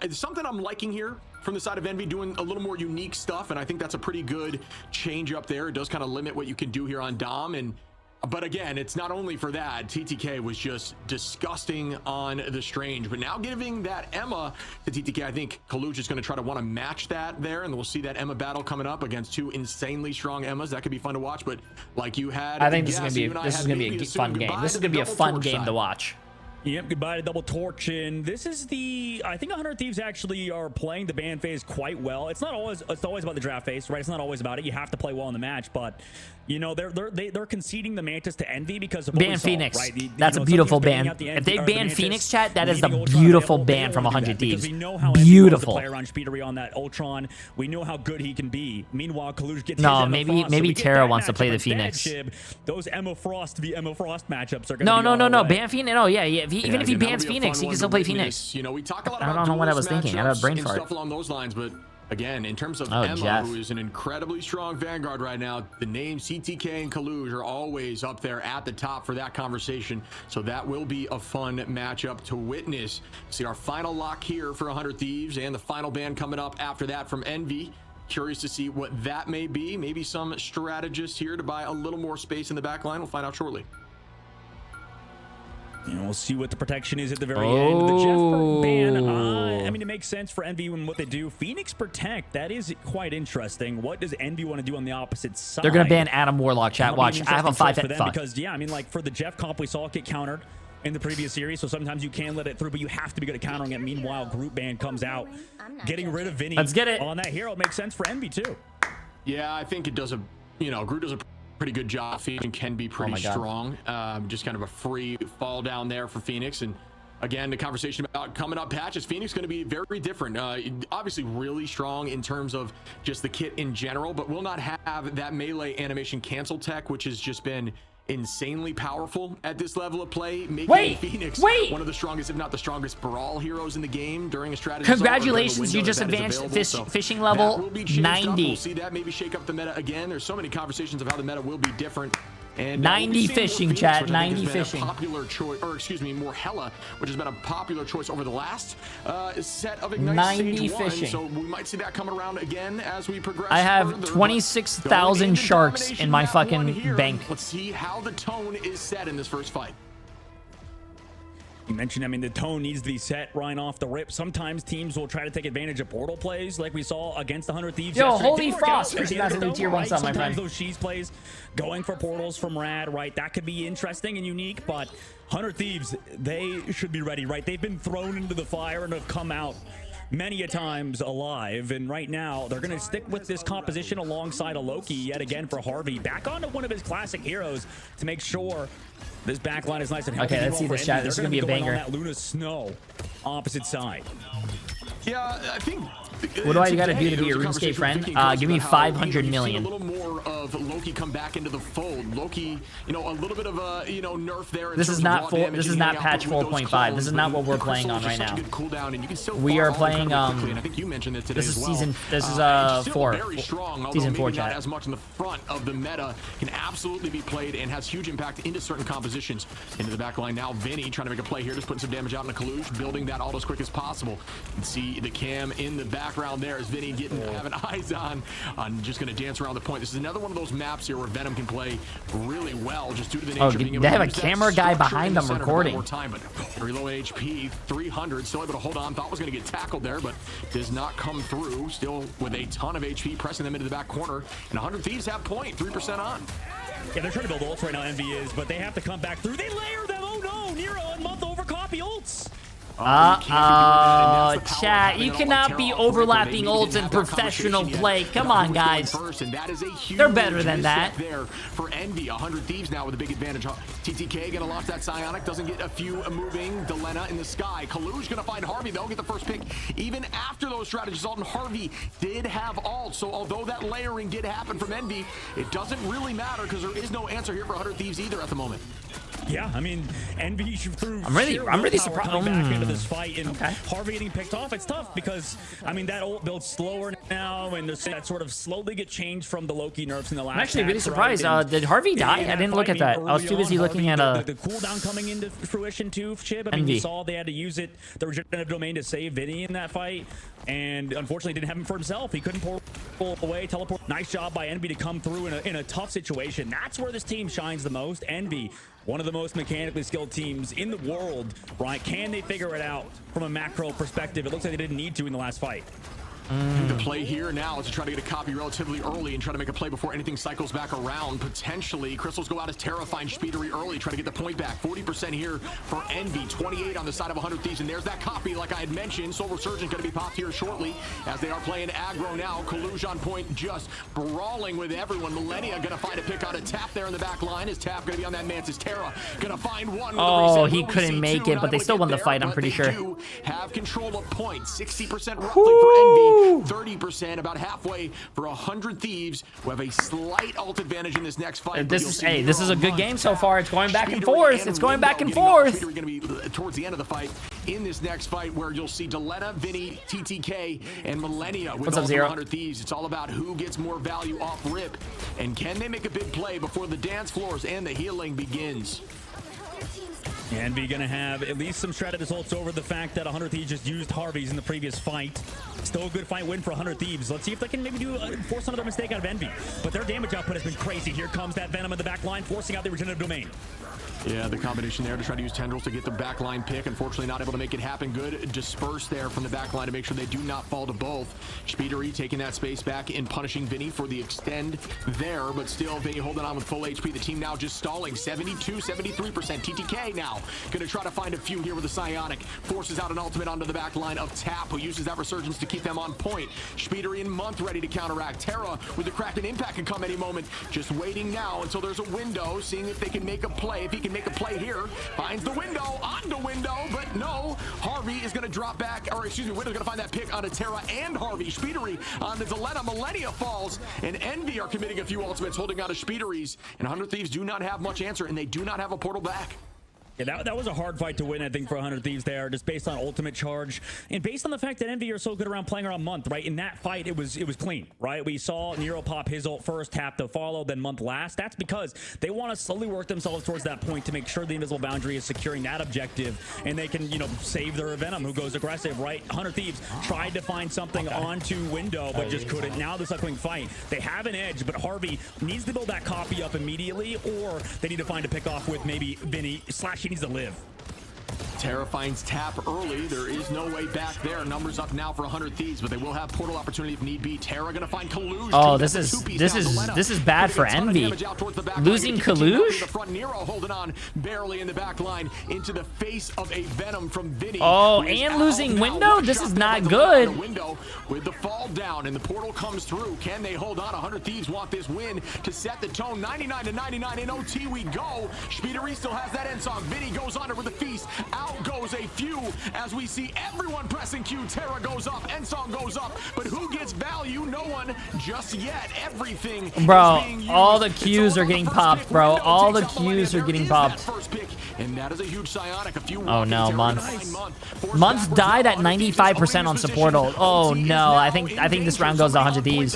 it's something I'm liking here from the side of Envy, doing a little more unique stuff, and I think that's a pretty good change up there. It does kind of limit what you can do here on Dom, but again, it's not only for that. TTK was just disgusting on the Strange, but now giving that Emma to TTK, I think Kaluj is going to try to want to match that there, and we'll see that Emma battle coming up against two insanely strong Emmas. That could be fun to watch, but like you had, I think this is going to be a fun game. This is going to be a fun game to watch. Yep, goodbye to Double Torch, and this is I think 100 Thieves actually are playing the ban phase quite well. It's always about the draft phase, right? It's not always about it. You have to play well in the match, but you know they're conceding the Mantis to Envy because of what ban Phoenix. Right? That's a beautiful ban. If they ban Phoenix, chat, that is a beautiful ban from 100 Thieves. Beautiful. Play around Speedery on that Ultron. We know how good he can be. Meanwhile, Kaluj gets maybe Terra wants to play the Phoenix. Those Emma Frost v Emma Frost matchups are going to no. Ban Phoenix. No, yeah. Even if he bans Phoenix, he can still play Phoenix. You know, we talk a lot I don't know what I was thinking. I had a brain fart. Stuff along those lines, but again, in terms of Emma, who is an incredibly strong Vanguard right now, the names CTK and Kaluj are always up there at the top for that conversation. So that will be a fun matchup to witness. See our final lock here for 100 Thieves and the final ban coming up after that from Envy. Curious to see what that may be. Maybe some strategist here to buy a little more space in the back line. We'll find out shortly. And we'll see what the protection is at the very end. The Jeff ban, I mean, it makes sense for Envy and what they do. Phoenix Protect, that is quite interesting. What does Envy want to do on the opposite side? They're going to ban Adam Warlock, chat. Watch. I have a 5 for them because, yeah, I mean, like for the Jeff comp, we saw it get countered in the previous series, so sometimes you can let it through, but you have to be good at countering it. Meanwhile, group ban comes out, getting rid of Vinny. Let's get it on that hero. It makes sense for Envy too. Yeah, I think it does Groot does a pretty good job. Phoenix can be pretty strong. Just kind of a free fall down there for Phoenix. And again, the conversation about coming up patches, Phoenix going to be very different. Obviously really strong in terms of just the kit in general, but will not have that melee animation cancel tech, which has just been insanely powerful at this level of play, making Phoenix one of the strongest, if not the strongest, brawl heroes in the game during a strategy. Congratulations, you just advanced fishing level 90. We'll see that maybe shake up the meta again. There's so many conversations of how the meta will be different. And 90 fishing, chat. 90 fishing. Popular choice, or excuse me, more Hella, which has been a popular choice over the last set of Ignite 90 Stage 1. fishing. So we might see that coming around again as we progress. I have 26,000 sharks in my fucking bank. Let's see how the tone is set in this first fight. You mentioned, I mean, the tone needs to be set right off the rip. Sometimes teams will try to take advantage of portal plays like we saw against the 100 Thieves. Yo, holy frost. That's a new tier 1 sub, my friend. Sometimes those She's plays going for portals from Rad, right? That could be interesting and unique, but 100 Thieves, they should be ready, right? They've been thrown into the fire and have come out many a times alive, and right now they're going to stick with this composition alongside a Loki yet again for Harvey. Back onto one of his classic heroes to make sure this backline is nice and healthy. Okay, let's see this shot. This is going to be a banger. On that Luna Snow opposite side. Yeah, I think. What do I got to do to be a RuneScape friend? Give me 500 million. A little more of Loki come back into the fold. Loki, a little bit of a, nerf there. This is not full. This is not patch 4.5. This is not what we're playing on right now. We are playing. I think you mentioned it today. This is season. This is 4. Season 4 chat. Not as much in the front of the meta, can absolutely be played and has huge impact into certain compositions. Into the back line now. Vinny trying to make a play here, just putting some damage out in the Kaluj, building that ult as quick as possible. You can see the cam in the background there as Vinny having eyes on just going to dance around the point. This is another one of those maps here where Venom can play really well just due to the nature of being able they have to a camera guy behind them recording. More time, but very low HP, 300, still able to hold on. Thought was going to get tackled there, but does not come through. Still with a ton of HP, pressing them into the back corner. And 100 Thieves have point, 3% on. Yeah, they're trying to build ults right now, Envy is, but they have to come back through. They layer them. Oh no, Nero and Month overcopy ults. Chat, you cannot be overlapping ults in professional play. Come on, guys. They're better than that. There for Envy, 100 Thieves now with a big advantage. TTK gonna launch that Psionic, doesn't get a few moving. Delena in the sky. Kaluj gonna find Harvey though, get the first pick. Even after those strategies, Alton Harvey did have ult. So although that layering did happen from Envy, it doesn't really matter because there is no answer here for 100 Thieves either at the moment. Yeah, I mean, Envy threw. I'm really surprised back into this fight, and okay. Harvey getting picked off. It's tough because I mean that ult builds slower now, and there's that sort of slowly get changed from the Loki nerfs in the last. I'm actually really patch, surprised. right? Did Harvey die? I didn't look at that. I was too busy looking at the cooldown coming into fruition too. Chib. I mean, you saw they had to use it, the regenerative domain, to save Vinny in that fight, and unfortunately didn't have him for himself. He couldn't pull away, teleport. Nice job by Envy to come through in a tough situation. That's where this team shines the most. Envy, one of the most mechanically skilled teams in the world, right? Can they figure it out from a macro perspective? It looks like they didn't need to in the last fight. The play here now is to try to get a copy relatively early and try to make a play before anything cycles back around. Potentially, Crystals go out as terrifying Speedery early, try to get the point back. 40% here for Envy, 28 on the side of 100 Thieves, and there's that copy like I had mentioned. Soul Resurgent going to be popped here shortly as they are playing aggro now. Kaluj on point, just brawling with everyone. Millennia going to find a pick on a Tap there in the back line. Is Tap going to be on that Mantis? Terra going to find one. Oh, he couldn't make it, but they still won the fight, I'm pretty sure. Do have control of points, 60% roughly for Envy. 30%, about halfway for 100 Thieves, who have a slight ult advantage in this next fight. This is a good game so far. It's going back and forth. It's going back and forth. Speedery going to be towards the end of the fight in this next fight, where you'll see Delena, Vinny, TTK, and Millennia with What's up, all Zero? 100 Thieves. It's all about who gets more value off rip, and can they make a big play before the dance floors and the healing begins. Envy gonna have at least some shred of results over the fact that 100 Thieves just used Harvey's in the previous fight. Still a good fight win for 100 Thieves. Let's see if they can maybe force another mistake out of Envy. But their damage output has been crazy. Here comes that Venom in the back line, forcing out the regenerative domain. Yeah, the combination there to try to use Tendrils to get the backline pick. Unfortunately, not able to make it happen. Good disperse there from the backline to make sure they do not fall to both. Speedery taking that space back and punishing Vinny for the extend there, but still Vinny holding on with full HP. The team now just stalling 72, 73%. TTK now going to try to find a few here with the Psionic. Forces out an ultimate onto the backline of Tap, who uses that resurgence to keep them on point. Speedery and Month ready to counteract. Terra with the Kraken impact can come any moment. Just waiting now until there's a window, seeing if they can make a play. If he can make a play here, finds the window, on the window, but no. Harvey is going to drop back, or excuse me, Window's going to find that pick onto Terra and Harvey. Speedery on the Delena. Millennia falls, and Envy are committing a few ultimates, holding out of Speedery's, and 100 Thieves do not have much answer, and they do not have a portal back. Yeah, that was a hard fight to win, I think, for 100 Thieves there, just based on ultimate charge and based on the fact that Envy are so good around playing around Month, right? In that fight, it was clean, right? We saw Nero pop his ult first, Tap to follow, then Month last. That's because they want to slowly work themselves towards that point to make sure the invisible boundary is securing that objective, and they can, you know, save their Venom, who goes aggressive, right? 100 Thieves tried to find something onto Window, but just couldn't. Now the suckling fight, they have an edge, but Harvey needs to build that copy up immediately, or they need to find a pick off with maybe Vinny. He needs to live. Terra finds Tap early. There is no way back there. Numbers up now for 100 Thieves, but they will have portal opportunity if need be. Terra gonna find Kaluj. Oh, this is bad for Envy. Losing Kaluj? The front Nero holding on barely in the back line into the face of a Venom from Vinny. Oh, and losing Window? This is not good. Window with the fall down, and the portal comes through. Can they hold on? 100 Thieves want this win to set the tone. 99 to 99 in OT we go. Speedery still has that end song. Vinny goes on it with a feast. Out goes a few as we see everyone pressing Q. Terra goes up, Ensong goes up, but who gets value? No one just yet. Everything, bro, all the Qs are getting popped, bro. All the Qs are getting popped. And that is a huge Psionic. Oh no, Month died at 95% on support ult. Oh no, I think this round goes to 100 Thieves.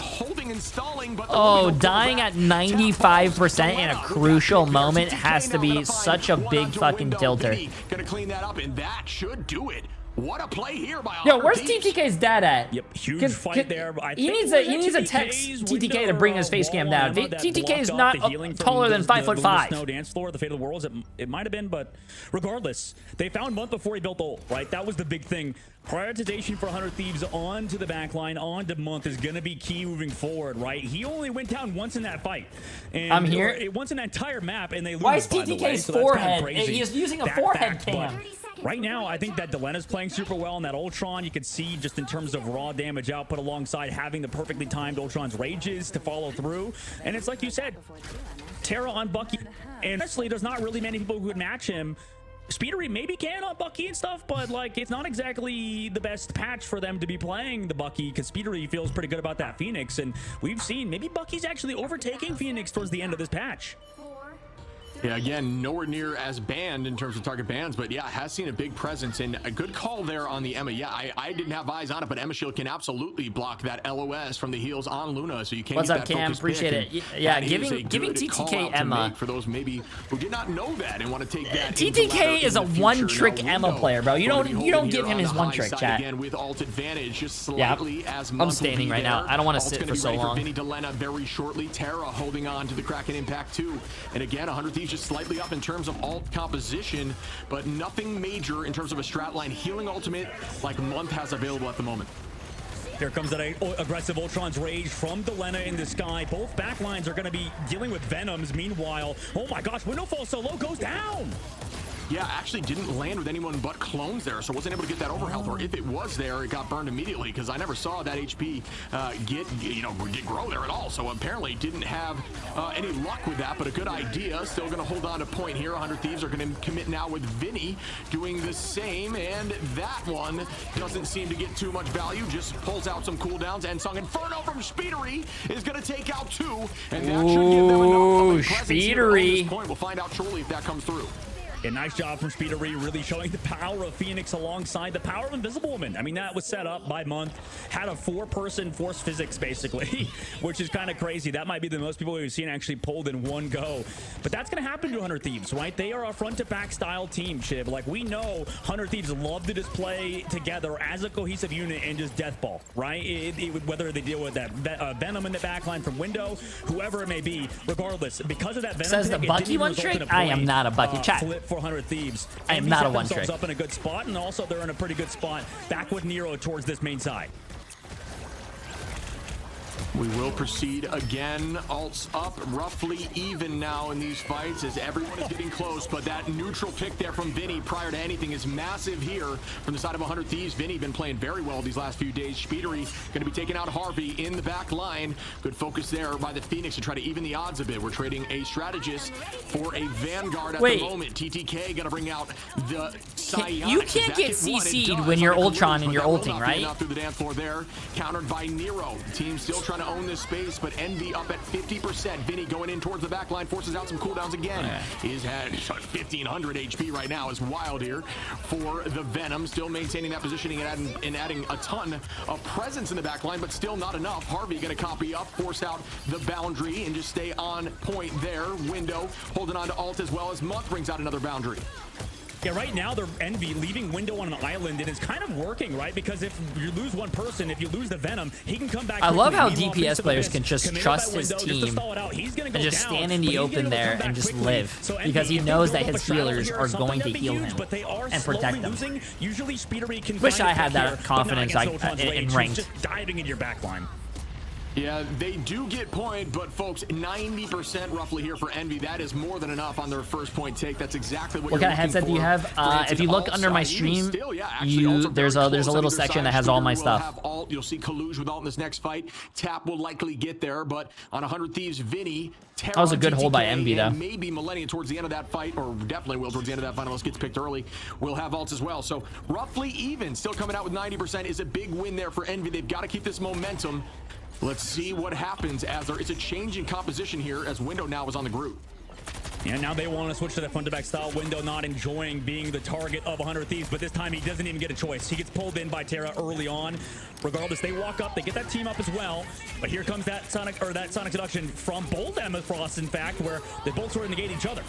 Oh, dying at 95% in a crucial moment has to be such a big fucking tilter. Gonna clean that up, and that should do it. What a play here by Yo, where's TTK's dad at? Yep, huge fight there. He needs a text TTK to bring his face cam down. TTK is not taller than 5'5". Snow dance floor, the fate of the worlds. It might have been, but regardless, they found Month before he built ult, right? That was the big thing. Prioritization for 100 Thieves onto the backline, onto Month is going to be key moving forward, right? He only went down once in that fight. And I'm here. Once in that entire map, and they lose. Why is TTK's forehead? He is using a forehead cam. Right now, I think that Delena's playing super well in that Ultron. You can see just in terms of raw damage output alongside having the perfectly timed Ultron's rages to follow through. And it's like you said, Terra on Bucky. And honestly, there's not really many people who would match him. Speedery maybe can on Bucky and stuff, but like it's not exactly the best patch for them to be playing the Bucky, because Speedery feels pretty good about that Phoenix. And we've seen maybe Bucky's actually overtaking Phoenix towards the end of this patch. Yeah, again, nowhere near as banned in terms of target bans, but yeah, has seen a big presence and a good call there on the Emma. Yeah, I didn't have eyes on it, but Emma Shield can absolutely block that LOS from the heels on Luna, so you can't. What's up, Cam? Appreciate it. Yeah, giving TTK Emma for those maybe who did not know that and want to take that. TTK is a one-trick Emma player, bro. You don't give him his one trick, chat. Again with ult advantage, just slightly as I'm standing right now. I don't want to sit for so long. Vinny Delena very shortly. Terra holding on to the Kraken impact too, and again 100 Thieves just slightly up in terms of ult composition, but nothing major in terms of a strat line healing ultimate like Month has available at the moment. Here comes that aggressive Ultron's Rage from Delena in the sky. Both backlines are going to be dealing with Venoms. Meanwhile, oh my gosh, Window falls so low, goes down. Yeah, actually didn't land with anyone but clones there, so wasn't able to get that overhealth, or if it was there, it got burned immediately, because I never saw that HP get grow there at all, so apparently didn't have any luck with that, but a good idea. Still going to hold on to point here. 100 Thieves are going to commit now with Vinny doing the same, and that one doesn't seem to get too much value, just pulls out some cooldowns, and Song Inferno from Speedery is going to take out 2, and that should give them enough presence here on this point. We'll find out shortly if that comes through. A nice job from Speedery, really showing the power of Phoenix alongside the power of Invisible Woman. I mean, that was set up by Month, had a 4-person force physics, basically, which is kind of crazy. That might be the most people we've seen actually pulled in one go. But that's going to happen to 100 Thieves, right? They are a front-to-back style team, Chib. Like, we know 100 Thieves love to just play together as a cohesive unit and just deathball, right? Whether they deal with that Venom in the backline from Window, whoever it may be, regardless, because of that Venom says pick, the Bucky one trick? I am not a Bucky. Chat. 400 Thieves. I am not a one trick. Up in a good spot, and also they're in a pretty good spot back with Nero towards this main side. We will proceed again. Ults up, roughly even now in these fights as everyone is getting close, but that neutral pick there from Vinny prior to anything is massive here from the side of 100 Thieves. Vinny been playing very well these last few days. Speedery going to be taking out Harvey in the back line. Good focus there by the Phoenix to try to even the odds a bit. We're trading a strategist for a Vanguard at the moment. TTK going to bring out the Psionic. You can't get CC'd when you're Ultron and you're ulting, right? Through the dance floor there, countered by Nero. The team still trying to own this space, but Envy up at 50%. Vinny going in towards the back line, forces out some cooldowns again. He's had 1500 HP right now. Is wild here for the Venom, still maintaining that positioning and adding a ton of presence in the back line, but still not enough. Harvey going to copy up, force out the boundary, and just stay on point there. Window holding on to ult as well as Month brings out another boundary. Yeah, right now they're Envy leaving Window on an island, and it's kind of working, right? Because if you lose one person, if you lose the Venom, he can come back. I love how DPS players can just trust his team and just stand in the open there and just live, because he knows that his healers are going to heal him and protect them. Usually Speedery can wish I had that confidence in ranked. Just diving into your backline. Yeah, they do get point, but folks, 90% roughly here for Envy. That is more than enough on their first point take. That's exactly what kind of headset do you have? If you look under my stream, there's a little section that has all my stuff. You'll see Kaluge with ult in this next fight. Tap will likely get there, but on 100 Thieves, Vinny, Terra, that was a good hold by Envy, though. Maybe Millennium towards the end of that fight, or definitely will towards the end of that fight, unless gets picked early. We'll have ults as well. So roughly even, still coming out with 90% is a big win there for Envy. They've got to keep this momentum. Let's see what happens as there is a change in composition here as Window now is on the group. And now they want to switch to the front-to-back style. Window not enjoying being the target of 100 Thieves, but this time he doesn't even get a choice. He gets pulled in by Terra early on. Regardless, they walk up, they get that team up as well. But here comes that Sonic seduction from both Emma Frost, in fact, where they both sort of negate each other.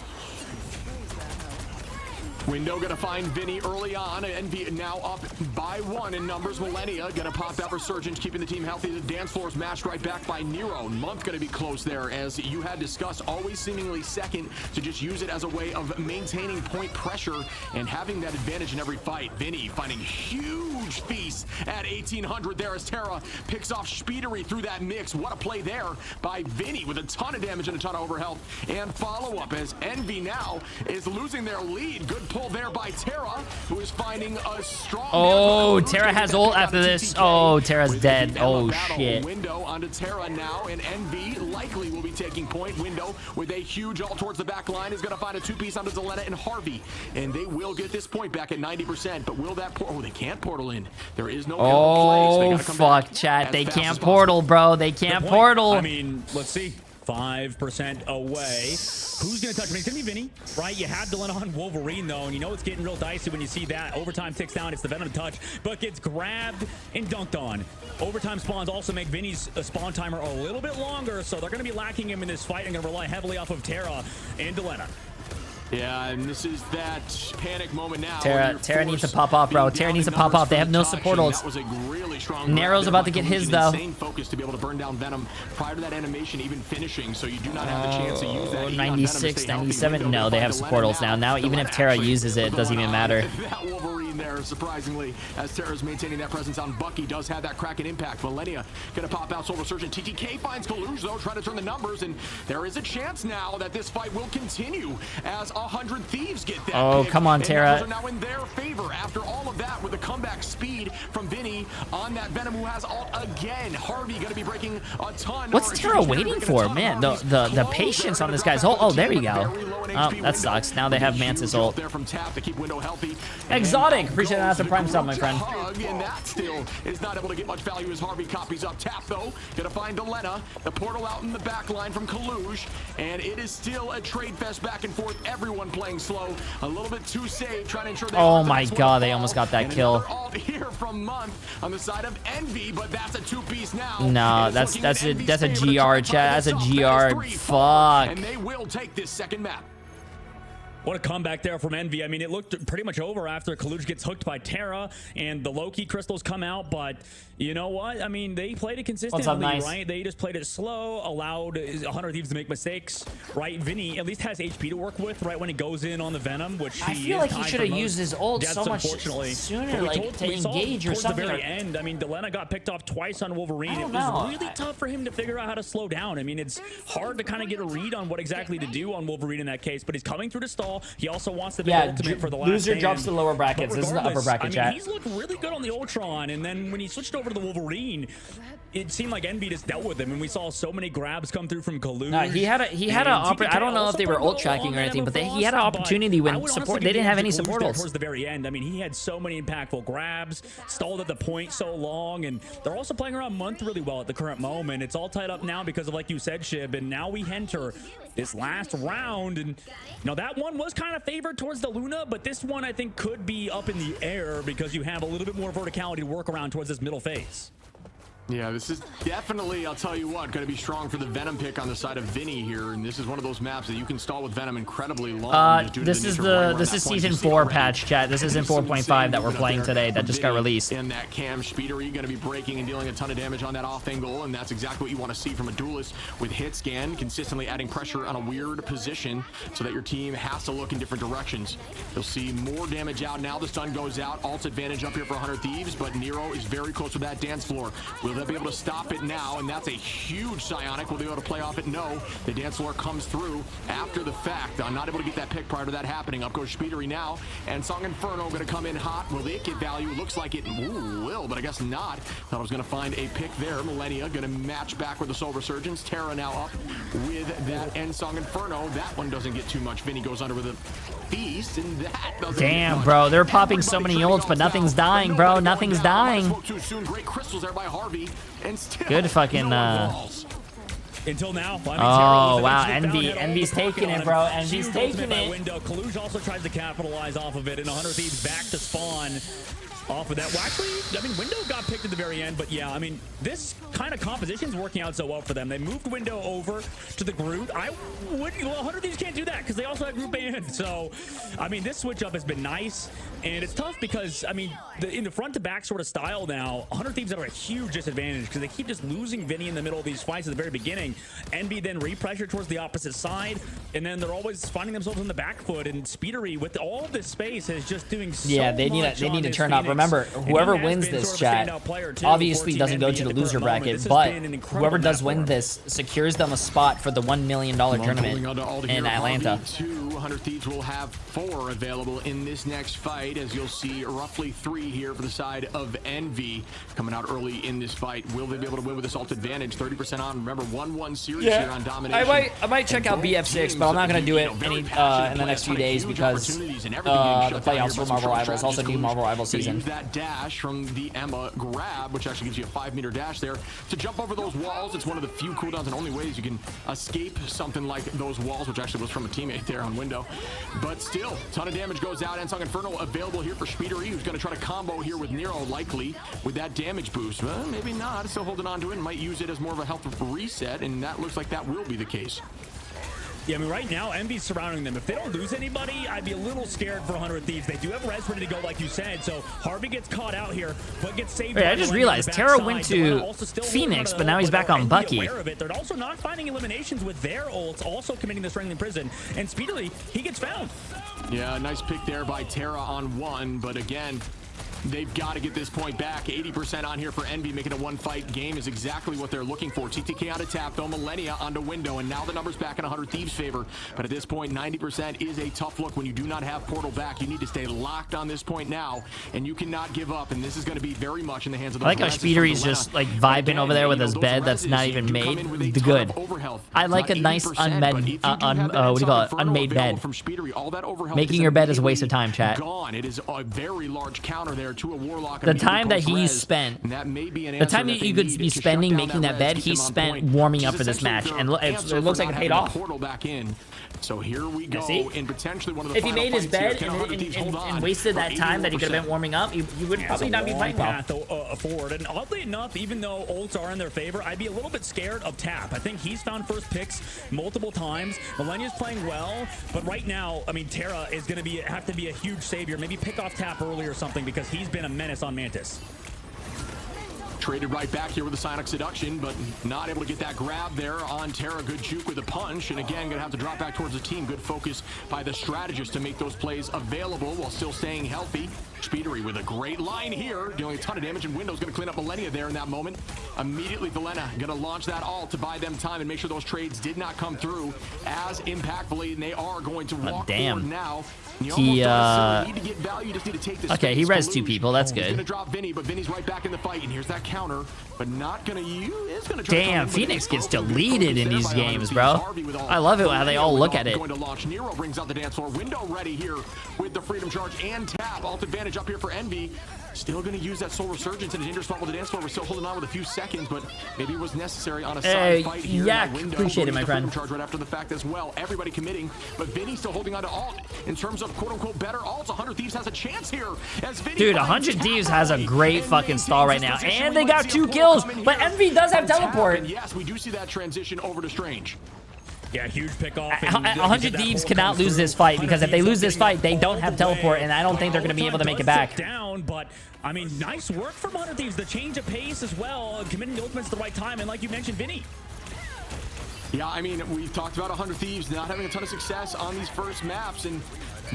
Window gonna find Vinny early on. Envy now up by 1 in numbers. Millennia gonna pop that resurgence, keeping the team healthy. The dance floor is matched right back by Nero. Month gonna be close there, as you had discussed, always seemingly second to just use it as a way of maintaining point pressure and having that advantage in every fight. Vinny finding huge feast at 1800 there as Terra picks off Speedery through that mix. What a play there by Vinny with a ton of damage and a ton of overhealth. And follow-up as Envy now is losing their lead. Good pull there by Terra, who is finding a strong... Oh, Terra has ult after this. Oh, Terra's dead. Oh, shit. Window onto Terra now, and Envy likely will be taking point. Window with a huge ult towards the back line is going to find a 2-piece onto Delena and Harvey, and they will get this point back at 90%, but will that... Oh, they can't portal in. There is no... Oh, fuck, chat. They can't portal, bro. They can't portal. I mean, let's see. 5% away. Who's going to touch him? It's going to be Vinny, right? You have Dylan on Wolverine, though, and you know it's getting real dicey when you see that. Overtime ticks down. It's the Venom touch, but gets grabbed and dunked on. Overtime spawns also make Vinny's spawn timer a little bit longer, so they're going to be lacking him in this fight and going to rely heavily off of Terra and Delena. Yeah, and this is that panic moment now. Terra needs to pop off, bro. Terra needs to pop off. They have no support ults. That was a really strong Nero's about to get his, though. Insane focus to be able to burn down Venom prior to that animation even finishing, so you do not have the chance to use that. 96, 97. No, they have support ults now. Now, even if Terra uses it, it doesn't even matter. That Wolverine there, surprisingly, as Terra's maintaining that presence on Bucky, does have that Kraken impact. Millennia gonna pop out Soul Resurgent. TTK finds Kaluj, though, trying to turn the numbers, and there is a chance now that this fight will continue as 100 Thieves get that. Oh, come on, Terra. Are now in their favor after all of that with the comeback speed from Vinny on that Venom, who has ult again. Harvey gonna be breaking a ton. What's Terra waiting for? Man, the patience on this guy's ult. Oh, there you go. Oh, that sucks. Now they have Mantis ult. Exotic. Appreciate that as a prime sub, my friend. And that still is not able to get much value as Harvey copies up. Tap, though, gonna find Delena. The portal out in the back line from Kaluj, and it is still a trade fest back and forth. Everyone playing slow, a little bit too safe, trying to ensure they oh my god, they almost got that kill. Here from Month on the side of Envy, but that's a two-piece now. No, that's a GR, chat. That's a GR. Fuck. And they will take this second map. What a comeback there from Envy. I mean, it looked pretty much over after Kaluj gets hooked by Terra and the Loki crystals come out, but you know what? I mean, they played it consistently, right? They just played it slow, allowed 100 Thieves to make mistakes, right? Vinny at least has HP to work with, right, when he goes in on the Venom, which I feel like he should have used his ult so much sooner, like to engage or something. Towards the very end, I mean, Delena got picked off twice on Wolverine. It was really tough for him to figure out how to slow down. I mean, it's hard to kind of get a read on what exactly to do on Wolverine in that case, but he's coming through to stall. He also wants the big ultimate for the last loser drops to lower brackets. This is the upper bracket, chat. He's looked really good on the Ultron, and then when he switched over to the Wolverine, it seemed like Envy just dealt with him, and we saw so many grabs come through from Kaluj. No, he had I don't know if they were ult tracking or anything, but he had an opportunity when support. They didn't have any support ults towards the very end. I mean, he had so many impactful grabs, stalled at the point so long, and they're also playing around Month really well at the current moment. It's all tied up now because of, like you said, Shib, and now we enter this last round, and you know that one was kind of favored towards the Luna, but this one I think could be up in the air because you have a little bit more verticality to work around towards this middle phase. Yeah, this is definitely, I'll tell you what, going to be strong for the Venom pick on the side of Vinny here, and this is one of those maps that you can stall with Venom incredibly long. This is season 4 patch, chat. This is in 4.5 that we're playing today that just got released. And that Cam Speedery going to be breaking and dealing a ton of damage on that off angle, and that's exactly what you want to see from a duelist with hit scan, consistently adding pressure on a weird position so that your team has to look in different directions. You'll see more damage out now. The stun goes out. Ult advantage up here for 100 Thieves, but Nero is very close with that dance floor. Will they be able to stop it now? And that's a huge psionic. Will they be able to play off it? No. The dance floor comes through after the fact. I'm not able to get that pick prior to that happening. Up goes Speedery now, and Song Inferno going to come in hot. Will they get value? Looks like it will, but I guess not. Thought I was going to find a pick there. Millennia going to match back with the Soul Resurgence. Terra now up with that end Song Inferno. That one doesn't get too much. Vinny goes under with a feast, and that doesn't. Damn, bro, they're popping so many ults, but nothing's dying, bro. Nothing's dying. Too soon. Great crystals there by Harvey. And still good fucking until now. Oh wow, Envy's taking it, bro. Envy's taking it. Kaluj also tries to capitalize off of it, and 100 Thieves back to spawn off of that. Well, actually, I mean, Window got picked at the very end, but yeah, I mean, this kind of composition is working out so well for them. They moved Window over to the Groot. Well, 100 Thieves can't do that because they also have Group Band. So, I mean, this switch up has been nice, and it's tough because, I mean, in the front to back sort of style now, 100 Thieves have a huge disadvantage because they keep just losing Vinny in the middle of these fights at the very beginning. Envy then repressure towards the opposite side, and then they're always finding themselves on the back foot, and Speedery with all this space is just doing so much. They need to turn up. Remember, whoever wins this, chat, obviously doesn't go to the loser bracket, but whoever does win this secures them a spot for the $1 million tournament in Atlanta. 100 Thieves will have 4 available in this next fight, as you'll see roughly 3 here for the side of Envy coming out early in this fight. Will they be able to win with this ult advantage? 30% on. Remember, 1-1 series here on domination. I might check out BF6, but I'm not going to do it in the next few days because the playoffs for Marvel Rivals, also new Marvel Rivals season. use that dash from the Emma grab, which actually gives you a 5-meter dash there to jump over those walls. It's one of the few cooldowns and only ways you can escape something like those walls, which actually was from a teammate there on window. But still, ton of damage goes out. Ensong Inferno available here for Speedery, who's going to try to combo here with Nero, likely with that damage boost. Well, maybe not. Still holding on to it and might use it as more of a health reset, and that looks like that will be the case. Yeah, I mean, right now, Envy's surrounding them. If they don't lose anybody, I'd be a little scared for 100 Thieves. They do have res ready to go, like you said, so Harvey gets caught out here, but gets saved. Wait, I just realized Terra went to Phoenix, but now he's back on Bucky. They're also not finding eliminations with their ults, also committing the strength in prison, and Speedery, he gets found. Yeah, nice pick there by Terra on one, but again, they've got to get this point back. 80% on here for Envy, making a one-fight game is exactly what they're looking for. TTK on a tap, though. Millennia onto window, and now the number's back in 100 Thieves' favor. But at this point, 90% is a tough look when you do not have Portal back. You need to stay locked on this point now, and you cannot give up. And this is going to be very much in the hands of the. I like how Speedery's just like vibing over there with his bed that's not even made good. I like a nice unmade, what do you call it? Unmade bed. Making your bed is a waste of time, chat. Gone. It is a very large counter there to a Warlock. The time that he spent, the time that you could be spending making that bed, he spent warming up for this match, and it looks like it paid off. So here we go. In potentially one of the if he made his bed and wasted that time that he could have been warming up, you would probably not be fighting well. Forward. And oddly enough, even though ults are in their favor, I'd be a little bit scared of Tap. I think he's found first picks multiple times. Millennia's playing well, but right now, I mean, Terra is going to have to be a huge savior. Maybe pick off Tap early or something, because he's been a menace on Mantis. Traded right back here with the Sonic Seduction, but not able to get that grab there on Terra. Good juke with a punch, and again, gonna have to drop back towards the team. Good focus by the strategist to make those plays available while still staying healthy. Speedery with a great line here, dealing a ton of damage, and Window's gonna clean up Millennia there in that moment. Immediately, Velena gonna launch that ult to buy them time and make sure those trades did not come through as impactfully, and they are going to walk forward now. He okay, he res two people. That's good. He's gonna drop Vinny, but Vinny's right back in the fight, and here's that counter, but not gonna use. Damn, Phoenix gets deleted in these games, bro. I love it how they all look at it. Going to launch. Nero brings out the dance floor. Window ready here with the Freedom Charge and tap. Alt advantage up here for Envy. Still going to use that Soul Resurgence in a dangerous spot with the dance floor. We're still holding on with a few seconds, but maybe it was necessary on a side fight here. Yeah, appreciate it, my friend. Charge right after the fact as well. Everybody committing, but Vinny still holding on to alt. In terms of quote-unquote better alts, 100 Thieves has a chance here. As Vinny, dude, 100 Thieves has a great fucking stall right now, and they got 2 kills, but Envy does have teleport. And yes, we do see that transition over to Strange. Yeah, huge pickoff. 100 Thieves cannot lose this fight, because if they lose this fight, they don't have teleport, and I don't think they're going to be able to make it back. Down, but I mean, nice work from 100 Thieves. The change of pace as well, committing the ultimates at the right time, and like you mentioned, Vinny. Yeah, I mean, we've talked about 100 Thieves not having a ton of success on these first maps, and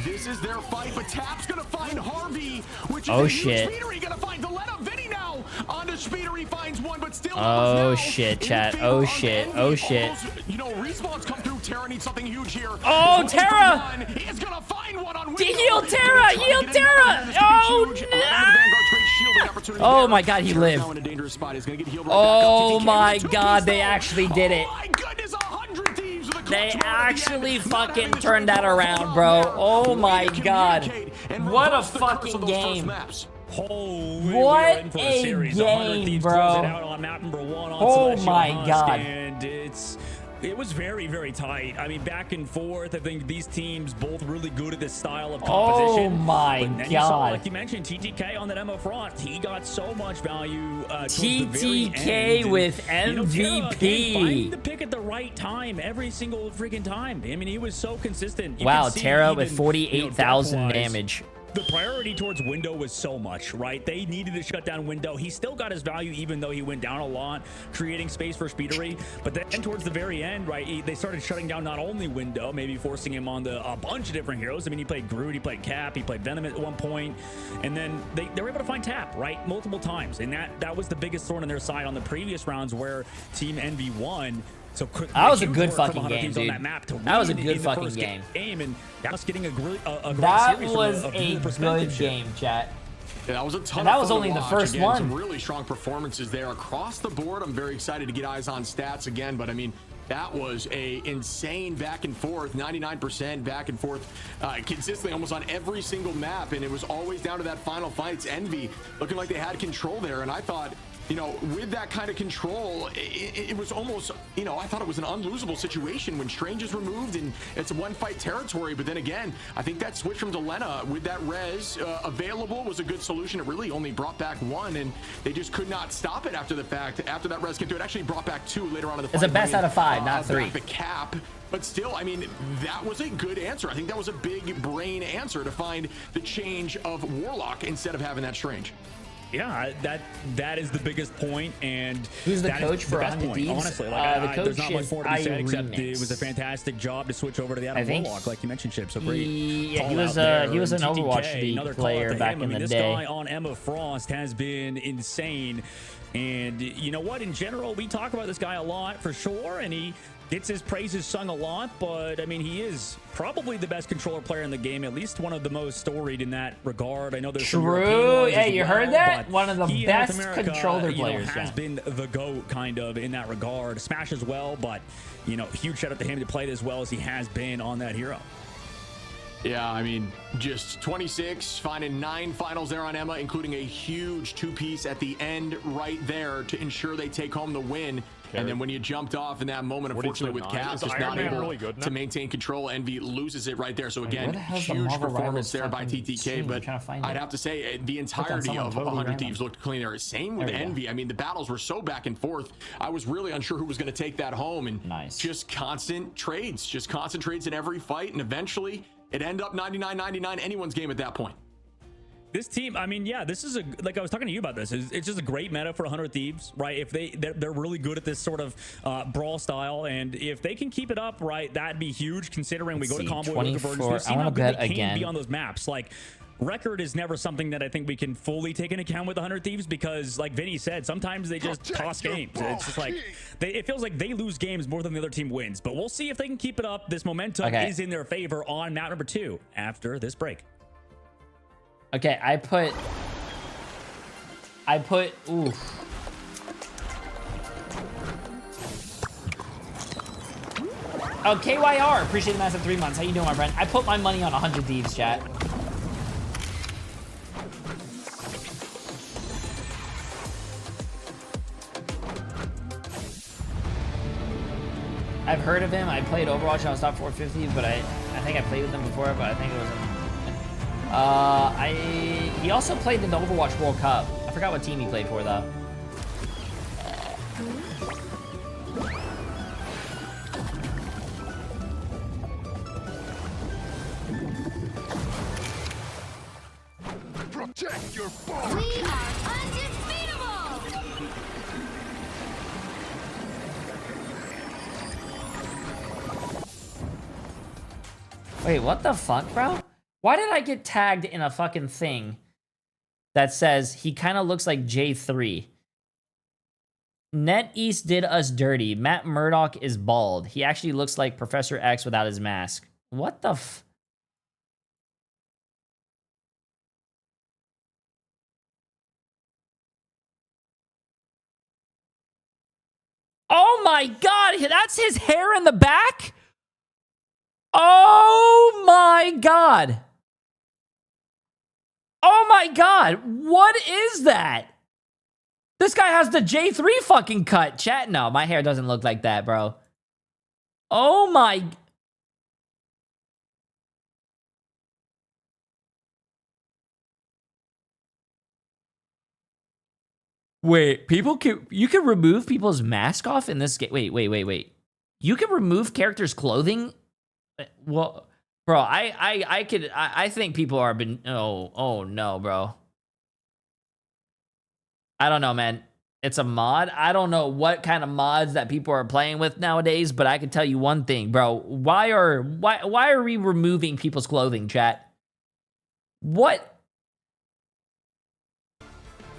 this is their fight, but Tap's gonna find Harvey, which is shit. Speedery gonna find Velena. Vinny now onto Speedery, finds one, but still. Oh shit, chat. Oh shit. Oh shit. You know, respawns come through. Terra needs something huge here. Oh, Terra! He is gonna find one on heal Terra! Heal Terra! Oh no! Oh my god, he lived. Oh my god, they actually did it. They actually fucking turned that around, bro. Oh my god. What a fucking game. What a game, bro. Oh my god. And it was very, very tight. I mean, back and forth. I think these teams both really good at this style of composition. Oh my god. Like you mentioned, TTK on that MO front, he got so much value. TTK with MVP. Finding the pick at the right time every single freaking time. I mean, he was so consistent. Wow, Terra with 48,000 damage. The priority towards Window was so much, right? They needed to shut down Window. He still got his value, even though he went down a lot, creating space for Speedery. But then towards the very end, right, they started shutting down not only Window, maybe forcing him on a bunch of different heroes. I mean, he played Groot, he played Cap, he played Venom at one point. And then they were able to find Tap, right, multiple times. And that was the biggest thorn in their side on the previous rounds where Team Envy won. So that was a good fucking game, dude. That was a good fucking game. And that was getting a great that was a good game, chat. Yeah, that was a ton. And that was only the first one. Some really strong performances there across the board. I'm very excited to get eyes on stats again, but I mean, That was a insane back and forth, 99% back and forth, consistently almost on every single map. And it was always down to that final fight. It's Envy looking like they had control there. And I thought, you know, with that kind of control, it was almost, you know, I thought it was an unlosable situation when Strange is removed and it's a one fight territory. But then again, I think that switch from Delena with that res available was a good solution. It really only brought back one, and they just could not stop it after the fact. After that res came through, it actually brought back two later on in the fight. It's a best out of 5, not 3. The cap. But still, I mean, that was a good answer. I think that was a big brain answer to find the change of Warlock instead of having that Strange. Yeah, that is the biggest point, and who's the coach for Thieves? Honestly, like, the coach there's not much is more to be said except Remix. it was a fantastic job to switch over to the Adam Warlock, like you mentioned, Chip. So great. Yeah, he was an Overwatch League player back in the this day. Guy on Emma Frost has been insane, and you know what? In general, we talk about this guy a lot for sure, and he gets his praises sung a lot, but I mean, he is probably the best controller player in the game, at least one of the most storied in that regard. I know there's true. Hey, you heard that? One of the best controller players has been the GOAT kind of in that regard. Smash as well, but you know, huge shout out to him to play it as well as he has been on that hero. Yeah, I mean, just 26, finding 9 finals there on Emma, including a huge 2-piece at the end right there to ensure they take home the win. And then when you jumped off in that moment, unfortunately with Cass just not able to maintain control, Envy loses it right there. So again, huge performance there by TTK. But I'd have to say the entirety of 100 Thieves looked cleaner. Same with Envy. I mean, the battles were so back and forth. I was really unsure who was going to take that home. And just constant trades in every fight. And eventually it ended up 99-99, anyone's game at that point. This team, I mean, yeah, this is like I was talking to you about this. It's just a great meta for 100 Thieves, right? If they're really good at this sort of brawl style, and if they can keep it up, right, that'd be huge. Considering we go to combo with Convergence, we've seen how good they can be on those maps. Like, record is never something that I think we can fully take into account with 100 Thieves, because like Vinny said, sometimes they just toss games. It's just like it feels like they lose games more than the other team wins. But we'll see if they can keep it up. This momentum is in their favor on map number 2 after this break. Okay, I put, ooh. Oh, KYR, appreciate the massive 3 months. How you doing, my friend? I put my money on 100 Thieves, chat. I've heard of him. I played Overwatch. I was top 450, but I think I played with him before, but I think it was he also played in the Overwatch World Cup. I forgot what team he played for though. Protect your bomb. We are undefeatable. Wait, what the fuck, bro? Why did I get tagged in a fucking thing that says he kind of looks like Jay3? NetEast did us dirty. Matt Murdock is bald. He actually looks like Professor X without his mask. What the f... Oh my god, that's his hair in the back? Oh my god. Oh my god, what is that? This guy has the J3 fucking cut. Chat, no, my hair doesn't look like that, bro. Oh my... Wait, you can remove people's mask off in this game? Wait. You can remove characters' clothing? Well, bro, I think people are been, oh no, bro. I don't know, man. It's a mod. I don't know what kind of mods that people are playing with nowadays, but I can tell you one thing, bro. Why are we removing people's clothing, chat? What?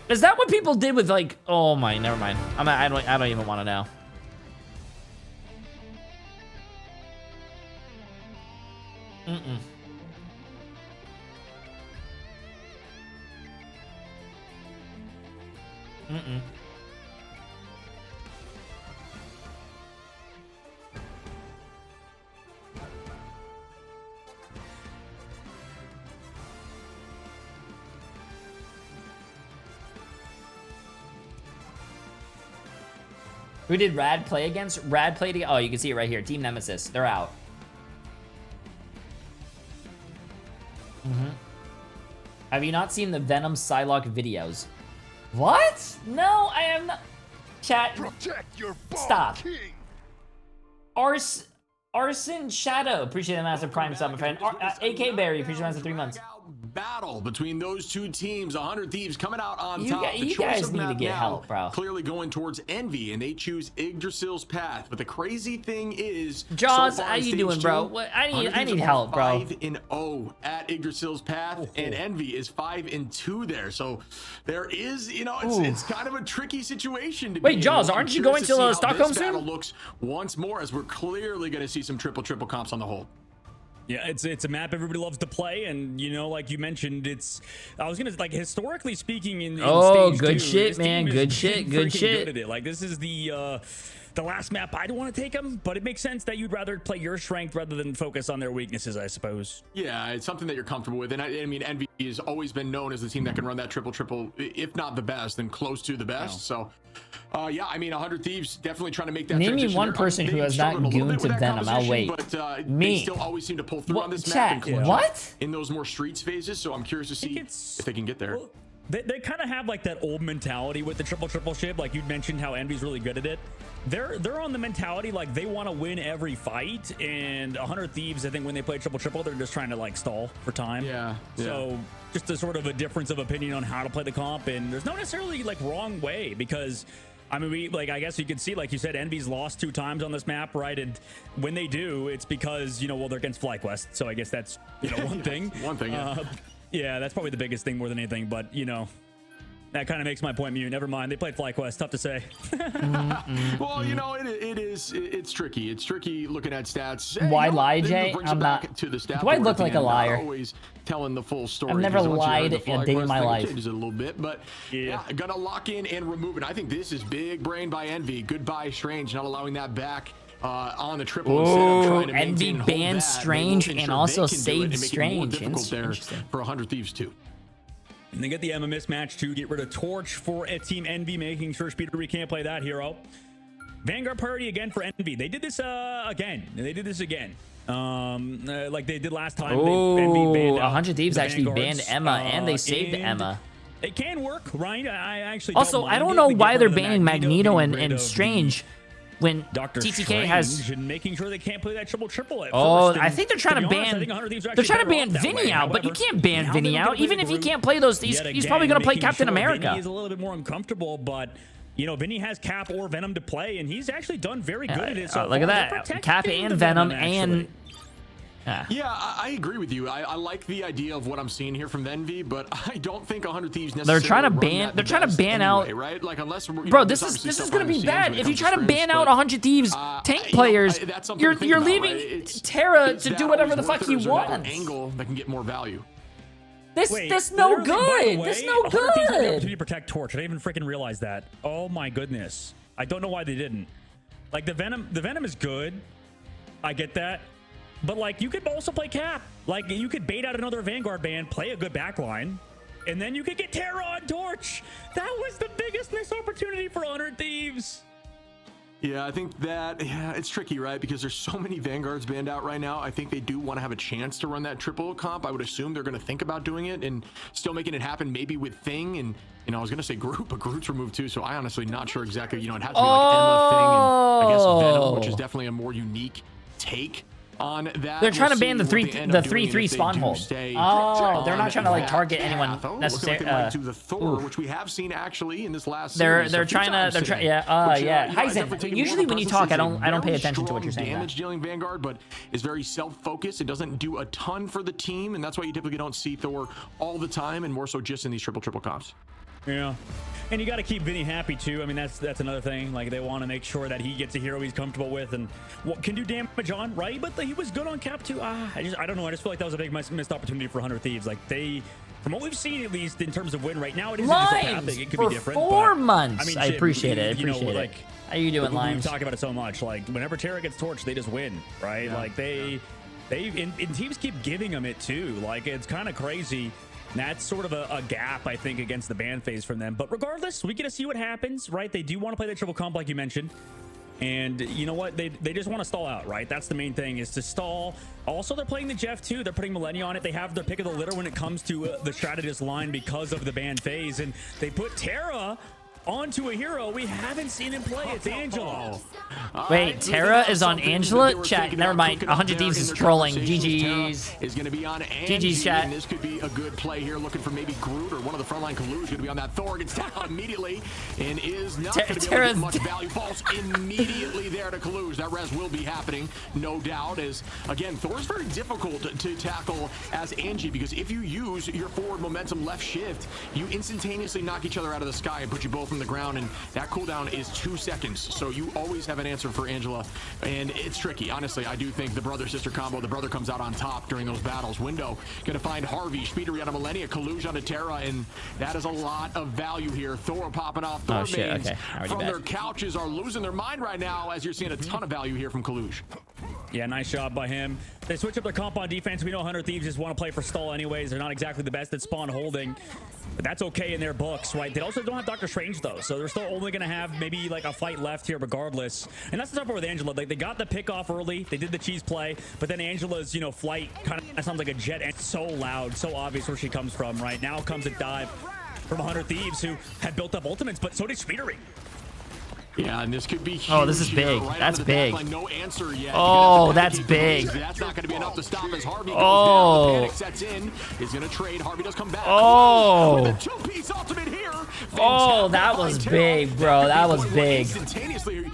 Is that what people did with, like, oh my, never mind. I don't even want to know. Who did Rad play against? Rad played. Oh, you can see it right here. Team Nemesis. They're out. Have you not seen the Venom Psylocke videos? What? No, I am not. Chat. Protect your Stop. king. Arson Shadow. Appreciate the massive prime sub, my friend. AK Barry. Appreciate the massive 3 months. Battle between those two teams. 100 Thieves coming out on top. You guys need to get help, bro. Clearly going towards Envy, and they choose Yggdrasil's path. But the crazy thing is, Jaws, so far how in you stage doing, bro? 2, What, I need 100 help, bro. 5-0 at Yggdrasil's path, and Envy is 5-2 there. So there is, you know, it's kind of a tricky situation to be Wait, in. Jaws, I'm aren't you curious going to see how Stockholm this battle soon? looks once more, as we're clearly going to see some triple comps on the whole. Yeah, it's a map everybody loves to play, and you know, like you mentioned, I was gonna like historically speaking in Oh, stage good 2, shit, this man. team Good is shit. freaking Good shit. Good at it. Like this is the last map I'd want to take them, but it makes sense that you'd rather play your strength rather than focus on their weaknesses, I suppose. Yeah, it's something that you're comfortable with, and I mean, Envy has always been known as the team that can run that triple, if not the best, then close to the best. So, yeah, I mean, 100 Thieves definitely trying to make that. Name me transition one here. person who They've has not struggled a little gooned bit to with that Venom. I'll composition, wait. But Me. they still always seem to pull through What? on this map Chat, and clutch what? in those more streets phases. So I'm curious to see if they can get there. Well, they kind of have like that old mentality with the triple ship. Like you mentioned how Envy's really good at it. They're on the mentality like they want to win every fight, and 100 Thieves, I think when they play triple, they're just trying to like stall for time. Yeah. So just a sort of a difference of opinion on how to play the comp, and there's no necessarily like wrong way, because I mean, I guess you could see, like you said, Envy's lost 2 times on this map, right? And when they do, it's because, you know, well, they're against FlyQuest. So I guess that's, you know, one thing. One thing, yeah. Yeah, that's probably the biggest thing more than anything. But, you know, that kind of makes my point mute. Never mind. They played FlyQuest. Tough to say. Well, you know, it's tricky. It's tricky looking at stats. Why You know, lie, it Jay? brings it I'm back not. to the stat Do I board look at the like a end, not liar? Always telling the full story. I've never because once you lied heard the a day in FlyQuest, my I think it life. changes it a little bit, but yeah, gonna lock in and remove it. I think this is big brain by Envy. Goodbye, Strange, not allowing that back. On the triple, instead of trying to Envy maintain and hold banned that, Strange they will and ensure also they can do it saved and make it more Strange. difficult there Interesting. for 100 Thieves too. And they get the MMS match to get rid of Torch for a Team Envy, making sure Speedery can't play that hero. Vanguard priority again for Envy. They did this again. Like they did last time. Oh, Envy 100 Thieves the actually Vanguards, banned Emma, and they saved and Emma. It can work, right? I actually Also, don't I mind don't it. know They get why rid they're of the banning Magneto getting rid and of Strange when Dr. TTK Strange has. and making sure they can't play that triple at Oh, first. I think they're trying to be honest, I ban. think 100 Thieves are They're trying to actually ban better off that Vinny way. out, but you However, can't ban now Vinny they're gonna out. play Even the if he group can't play those, he's yet probably again, going to play making Captain sure America. Vinny is a little bit more uncomfortable, but you know, Vinny has Cap or Venom to play, and he's actually done very good at it. So Look at that, Cap and Venom, and Yeah, I agree with you. I like the idea of what I'm seeing here from Envy, but I don't think 100 Thieves necessarily. They're trying to run ban. that They're trying to best ban anyway, out. right? Like unless Bro, this is gonna be bad. If you try to ban out 100 Thieves tank players, you're leaving Terra to do whatever the fuck he wants. Angle that can get more value. This no good. This no 100 Thieves had the good. opportunity to protect Torch. I didn't even freaking realize that. Oh my goodness. I don't know why they didn't. Like the Venom is good. I get that. But like you could also play Cap. Like you could bait out another Vanguard band, play a good backline, and then you could get Terra on Torch. That was the biggest missed opportunity for 100 Thieves. Yeah, I think that, it's tricky, right? Because there's so many Vanguards banned out right now. I think they do want to have a chance to run that triple comp. I would assume they're going to think about doing it and still making it happen, maybe with Thing. And, you know, I was going to say Group, but Group's removed too. So I honestly not sure exactly, you know, it has to be like Emma, Thing, and I guess Venom, which is definitely a more unique take on that. They're trying to ban the We'll see what they end up doing 3/3 if they spawn do hold. stay Oh, they're not trying to like on target that anyone path. Looking necessarily. like they might do the Thor, which we have seen actually in this last They're series a few trying times to today, yeah which, yeah. you know, Hyzen, definitely taking usually more when you of a talk, I presence. don't pay Very attention to what you're strong saying. damage dealing Vanguard, but is very self-focused. It doesn't do a ton for the team, and that's why you typically don't see Thor all the time, and more so just in these triple comps. Yeah. And you got to keep Vinny happy too. I mean, that's another thing. Like they want to make sure that he gets a hero he's comfortable with and what can do damage on, right? But he was good on Cap too. I don't know. I just feel like that was a big missed opportunity for 100 Thieves. Like they, from what we've seen at least in terms of win right now, it isn't just a path. Limes It could for be different. 4 but, months. I mean, I shit, appreciate it. I you know, appreciate it. like, How you doing, we've Limes? talked about it so much. Like whenever Terra gets torched, they just win, right? Yeah. Like and teams keep giving them it too. Like it's kind of crazy. That's sort of a gap, I think, against the ban phase from them. But regardless, we get to see what happens, right? They do want to play the triple comp, like you mentioned. And you know what? They just want to stall out, right? That's the main thing, is to stall. Also, they're playing the Jeff too. They're putting Millennia on it. They have their pick of the litter when it comes to the strategist line because of the ban phase. And they put Terra onto a hero we haven't seen him play. It's Angela. Wait, Terra is on Angela? Chat, never mind. 100 Thieves is trolling. GG's. Is going to be on GG's, chat. And this could be a good play here, looking for maybe Groot or one of the frontline Kalu's going to be on that. Thor gets down immediately and is not going to be able to get much value. Falls immediately there to Kalu's. That res will be happening, no doubt, as, again, Thor's very difficult to tackle as Angie, because if you use your forward momentum left shift, you instantaneously knock each other out of the sky and put you both from the ground, and that cooldown is 2 seconds. So you always have an answer for Angela, and it's tricky. Honestly, I do think the brother-sister combo, the brother comes out on top during those battles. Window gonna find Harvey, Speedery on a Millennia, Kaluj on a Terra, and that is a lot of value here. Thor popping off. Thor mains from their couches are losing their mind right now, as you're seeing a ton of value here from Kaluj. Yeah, nice job by him. They switch up their comp on defense. We know 100 Thieves just want to play for stall anyways. They're not exactly the best at spawn holding, but that's okay in their books, right? They also don't have Dr. Strange though, so they're still only going to have maybe like a fight left here regardless. And that's the tough part with Angela. Like, they got the pick off early, they did the cheese play, but then Angela's, you know, flight kind of sounds like a jet, and it's so loud, so obvious where she comes from. Right now comes a dive from 100 Thieves, who had built up ultimates, but so did Speedery. Yeah, and this could be huge. Oh, this is big. Right that's big. Backline, no answer yet. Oh, that's big. That's not going to be enough to stop as Harvey goes down. The panic sets in. He's going to trade. Harvey does come back. Oh. With a two-piece ultimate here. Oh, that was big, bro. That was big.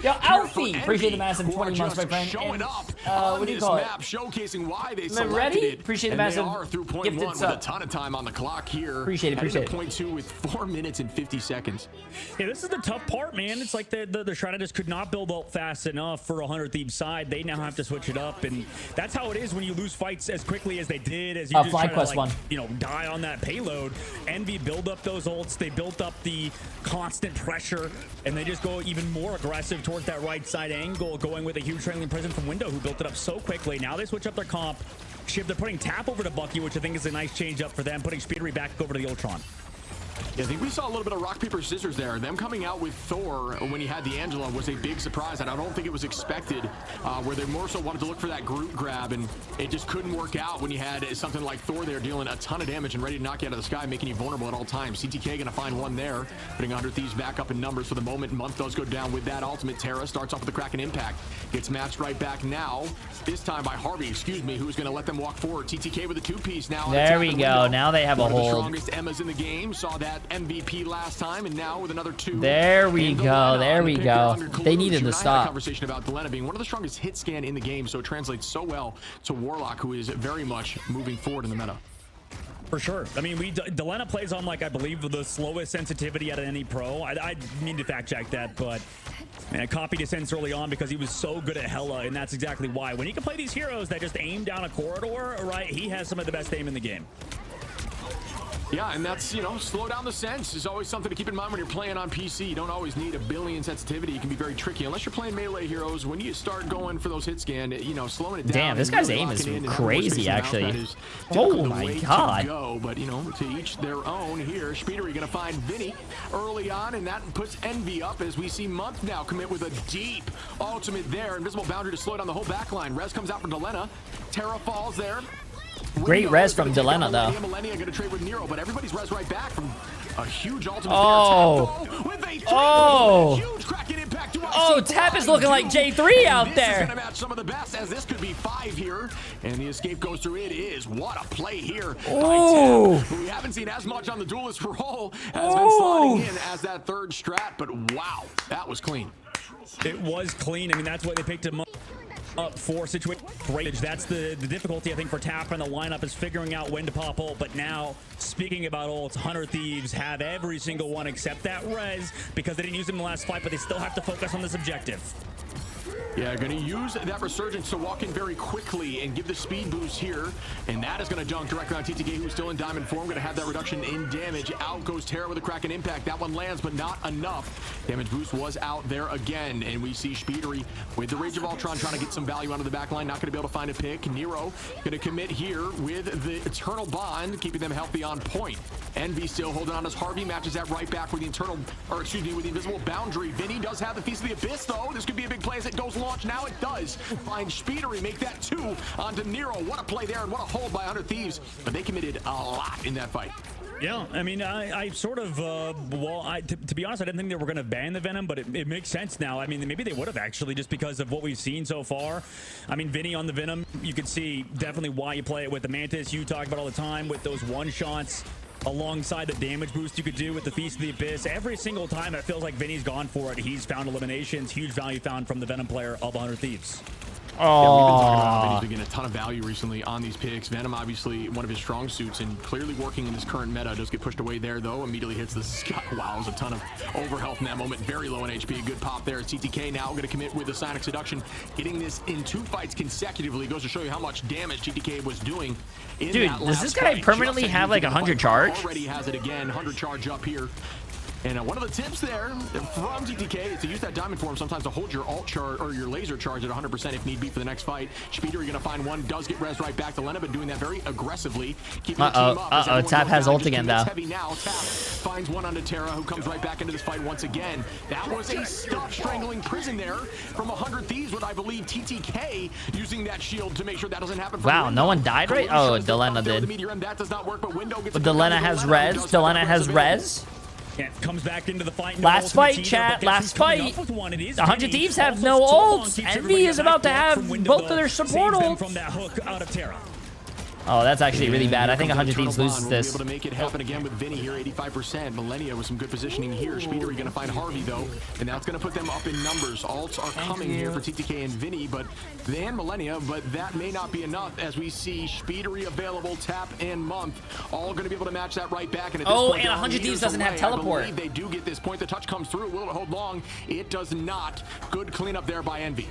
Yo, Alfie, Envy, appreciate the massive 20 months, my friend. Showing And, up what do you call it? map, showcasing why they Ready? selected it. Appreciate the And massive they are through point gifted one with sub. a ton of time on the clock here. Appreciate it, appreciate it. Point two with 4 minutes and 50 seconds. Yeah, this is the tough part, man. It's like the strategist could not build up fast enough for 100 Thieves side. They now have to switch it up, and that's how it is when you lose fights as quickly as they did, as you just try to, like, you know, die on that payload. Envy build up those ults. They built up the constant pressure, and they just go even more aggressive towards that right side angle, going with a huge trailing prison from Window, who built it up so quickly. Now they switch up their comp. Shiv, they're putting Tap over to Bucky, which I think is a nice change up for them, putting Speedery back over to the Ultron. Yeah, I think we saw a little bit of rock, paper, scissors there. Them coming out with Thor when he had the Angela was a big surprise, and I don't think it was expected, where they more so wanted to look for that Groot grab, and it just couldn't work out when you had something like Thor there dealing a ton of damage and ready to knock you out of the sky, making you vulnerable at all times. CTK gonna find one there, putting 100 Thieves back up in numbers for the moment. Month does go down with that ultimate. Terra starts off with the Kraken impact, gets matched right back now, this time by Harvey, who's gonna let them walk forward. TTK with a two-piece now. There we go. Now they have a hold. The strongest Emmas in the game. Saw that MVP last time, and now with another 2. There we go. There we go. They needed to stop. Conversation about Delena being one of the strongest hit scan in the game, so it translates so well to Warlock, who is very much moving forward in the meta. For sure. I mean, Delena plays on, like, I believe the slowest sensitivity out of any pro. I need to fact check that, but man, I copied his sense early on because he was so good at Hela, and that's exactly why. When he can play these heroes that just aim down a corridor, right, he has some of the best aim in the game. Yeah, and that's, you know, slow down the sense is always something to keep in mind when you're playing on PC. You don't always need a billion sensitivity. It can be very tricky unless you're playing melee heroes. When you start going for those hit scan, you know, slowing it down. Damn, this guy's aim is crazy, actually. Oh my god. But, you know, to each their own here. Speedery gonna find Vinny early on, and that puts Envy up as we see Month now commit with a deep ultimate there. Invisible boundary to slow down the whole back line. Res comes out from Delena. Terra falls there. Great res from Delena, though. Millennia gonna trade with Nero, but everybody's res right back from a huge ultimate. Oh, Tap is looking like Jay3 out there. This is gonna match some of the best, as this could be 5 here, and the escape goes through. It is what a play here by Tap, who we haven't seen as much on the duelist role, has been slotting in as that third strat, but wow, that was clean. It was clean. I mean, that's why they picked him up for situation. That's the difficulty, I think, for Tap and the lineup is figuring out when to pop ult. But now, speaking about ults, 100 Thieves have every single one except that res because they didn't use them in the last fight, but they still have to focus on this objective. Yeah, going to use that resurgence to walk in very quickly and give the speed boost here. And that is going to dunk directly on TTK, who's still in diamond form. Going to have that reduction in damage. Out goes Terra with a Kraken impact. That one lands, but not enough. Damage boost was out there again. And we see Speedery with the Rage of Ultron trying to get some value out of the back line. Not going to be able to find a pick. Nero going to commit here with the Eternal Bond, keeping them healthy on point. Envy still holding on as Harvey matches that right back with the with the Invisible Boundary. Vinny does have the Feast of the Abyss, though. This could be a big play as it goes launch. Now it does find Speedery, make that 2 onto Nero. What a play there and what a hold by 100 Thieves. But they committed a lot in that fight. Yeah, I mean, I sort of, to be honest, I didn't think they were going to ban the Venom, but it makes sense now. I mean, maybe they would have actually, just because of what we've seen so far. I mean, Vinny on the Venom, you can see definitely why you play it with the Mantis. You talk about all the time with those one-shots alongside the damage boost you could do with the Feast of the Abyss. Every single time it feels like Vinny's gone for it, he's found eliminations. Huge value found from the Venom player of 100 Thieves. Yeah, we've been talking about Vinny's been getting a ton of value recently on these picks. Venom, obviously, one of his strong suits and clearly working in this current meta. Does get pushed away there, though. Immediately hits the sky. Wow, there's a ton of overhealth in that moment. Very low in HP. Good pop there. TTK now going to commit with the Sonic Seduction. Getting this in 2 fights consecutively goes to show you how much damage TTK was doing in Dude, that does this guy fight. permanently have like 100 charge? Already has it again. 100 charge up here. And one of the tips there from TTK is to use that diamond form sometimes to hold your alt charge or your laser charge at 100% if need be for the next fight. Speedery going to find one, does get res right back to Lena, but doing that very aggressively. Keeping the team up. Tap has ult again, though. Heavy now. Tap finds one onto Terra, who comes right back into this fight once again. That was a stop strangling prison there from 100 Thieves with, I believe, TTK using that shield to make sure that doesn't happen. Wow, no one died, right? Oh, Delena did. That does not work, but Window gets. But Delena has res. Delena has res. Yeah, comes back into the fight. Last fight, chat. Last fight. The 100 Thieves have no ults. Envy is about to have both of their support ults. From that hook out of Terra. Oh, that's actually really bad. I think 100 Thieves loses this. Able to make it happen again with Vinny here, 85%. Millennia with some good positioning here. Speedery going to find Harvey, though, and that's going to put them up in numbers. Ults are coming here for TTK and Vinny, but then Millennia, but that may not be enough as we see Speedery available, Tap and Month, all going to be able to match that right back. And at this point, and 100 Thieves doesn't have teleport. I believe they do get this point. The touch comes through. Will it hold long? It does not. Good cleanup there by Envy.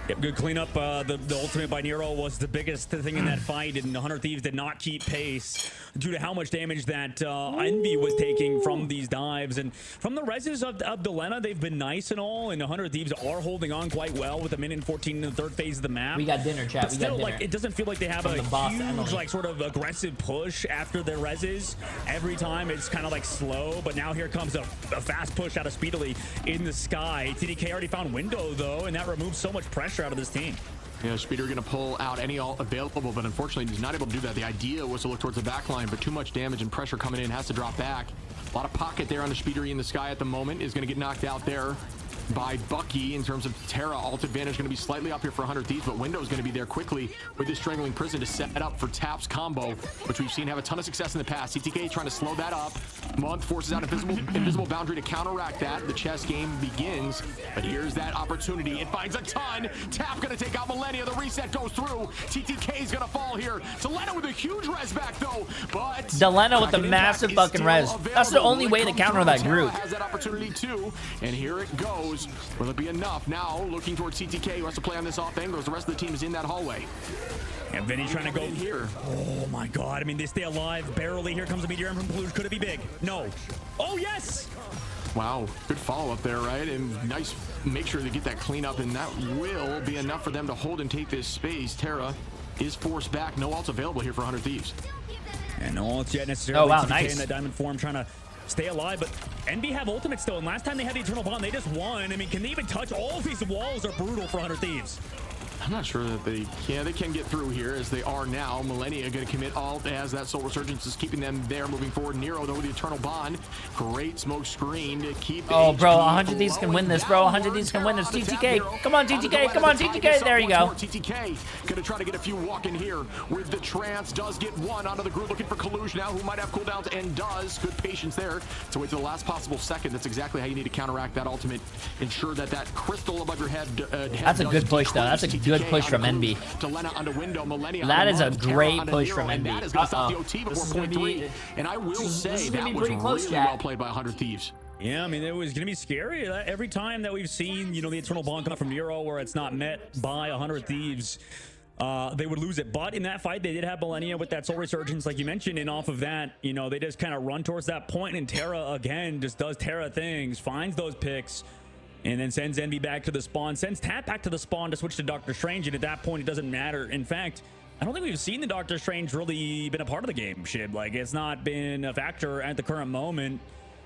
Yep, good cleanup. The ultimate by Nero was the biggest thing in that fight, and the 100 Thieves did not keep pace due to how much damage that Envy was taking from these dives. And from the reses of Delena, they've been nice and all, and the 100 Thieves are holding on quite well with a minute and 14 in the third phase of the map. We got dinner, chat. But still, like, it doesn't feel like they have a huge, like, sort of aggressive push after their reses. Every time it's kind of like slow, but now here comes a fast push out of Speedily in the sky. TDK already found Window, though, and that removes so much pressure out of this team. You know, Speedery going to pull out any ult available, but unfortunately he's not able to do that. The idea was to look towards the back line, but too much damage and pressure coming in, has to drop back. A lot of pocket there on the Speedery in the sky at the moment. Is going to get knocked out there by Bucky in terms of Terra. Ult advantage going to be slightly up here for 100 Thieves, but Window's going to be there quickly with this Strangling Prison to set it up for Tap's combo, which we've seen have a ton of success in the past. TTK trying to slow that up. Month forces out Invisible Boundary to counteract that. The chess game begins, but here's that opportunity. It finds a ton. Tap going to take out Millennia. The reset goes through. TTK is going to fall here. Delena with a huge res back, though, but Delena with the massive fucking res. That's the only way to counter that group. Has that opportunity too, and here it goes. Will it be enough? Now looking towards TTK, who has to play on this off angle as the rest of the team is in that hallway. And Vinny trying to go here. Oh my god, I mean, they stay alive barely. Here comes a meteor from Peluche. Could it be big? No. Oh yes. Wow, good follow-up there, right? And nice, make sure to get that clean up, and that will be enough for them to hold and take this space. Terra is forced back. No ults available here for 100 Thieves. And no ults yet necessarily. Oh wow, TTK nice. in that diamond form trying to stay alive, but NB have ultimate still, and last time they had the Eternal Bond, they just won. I mean, can they even touch? All of these walls are brutal for 100 Thieves. I'm not sure that they can get through here as they are now. Millennia going to commit ult as that Soul Resurgence is keeping them there moving forward. Nero, though, with the Eternal Bond. Great smoke screen to keep Oh, bro, 100 Thieves can win this, bro. 100 Thieves can win this. TTK, come on, TTK, come on, TTK. There you go. TTK going to try to get a few walk in here with the trance. Does get one onto the group, looking for Kalush now, who might have cooldowns, and does. Good patience there to wait to the last possible second. That's exactly how you need to counteract that ultimate. Ensure that that crystal above your head. That's a good push, though. That's a good push from NB. That is a great push from NB. This is going to be pretty and I will say that was really really close, well played by 100 Thieves. Yeah, I mean, it was going to be scary. Every time that we've seen, you know, the Eternal Bond come from Nero where it's not met by 100 Thieves, they would lose it. But in that fight, they did have Millennia with that Soul Resurgence, like you mentioned. And off of that, you know, they just kind of run towards that point. And Terra, again, just does Terra things, finds those picks, and then sends Envy back to the spawn, sends Tap back to the spawn to switch to Doctor Strange. And at that point, it doesn't matter. In fact, I don't think we've seen the Doctor Strange really been a part of the game, Shib. Like, it's not been a factor at the current moment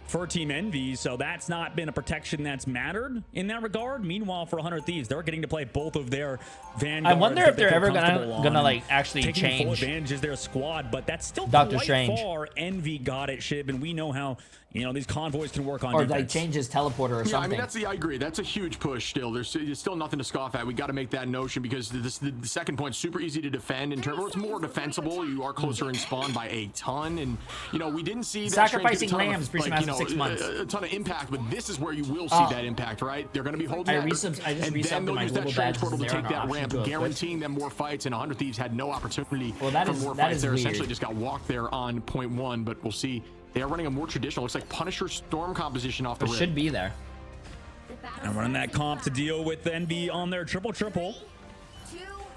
for Team Envy, so that's not been a protection that's mattered in that regard. Meanwhile, for 100 Thieves, they're getting to play both of their vanguards. I wonder if they're ever gonna like actually taking change full advantage of their squad, but that's still Doctor quite Strange. far. Envy got it, Shib, and we know how, you know, these convoys can work on or defense. like change his teleporter or Yeah, I something. mean, I agree. That's a huge push still. There's still nothing to scoff at. We got to make that notion because the second point super easy to defend in terms of it's more defensible. You are closer in spawn by a ton. And, you know, we didn't see that Sacrificing lambs, pre-some like, you know, 6 months. a ton of impact, but this is where you will see that impact, right? They're going to be holding I that. just and then resubbed they'll my use that global Strange badges portal to there take on that option ramp, to equip. guaranteeing them more fights. And 100 Thieves had no opportunity for more fights. They're essentially just got walked there on point one, but we'll see. They are running a more traditional, looks like Punisher Storm composition off the It rip. should be there. And running that comp to deal with Envy on their triple.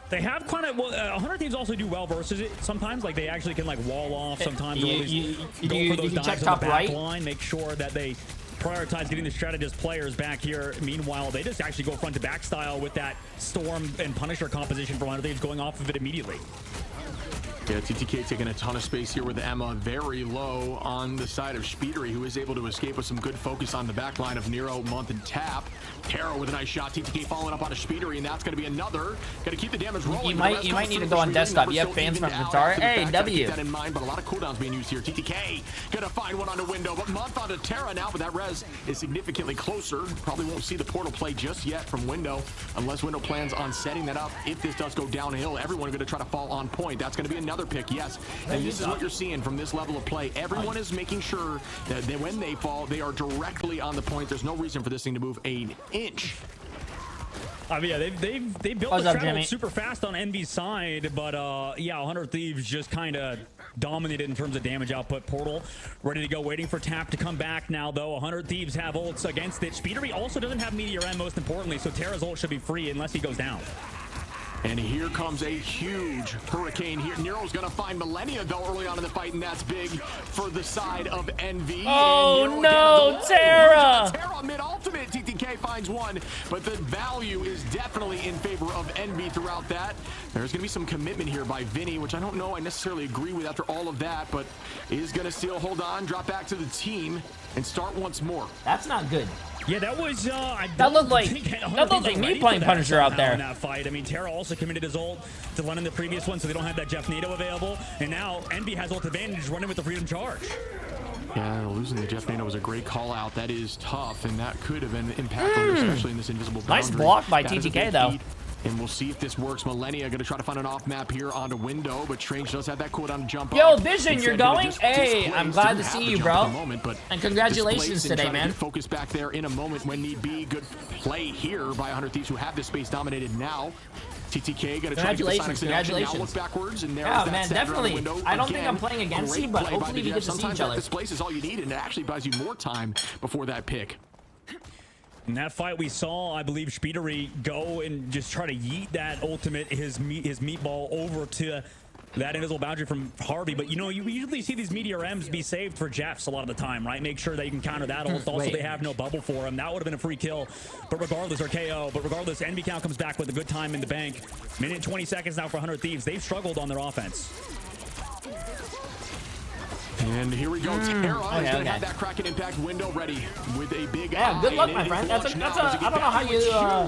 They have kind of, well, 100 Thieves also do well versus it sometimes. Like, they actually can, like, wall off sometimes. You go for those check dives top on the back right. line, make sure that they prioritize getting the strategist players back here. Meanwhile, they just actually go front to back style with that Storm and Punisher composition for 100 Thieves going off of it immediately. Yeah, TTK taking a ton of space here with Emma very low on the side of Speedery, who is able to escape with some good focus on the back line of Nero, Month, and Tap. Terra with a nice shot. TTK following up on a Speedery, and that's going to be another. Got to keep the damage rolling. You might need to go on desktop. You have fans from Qatar. Hey, W. Keep that in mind, but a lot of cooldowns being used here. TTK going to find one on the window, but Month onto Terra now, but that res is significantly closer. Probably won't see the portal play just yet from Window, unless Window plans on setting that up. If this does go downhill, everyone going to try to fall on point. That's going to be another pick, yes. And this is what you're seeing from this level of play. Everyone is making sure that when they fall, they are directly on the point. There's no reason for this thing to move an inch. I mean, yeah, they built What's the up, travel Jimmy? super fast on Envy's side, but yeah, 100 Thieves just kind of dominated in terms of damage output. Portal ready to go, waiting for Tap to come back now, though. 100 Thieves have ults against it. Speedery also doesn't have Meteor M, most importantly, so Terra's ult should be free unless he goes down. And here comes a huge hurricane here. Nero's going to find Millennia, though, early on in the fight, and that's big for the side of Envy. Oh, no, Terra! Terra mid-ultimate. TTK finds one, but the value is definitely in favor of Envy throughout that. There's going to be some commitment here by Vinny, which I don't know I necessarily agree with after all of that, but is going to still hold on, drop back to the team, and start once more. That's not good. Yeah, that was. That looked like me playing Punisher out there in that fight. I mean, Terra also committed his ult to run in the previous one, so they don't have that Jeff Nato available. And now Envy has ult advantage, running with the Freedom Charge. Yeah, losing the Jeff Nato was a great call out. That is tough, and that could have been impactful, especially in this invisible boundary. Nice block by That is a TTK, big though. feat. And we'll see if this works. Millennia going to try to find an off map here on the window, but Strange does have that cooldown to jump Yo, up. Vision, Instead, you're gonna going? just Hey, displace. I'm glad to Didn't see have the you, jump bro. at the moment, but And congratulations displace and today, try to man. get focus back there in a moment when need be. Good play here by 100 Thieves, who have this space dominated now. TTK going to try to get the Sonics in action. Now look backwards, and there's Yeah, that man, stat around the definitely. window. I don't think Again, I'm playing against great you, but play by hopefully the we get Jets. to see Sometimes each other. that displace is all you need, and it actually buys you more time before that pick. In that fight we saw, I believe, Speedery go and just try to yeet that ultimate, his meatball over to that invisible boundary from Harvey. But, you know, you usually see these Meteor M's be saved for Jeffs a lot of the time, right? Make sure that you can counter that ult. Also, Wait. they have no bubble for him. That would have been a free kill. But regardless, or KO. But regardless, Envy Count comes back with a good time in the bank. Minute 20 seconds now for 100 Thieves. They've struggled on their offense. And here we go. Terra is going to okay. have that Kraken impact window ready with a big Yeah, good eye, luck, and my it friend. is That's launched a- now that's a- as it I don't know how gets you,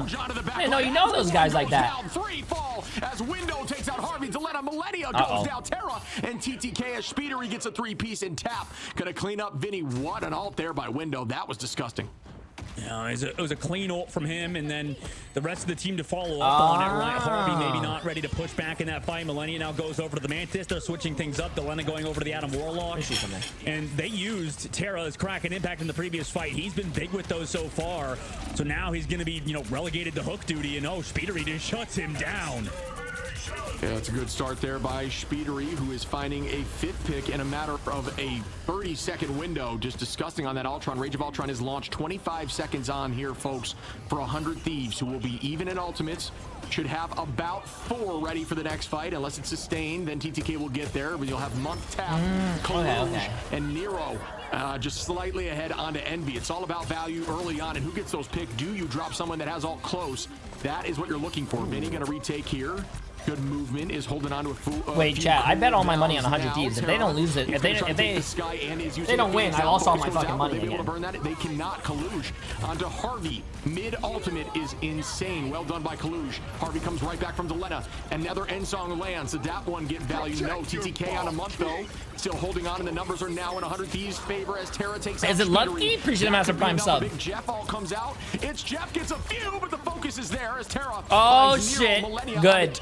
huge onto the back I didn't know line. you know those guys like that. Down, free fall as Window takes out Harvey. Delena Millennia Uh-oh. goes down. Terra and TTK as Speedery gets a three-piece and Tap. Going to clean up Vinny. What an ult there by Window. That was disgusting. Yeah, it was a clean ult from him, and then the rest of the team to follow up on it, right? Harvey maybe not ready to push back in that fight. Millennia now goes over to the Mantis. They're switching things up. Delena going over to the Adam Warlock. And they used Terra's Kraken impact in the previous fight. He's been big with those so far. So now he's going to be, you know, relegated to hook duty, and oh, Speedery just shuts him down. Yeah, that's a good start there by Speedery, who is finding a 5th pick in a matter of a 30-second window. Just disgusting on that Ultron. Rage of Ultron is launched 25 seconds on here, folks, for 100 Thieves, who will be even in ultimates. Should have about 4 ready for the next fight. Unless it's sustained, then TTK will get there. But you'll have Month Tap, Kaluge, and Nero just slightly ahead onto Envy. It's all about value early on, and who gets those picked? Do you drop someone that has all close? That is what you're looking for. Vinny gonna retake here. Good movement, is holding on to a full. Wait, chat. I bet all my money on 100 Thieves. If they don't lose it, if they don't win, I lost all my fucking money again. To burn that. They cannot. Kaluge onto Harvey. Mid ultimate is insane. Well done by Kaluge. Harvey comes right back from Delena. Another end song lands. Did that one get value? No. TTK on a month though. Still holding on, and the numbers are now in 100 Thieves' favor as Terra takes. Is it lucky? Appreciate the massive prime sub. Big Jeff all comes out. It's Jeff gets a few, but the focus is there as Terra. Oh shit! Good.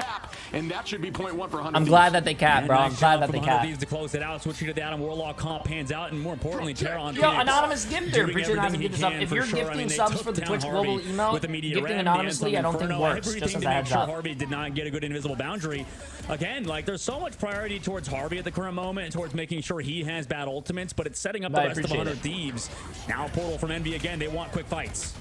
And that should be 0.1 for 100. I'm glad that they cap, bro. I'm glad that they cap. To close it out, switching to the Adam Warlock comp pans out, and more importantly, Terra on. Yo, anonymous gifter. Appreciate anonymous gifter sub. If you're gifting subs for the Twitch global email, gifting anonymously, I don't think works. Just as a heads up. Harvey did not get a good invisible boundary. Again, like there's so much priority towards Harvey at the current moment, and towards making sure he has bad ultimates, but it's setting up the rest of 100 Thieves. Now Portal from Envy again. They want quick fights.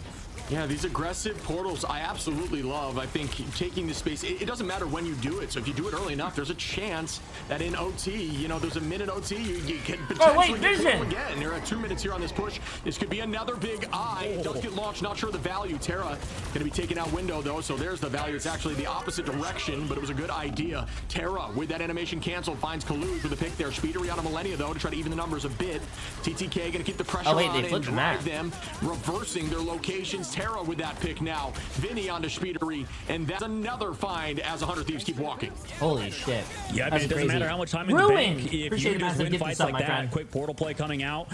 Yeah, these aggressive portals I absolutely love. I think taking the space, it doesn't matter when you do it. So if you do it early enough, there's a chance that in OT, you know, there's a minute OT, you can potentially get again. There are 2 minutes here on this push. This could be another big eye. It does get launched, not sure the value. Terra going to be taken out window though, so there's the value. It's actually the opposite direction, but it was a good idea. Terra, with that animation canceled, finds Kaluge with a pick there. Speedery out of Millennia though to try to even the numbers a bit. TTK going to keep the pressure on and drive them, reversing their locations. Terra with that pick now. Vinny onto Speedery, and that's another find as 100 Thieves keep walking. Holy shit. Yeah, I mean, it doesn't matter how much time in the bank. If you just win fights like that, quick portal play coming out,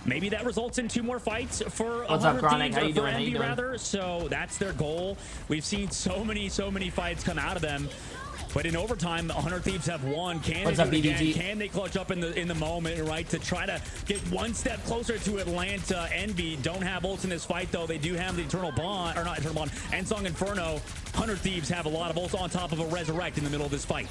maybe that results in 2 more fights for 100 Thieves, or for Envy rather. So that's their goal. We've seen so many fights come out of them. But in overtime, 100 Thieves have won. Can they do it again? Can they clutch up in the moment, right, to try to get 1 step closer to Atlanta? Envy don't have ults in this fight, though. They do have the Eternal Bond, or not Eternal Bond, Ensong Inferno. 100 Thieves have a lot of ults on top of a Resurrect in the middle of this fight.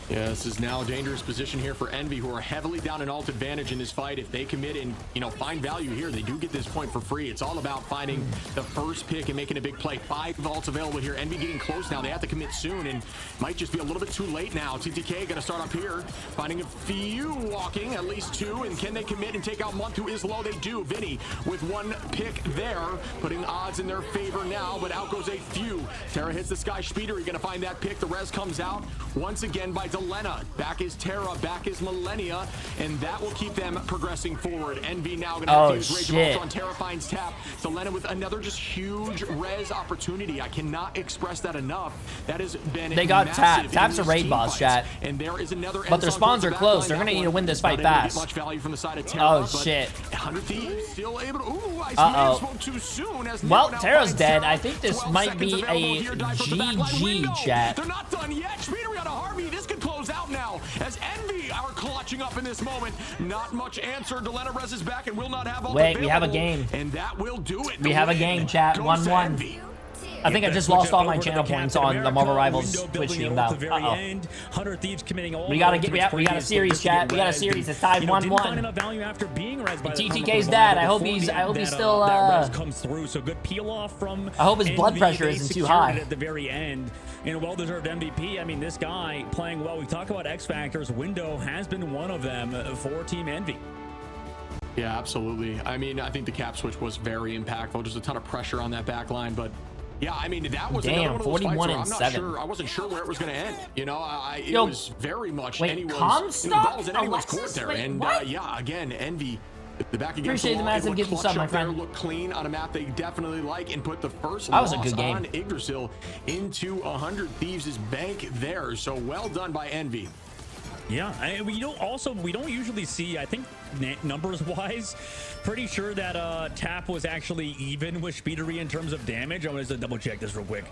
Yeah, this is now a dangerous position here for Envy, who are heavily down an ult advantage in this fight. If they commit and, you know, find value here, they do get this point for free. It's all about finding the first pick and making a big play. 5 ults available here. Envy getting close now. They have to commit soon and might just be a little bit too late now. TTK going to start up here, finding a few walking, at least 2. And can they commit and take out Month, who is low? They do. Vinny with 1 pick there, putting odds in their favor now, but out goes a few. Terra hits the sky. Speedery going to find that pick. The res comes out once again by Delena. Back is Terra, back is Millennia, and that will keep them progressing forward. Envy now going to have to use Rage of Ultron. Terra finds tap. Delena with another just huge res opportunity. I cannot express that enough. That has been They got tap. Tap's a raid boss, chat. And there is another. But their spawns are close. They're going to need to win this fight fast. Much value from the side of Terra, oh shit! 100 Thieves still able to. Ooh, I spoke too soon. Well, Terra's dead. I think this might be a GG, chat. They're not done yet. Speedery on a Harvey. This could close out now as Envy are clutching up in this moment. Not much answer. Delena res is back and will not have all. Wait, we have a game. And that will do it. We have a game, chat. 1-1. I think I just lost all my channel points on the Marvel Rivals Twitch team now. We got a series, chat. We got a series. It's tied 1-1. TTK's dad. I hope he's still comes through. So good peel off from. I hope his blood pressure isn't too high at the very end. And a well-deserved MVP. I mean, this guy playing well. We talk about X factors. Window has been one of them for Team Envy. Yeah, absolutely. I mean, I think the cap switch was very impactful. Just a ton of pressure on that back line, but yeah, I mean, that was another one of those 41 fights and where 7. I wasn't sure where it was going to end. You know, it was very much the ball was in anyone's court there. And yeah, again, Envy, the back against Appreciate the massive gift sub, my friend. Look clean on a map they definitely like and put the first loss on Yggdrasil into 100 Thieves' bank there. So well done by Envy. Yeah, we don't usually see, I think numbers wise, pretty sure that Tap was actually even with Speedery in terms of damage. I'm gonna double check this real quick.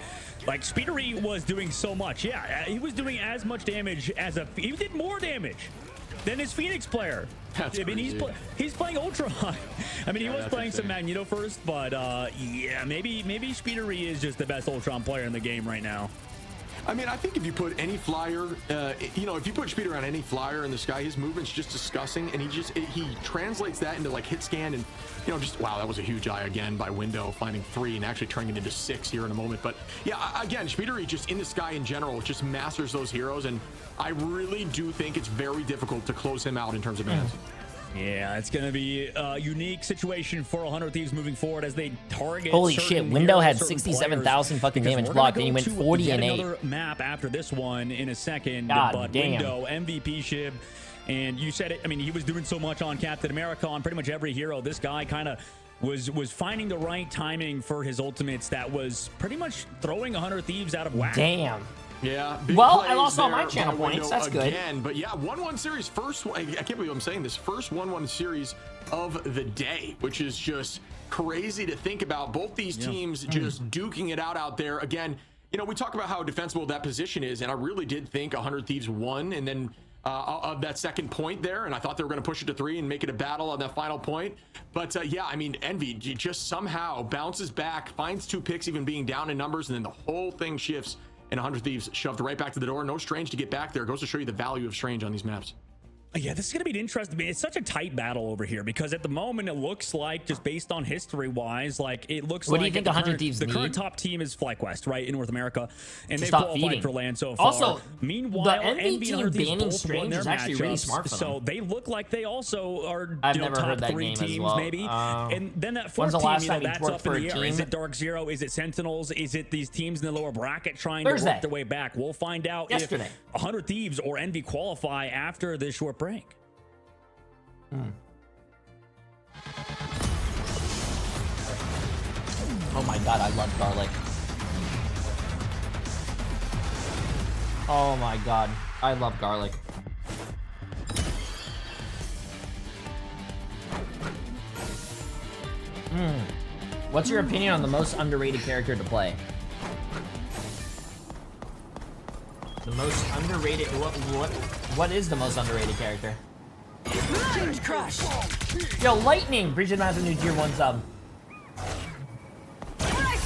Like, Speedery was doing so much. Yeah, he was doing as much damage as he did more damage than his Phoenix player. That's crazy. He's playing Ultron. I mean, he was playing some Magneto first, but yeah, maybe Speedery is just the best Ultron player in the game right now. I mean, I think if you put any flyer, you know, if you put Speeder on any flyer in the sky, his movement's just disgusting, and he translates that into like hit scan, and you know, just wow, that was a huge eye again by Window, finding 3 and actually turning it into 6 here in a moment. But yeah, again, Speeder, he just in the sky in general just masters those heroes, and I really do think it's very difficult to close him out in terms of bans. Yeah, it's going to be a unique situation for 100 Thieves moving forward as they target. Holy shit, Window had 67,000 fucking damage blocked, and he went 40 and 8. Another map after this one in a second, God but damn. Window, MVP ship, and you said it, I mean, he was doing so much on Captain America, on pretty much every hero. This guy kind of was finding the right timing for his ultimates that was pretty much throwing 100 Thieves out of whack. Damn. Yeah. Well, I lost all my channel points. That's good. Again, but yeah, 1-1 series first. I can't believe I'm saying this. First 1-1 series of the day, which is just crazy to think about. Both these teams just duking it out there. Again, you know, we talk about how defensible that position is, and I really did think 100 Thieves won, and then of that second point there, and I thought they were going to push it to 3 and make it a battle on that final point. But yeah, I mean, Envy just somehow bounces back, finds 2 picks, even being down in numbers, and then the whole thing shifts. And 100 Thieves shoved right back to the door. No Strange to get back there. Goes to show you the value of Strange on these maps. Yeah, this is going to be an interesting. It's such a tight battle over here because at the moment it looks like, just based on history-wise, like it looks like. What do you think 100 Thieves need? The current top team is FlyQuest, right, in North America, and they've stop qualified feeding. for LAN so far. Also, meanwhile, the Envy and 100 team Thieves banning both won Strange their is actually really matchups, smart for them. So they look like they also are I've never top heard that 3 game as teams, well. maybe. And then that When's fourth the last team, time you that's worked up for in a the air. team? Is it Dark Zero? Is it Sentinels? Is it these teams in the lower bracket trying to Thursday. work their way back? We'll find out Yesterday. if 100 Thieves or Envy qualify after this short break. Oh my god, I love garlic. Oh my god, I love garlic. What's your opinion on the most underrated character to play? The most underrated, what is the most underrated character? Crush. Yo, Lightning! Appreciate Massive New Tier 1 sub.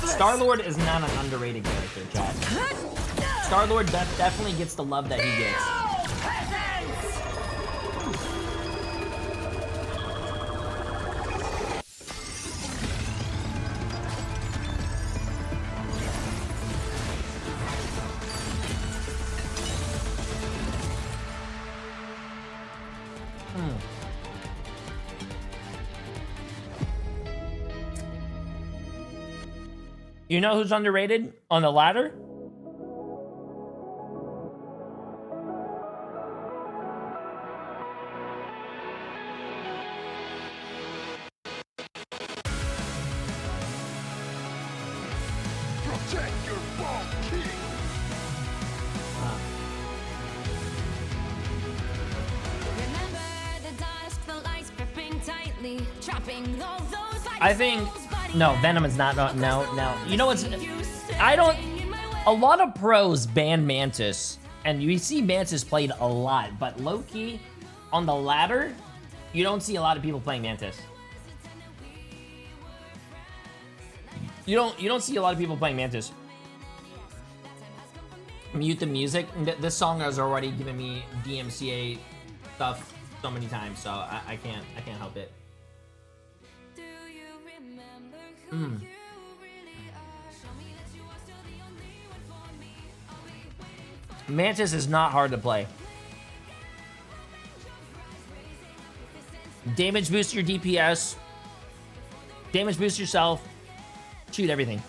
Star-Lord is not an underrated character, chat. Star-Lord definitely gets the love that he gets. You know who's underrated on the ladder? Protect your ball, king. Remember the dusk, the lights gripping tightly, trapping all those. I think no, Venom is not. No. You know what's? I don't. A lot of pros ban Mantis, and you see Mantis played a lot, but low key on the ladder, you don't see a lot of people playing Mantis. You don't see a lot of people playing Mantis. Mute the music. This song has already given me DMCA stuff so many times, so I can't help it. Mantis is not hard to play. Damage boost your DPS. Damage boost yourself. Shoot everything.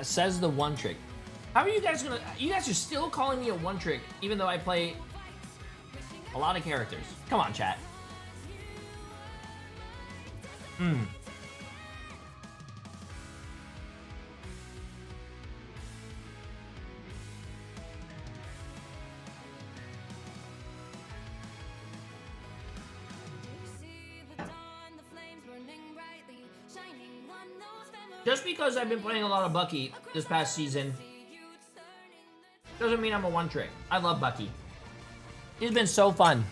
Says the one trick. How are you guys gonna? You guys are still calling me a one trick, even though I play a lot of characters. Come on, chat. Just because I've been playing a lot of Bucky this past season doesn't mean I'm a one trick. I love Bucky. He's been so fun.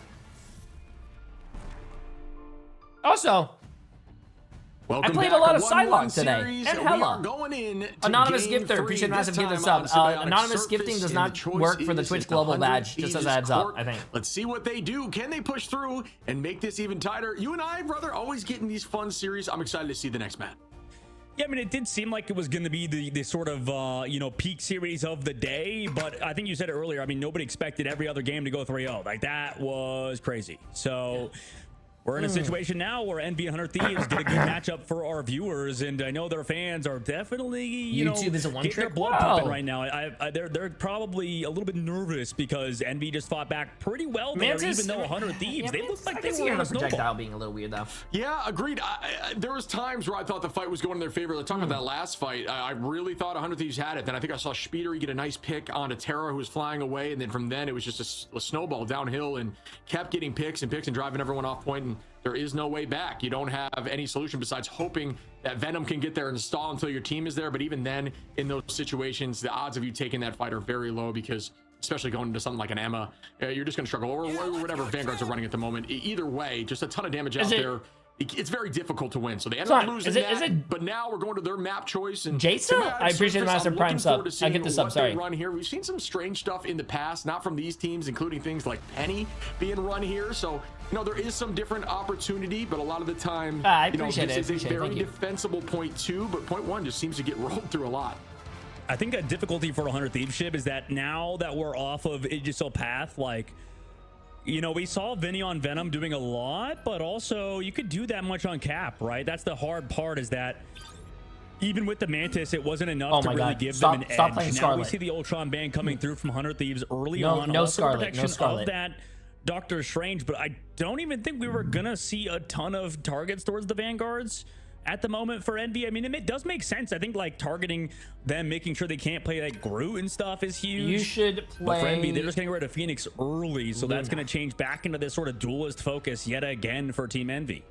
Also, Welcome I played back. a lot of 1-1 Psylocke today, series, and we Hella. are going in to Anonymous game Gifter, 3. appreciate massive This gift time sub. on Symbiotic Anonymous Surface, Gifting does and not the choice work for the is Twitch the Global 100 badge, just as a heads up, Court. I think. Let's see what they do. Can they push through and make this even tighter? You and I, brother, always getting these fun series. I'm excited to see the next match. Yeah, I mean, it did seem like it was going to be the sort of, you know, peak series of the day. But I think you said it earlier. I mean, nobody expected every other game to go 3-0. Like, that was crazy. So we're in a situation now where Envy and 100 Thieves get a good matchup for our viewers. And I know their fans are definitely, you YouTube know, is a one getting their trick? blood Wow. pumping right now. They're probably a little bit nervous because Envy just fought back pretty well there, Mantis- even though 100 Thieves, Yeah, they Mantis- looked like I they can see were her on a snowball. projectile being a little weird, though. Yeah, agreed. There was times where I thought the fight was going in their favor. Let's talk about that last fight. I really thought 100 Thieves had it. Then I think I saw Speeder get a nice pick onto Terra, who was flying away. And then from then, it was just a snowball downhill and kept getting picks and driving everyone off point. And there is no way back. You don't have any solution besides hoping that Venom can get there and stall until your team is there. But even then, in those situations, the odds of you taking that fight are very low because, especially going into something like an Emma, you're just going to struggle, or whatever Vanguards are running at the moment. Either way, just a ton of damage out there. It's very difficult to win. So they end up losing that. But now we're going to their map choice. And Jason? I appreciate the Master Prime sub. I get the sub, sorry. Run here. We've seen some strange stuff in the past, not from these teams, including things like Penny being run here. So, you know, there is some different opportunity, but a lot of the time, I you know, appreciate this it. is a very defensible point 2, but point 1 just seems to get rolled through a lot. I think a difficulty for 100 Thieves Shib is that now that we're off of Aegis Path, like, you know, we saw Vinny on Venom doing a lot, but also you could do that much on Cap, right? That's the hard part, is that even with the Mantis, it wasn't enough to really give them an edge. Now Scarlet. we see the Ultron ban coming through from 100 Thieves early on. No Also Scarlet, protection no Scarlet. of that Doctor Strange, but I don't even think we were gonna see a ton of targets towards the Vanguards at the moment for Envy. I mean, it does make sense. I think like targeting them, making sure they can't play like Groot and stuff is huge. You should play. But for Envy, they're just getting rid of Phoenix early, so that's going to change back into this sort of duelist focus yet again for Team Envy.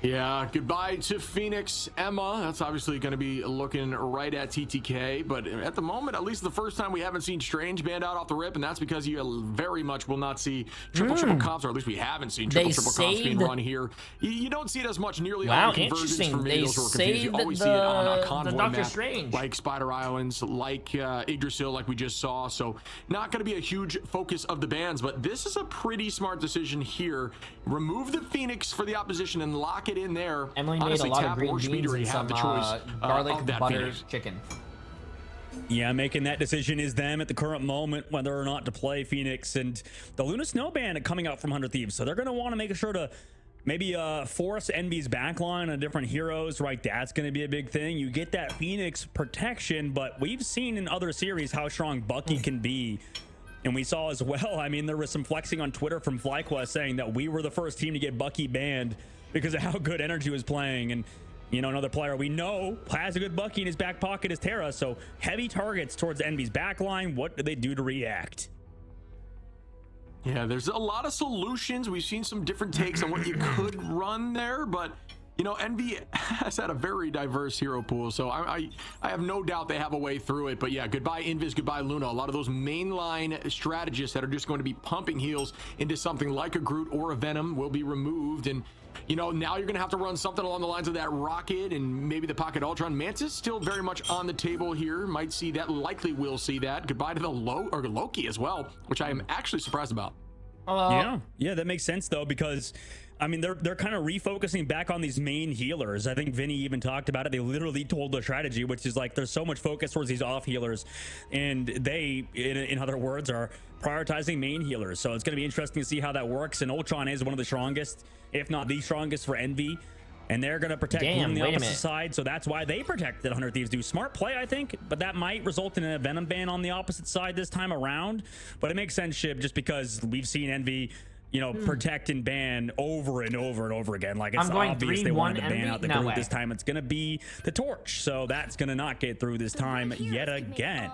Yeah, goodbye to Phoenix. Emma, that's obviously going to be looking right at TTK, but at the moment, at least the first time, we haven't seen Strange banned out off the rip, and that's because you very much will not see triple comps, or at least we haven't seen triple comps being run here. You don't see it as much nearly on the conversions from They those who are confused. You always see it on a convoy Doctor map, Strange. like Spider Islands, like Yggdrasil, like we just saw, so not going to be a huge focus of the bans, but this is a pretty smart decision here. Remove the Phoenix for the opposition and lock it in there. Emily Honestly, made a lot of Tap green or beans Speeder, and you have some the choice garlic of that butter Phoenix. chicken. Yeah, making that decision is them at the current moment, whether or not to play Phoenix. And the Luna Snow ban coming out from 100 Thieves, so they're going to want to make sure to maybe force Envy's backline on different heroes, right? That's going to be a big thing. You get that Phoenix protection, but we've seen in other series how strong Bucky can be. And we saw as well, I mean, there was some flexing on Twitter from FlyQuest saying that we were the first team to get Bucky banned because of how good Energy was playing. And, you know, another player we know has a good Bucky in his back pocket is Terra. So heavy targets towards Envy's backline. What do they do to react? Yeah, there's a lot of solutions. We've seen some different takes on what you could run there, but you know, Envy has had a very diverse hero pool, so I have no doubt they have a way through it. But yeah, goodbye Invis, goodbye Luna. A lot of those mainline strategists that are just going to be pumping heals into something like a Groot or a Venom will be removed. And you know, now you're going to have to run something along the lines of that Rocket and maybe the Pocket Ultron. Mantis still very much on the table here. Might see that, likely will see that. Goodbye to the Loki as well, which I am actually surprised about. Yeah, that makes sense though, because I mean, they're kind of refocusing back on these main healers. I think Vinny even talked about it. They literally told the strategy, which is like there's so much focus towards these off healers, and they, in other words, are prioritizing main healers. So it's going to be interesting to see how that works. And Ultron is one of the strongest, if not the strongest, for Envy. And they're going to protect on the opposite side, so that's why they protected 100 Thieves do. Smart play, I think, but that might result in a Venom ban on the opposite side this time around. But it makes sense, Shib, just because we've seen Envy, you know, protect and ban over and over and over again. Like, it's obvious they wanted to ban out the Groot this time. It's going to be the Torch, so that's going to not get through this time yet again.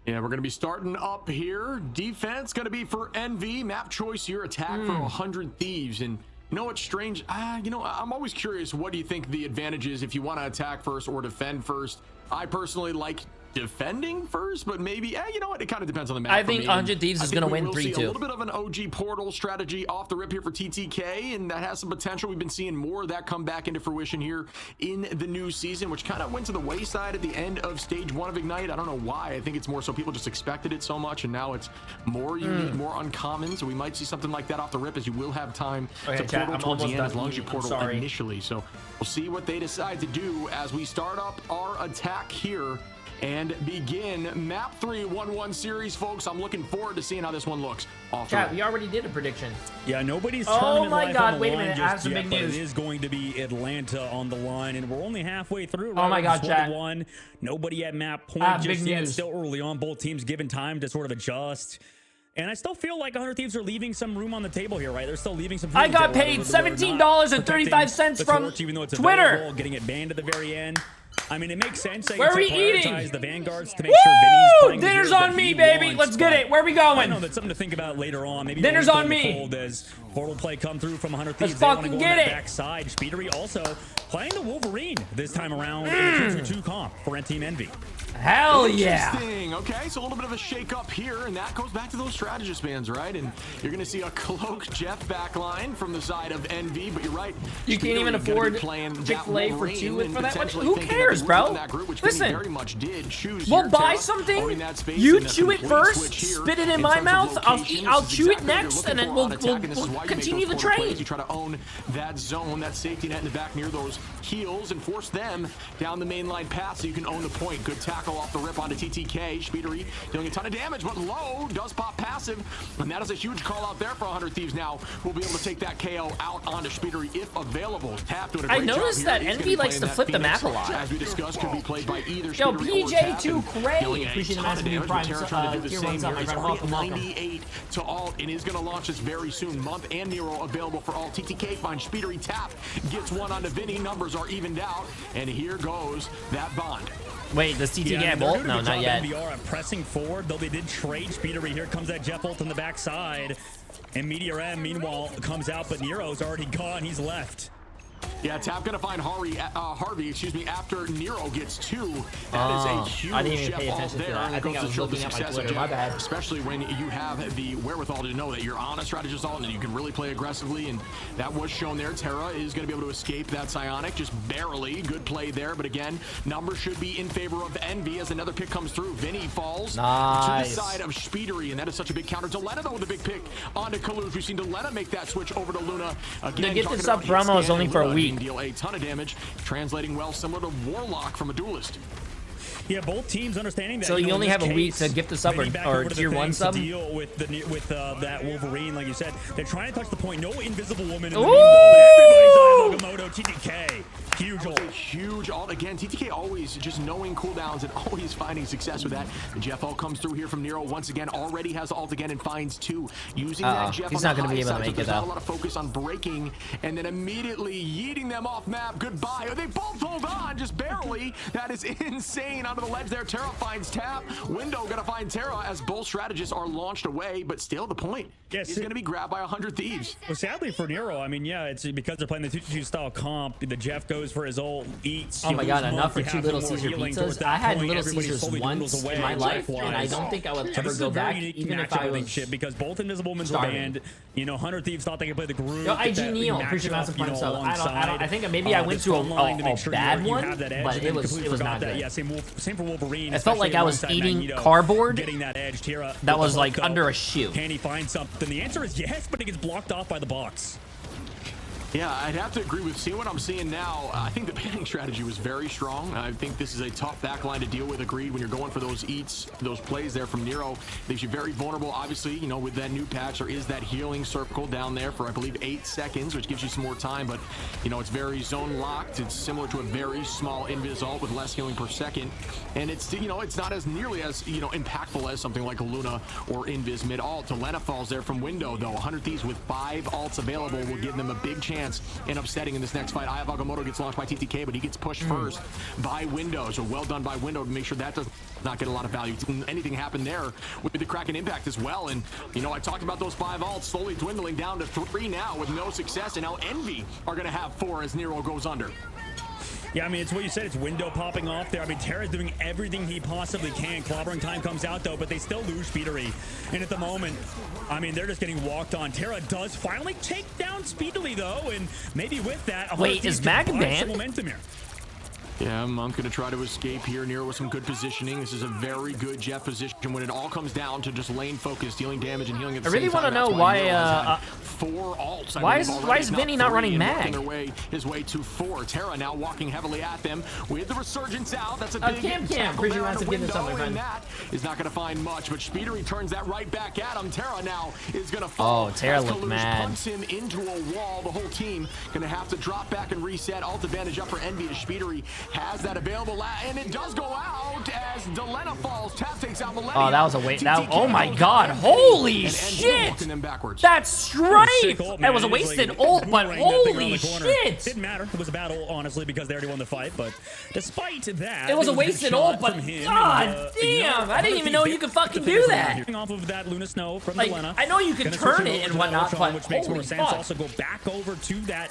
Yeah, we're going to be starting up here. Defense going to be for Envy. Map choice, your attack for 100 Thieves. And you know what's strange? You know, I'm always curious, what do you think the advantage is if you want to attack first or defend first? I personally like defending first, but maybe, you know what? It kind of depends on the map. I think 100 Thieves is going to win 3-2. A little bit of an OG portal strategy off the rip here for TTK, and that has some potential. We've been seeing more of that come back into fruition here in the new season, which kind of went to the wayside at the end of stage 1 of Ignite. I don't know why. I think it's more so people just expected it so much, and now it's more unique, more uncommon. So we might see something like that off the rip, as you will have time to portal towards the end as long as you portal initially. So we'll see what they decide to do as we start up our attack here and begin map 3 1-1 series, folks. I'm looking forward to seeing how this one looks. Chat, we already did a prediction. Yeah, nobody's oh my god, wait a minute, I have some big news. It is going to be Atlanta on the line, and we're only halfway through. Right? Oh my god, chat. Nobody at map point just yet. News. Still early on, both teams given time to sort of adjust. And I still feel like 100 Thieves are leaving some room on the table here, right? They're still leaving some. I got paid $17.35 from Twitter. Getting it banned at the very end. I mean, it makes sense. Where are we eating? The Vanguards to make sure Vinny's playing. Dinner's on me, baby. Let's get it. Where are we going? I know that's something to think about later on. Maybe dinner's on me. As portal play come through from 100 Thieves. Let's fucking get it. Backside, Speedery also playing the Wolverine this time around in the 2 comp for Team Envy. Hell yeah. Okay, so a little bit of a shake up here, and that goes back to those strategist bands, right? And you're going to see a Cloak Jeff backline from the side of Envy, but you're right. You can't even afford Chick-fil-A for 2 for that one. Who cares, bro? Listen, we'll buy something, you chew it first, spit it in my mouth, I'll chew it next, and then we'll continue the trade. You try to own that zone, that safety net in the back near those heels, and force them down the main line path so you can own the point. Good tackle off the rip onto TTK. Speedery doing a ton of damage, but low does pop passive, and that is a huge call out there for 100 Thieves. Now we'll be able to take that KO out onto Speedery if available. Tap doing a great job. I noticed that Envy likes to flip the map a lot. As we discussed, could be played by either Yo, PJ2 Cray. Appreciate the massive new prime. Tier 1 up, my friend. Welcome, 98 to alt, and is going to launch this very soon. Month and Nero available for all. TTK finds Speedery tap, gets one onto Vinny. Numbers are evened out, and here goes that bond. Wait, does TTK get bolt? No, not yet. NVR pressing forward, though they did trade Speedery. Here comes that Jeff ult on the backside. And Meteor M, meanwhile, comes out, but Nero's already gone. He's left. Yeah, Tap gonna find Harvey, after Nero gets 2. That is a huge I didn't even pay attention there. to that. I think I was looking at my Twitter. My bad. Especially when you have the wherewithal to know that you're on a strategist alt and you can really play aggressively, and that was shown there. Terra is gonna be able to escape that Psionic, just barely. Good play there, but again, numbers should be in favor of Envy as another pick comes through. Vinny falls to the side of Speedery, and that is such a big counter. Delena though with a big pick onto Kalush. We've seen Delena make that switch over to Luna. Again, to get this up promo is only for a week. Deal a ton of damage, translating well, similar to Warlock from a Duelist. Yeah, both teams understanding that. So you only have a week to gift the sub or tier 1 sub. Deal with that Wolverine, like you said, they're trying to touch the point. No invisible woman. In the everybody's Agamotto, TTK. Huge ult. Huge ult. Again, TTK always just knowing cooldowns and always finding success with that. The Jeff ult comes through here from Nero once again. Already has ult again and finds 2. Using that Jeff. He's not going to be able to make it though. Not a lot of focus on breaking and then immediately yeeting them off map. Goodbye. They both hold on, just barely. That is insane. Onto the ledge there. Terra finds Tap. Window gonna find Terra as both strategists are launched away, but still the point is going to be grabbed by 100 Thieves. Well, sadly for Nero, I mean, yeah, it's because they're playing the 2-2 style comp. The Jeff goes for his ult, eats. Oh my god, enough for 2 Little Caesar pizzas. I had Little Caesars once in my life, and I don't think I would ever go back, even if I was shit, because both Invisible Women's were banned. You know, 100 Thieves thought they could play the group. Yo, IG Neil, appreciate massive prime sub. I think maybe I went to a bad one, but it was not good. Yeah, same for Wolverine. It felt like I was eating cardboard that was like under a shoe. Can he find something? The answer is yes, but it gets blocked off by the box. Yeah, I'd have to agree with seeing what I'm seeing now. I think the banning strategy was very strong. I think this is a tough backline to deal with. Agreed, when you're going for those eats, those plays there from Nero, leaves you very vulnerable. Obviously, you know, with that new patch, there is that healing circle down there for, I believe, 8 seconds, which gives you some more time. But, you know, it's very zone locked. It's similar to a very small invis ult with less healing per second. And it's, you know, it's not as nearly as, you know, impactful as something like a Luna or invis mid ult. Delena falls there from window, though. 100 Thieves with 5 ults available will give them a big chance in upsetting in this next fight. I have Agamotto gets launched by TTK, but he gets pushed first by Window. So well done by Window to make sure that does not get a lot of value. Anything happen there with the Kraken impact as well. And, you know, I talked about those 5 ults slowly dwindling down to 3 now with no success. And now Envy are going to have 4 as Nero goes under. Yeah, I mean, it's what you said. It's window popping off there. I mean, Terra's doing everything he possibly can. Clobbering time comes out, though, but they still lose Speedery. And at the moment, I mean, they're just getting walked on. Terra does finally take down Speedily, though, and maybe with that... Wait, is Mag banned? Momentum here. Yeah, Monk gonna try to escape here. Nero with some good positioning. This is a very good Jeff position when it all comes down to just lane focus, dealing damage and healing at the same time. I really want to know why 4 alts. Why is Vinny not running Mag? His way to 4. Terra now walking heavily at them with the resurgence out. That's a big Cam. Appreciate you giving this up, my friend. And that is not gonna find much, but Speedery turns that right back at him. Terra now is gonna fall. Oh, Terra looked mad. Punts him into a wall. The whole team gonna have to drop back and reset. Alt advantage up for Envy as Speedery has that available, and it does go out as Delena falls. Tap takes out Millennium. Oh, that was a waste. Oh my God! Holy shit! That's straight. That was a wasted ult, but holy shit! Didn't matter. It was a bad ult, honestly, because they already won the fight. But despite that, it was a wasted ult. But God damn, I didn't even know you could fucking do that. Off of that Luna Snow from Delena. I know you can turn it and whatnot, but which makes more sense. Also go back over to that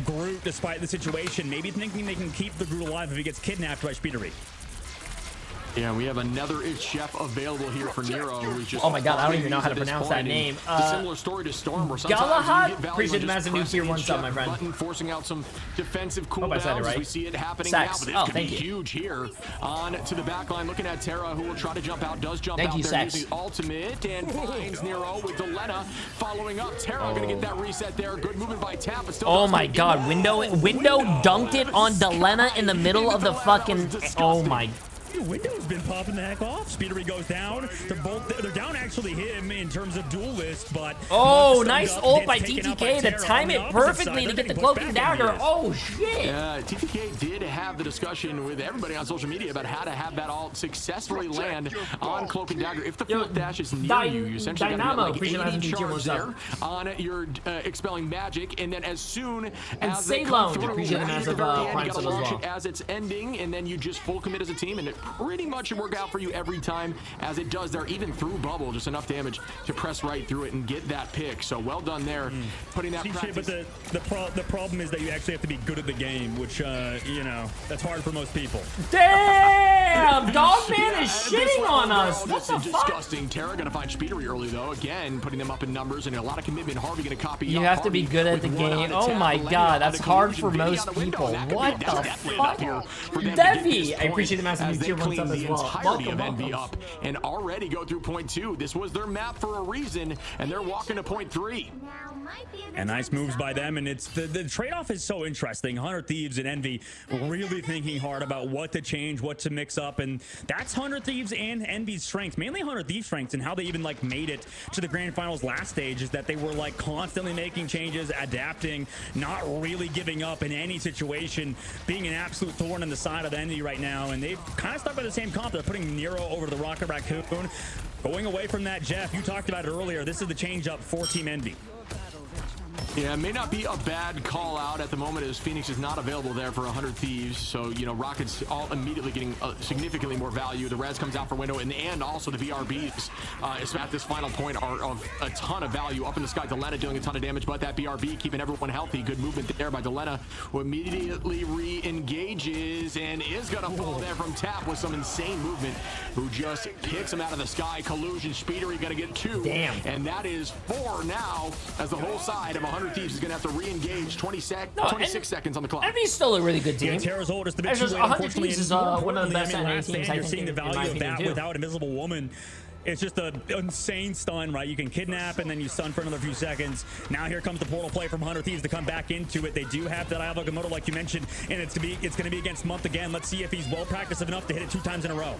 Groot despite the situation, maybe thinking they can keep the Groot alive if he gets kidnapped by Speedery. Yeah, we have another Chef available here for Nero, who's just... Oh my God, I don't even know how to pronounce that name. A similar story to Storm, where sometimes Galahad? you get Appreciate the massive new tier 1 sub, my friend. Button, forcing out some defensive cooldowns. I said it right. We see it happening Sex. now, but this could be Thank you. huge here. On to the back line, looking at Terra, who will try to jump out, does jump out there using ultimate, and finds Nero with Delena following up. Terra gonna get that reset there. Good movement by Tap, but still... Oh my God, Window dunked it on Delena in the middle of the fucking... Oh my... Window's been popping the heck off. Speedery goes down. They're down actually him in terms of duel list, but oh, nice ult by TTK to time it perfectly to get the cloaking dagger. Oh shit! Yeah, TTK did have the discussion with everybody on social media about how to have that ult successfully land on cloaking dagger. If the flip dash is near you, you essentially got to get like 80 charge there on your expelling magic, and then as soon as they come through, as it's ending, and then you just full commit as a team, and it pretty much should work out for you every time, as it does there, even through bubble, just enough damage to press right through it and get that pick. So well done there, putting that practice. But the problem is that you actually have to be good at the game, which you know, that's hard for most people. Damn, Dogman is shitting on us. What the fuck? Disgusting. Terra gonna find Speedery early though, again putting them up in numbers and a lot of commitment. Harvey gonna copy. You have to be good at the game. Oh my God, that's hard for most people. What the fuck? Devi, I appreciate the massive tier 1 sub as well. Entirety of Envy up and already go through point 2. This was their map for a reason, and they're walking to point 3. And nice moves by them, and it's the trade-off is so interesting. 100 Thieves and Envy really thinking hard about what to change, what to mix up, and that's 100 Thieves and Envy's strengths, mainly 100 Thieves' strengths, and how they even like made it to the grand finals last stage is that they were like constantly making changes, adapting, not really giving up in any situation, being an absolute thorn in the side of Envy right now, and they've kind of stuck by the same comp. They're putting Nero over to the Rocket Raccoon, going away from that. Jeff, you talked about it earlier. This is the change up for Team Envy. Yeah, it may not be a bad call out at the moment as Phoenix is not available there for 100 Thieves. So, you know, Rocket's all immediately getting significantly more value. The res comes out for window, and also the BRBs at this final point are of a ton of value. Up in the sky, Delena doing a ton of damage, but that BRB keeping everyone healthy. Good movement there by Delena, who immediately re-engages and is going to fall there from Tap with some insane movement, who just picks him out of the sky. Collusion, Speedery going to get 2. Damn. And that is 4 now, as the whole side of 100 Thieves is going to have to re-engage. 26 seconds on the clock. Envy's still a really good team. Yeah, Terra's old is the big 100 Thieves is one of the best NA teams. You're seeing the value of that without Invisible Woman. It's just an insane stun, right? You can kidnap and then you stun for another few seconds. Now here comes the portal play from 100 Thieves to come back into it. They do have that Iowa Gamoto, like you mentioned, and it's going to be against Month again. Let's see if he's well practiced enough to hit it 2 times in a row.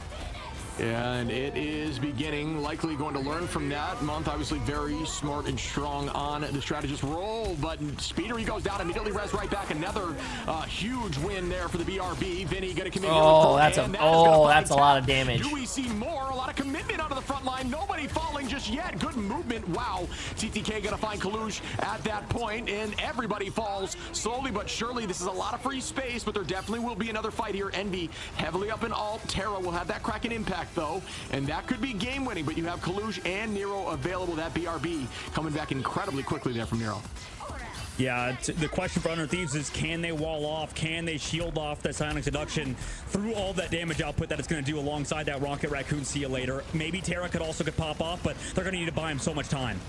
Yeah, and it is beginning, likely going to learn from that. Month obviously very smart and strong on the strategist role, but Speedery goes down, immediately res right back. Another huge win there for the BRB. Vinny gonna commit. Oh, that's a lot of damage. Do we see more? A lot of commitment onto the front line. Nobody falling just yet. Good movement. Wow. TTK gonna find Kalush at that point, and everybody falls slowly but surely. This is a lot of free space, but there definitely will be another fight here. Envy heavily up in alt. Terra will have that Kraken impact though, and that could be game winning, but you have Kalush and Nero available. That BRB coming back incredibly quickly there from Nero. Yeah, the question for Under Thieves is, can they wall off? Can they shield off that Psionic Seduction through all that damage output that it's going to do alongside that Rocket Raccoon? See you later. Maybe Terra could also pop off, but they're going to need to buy him so much time.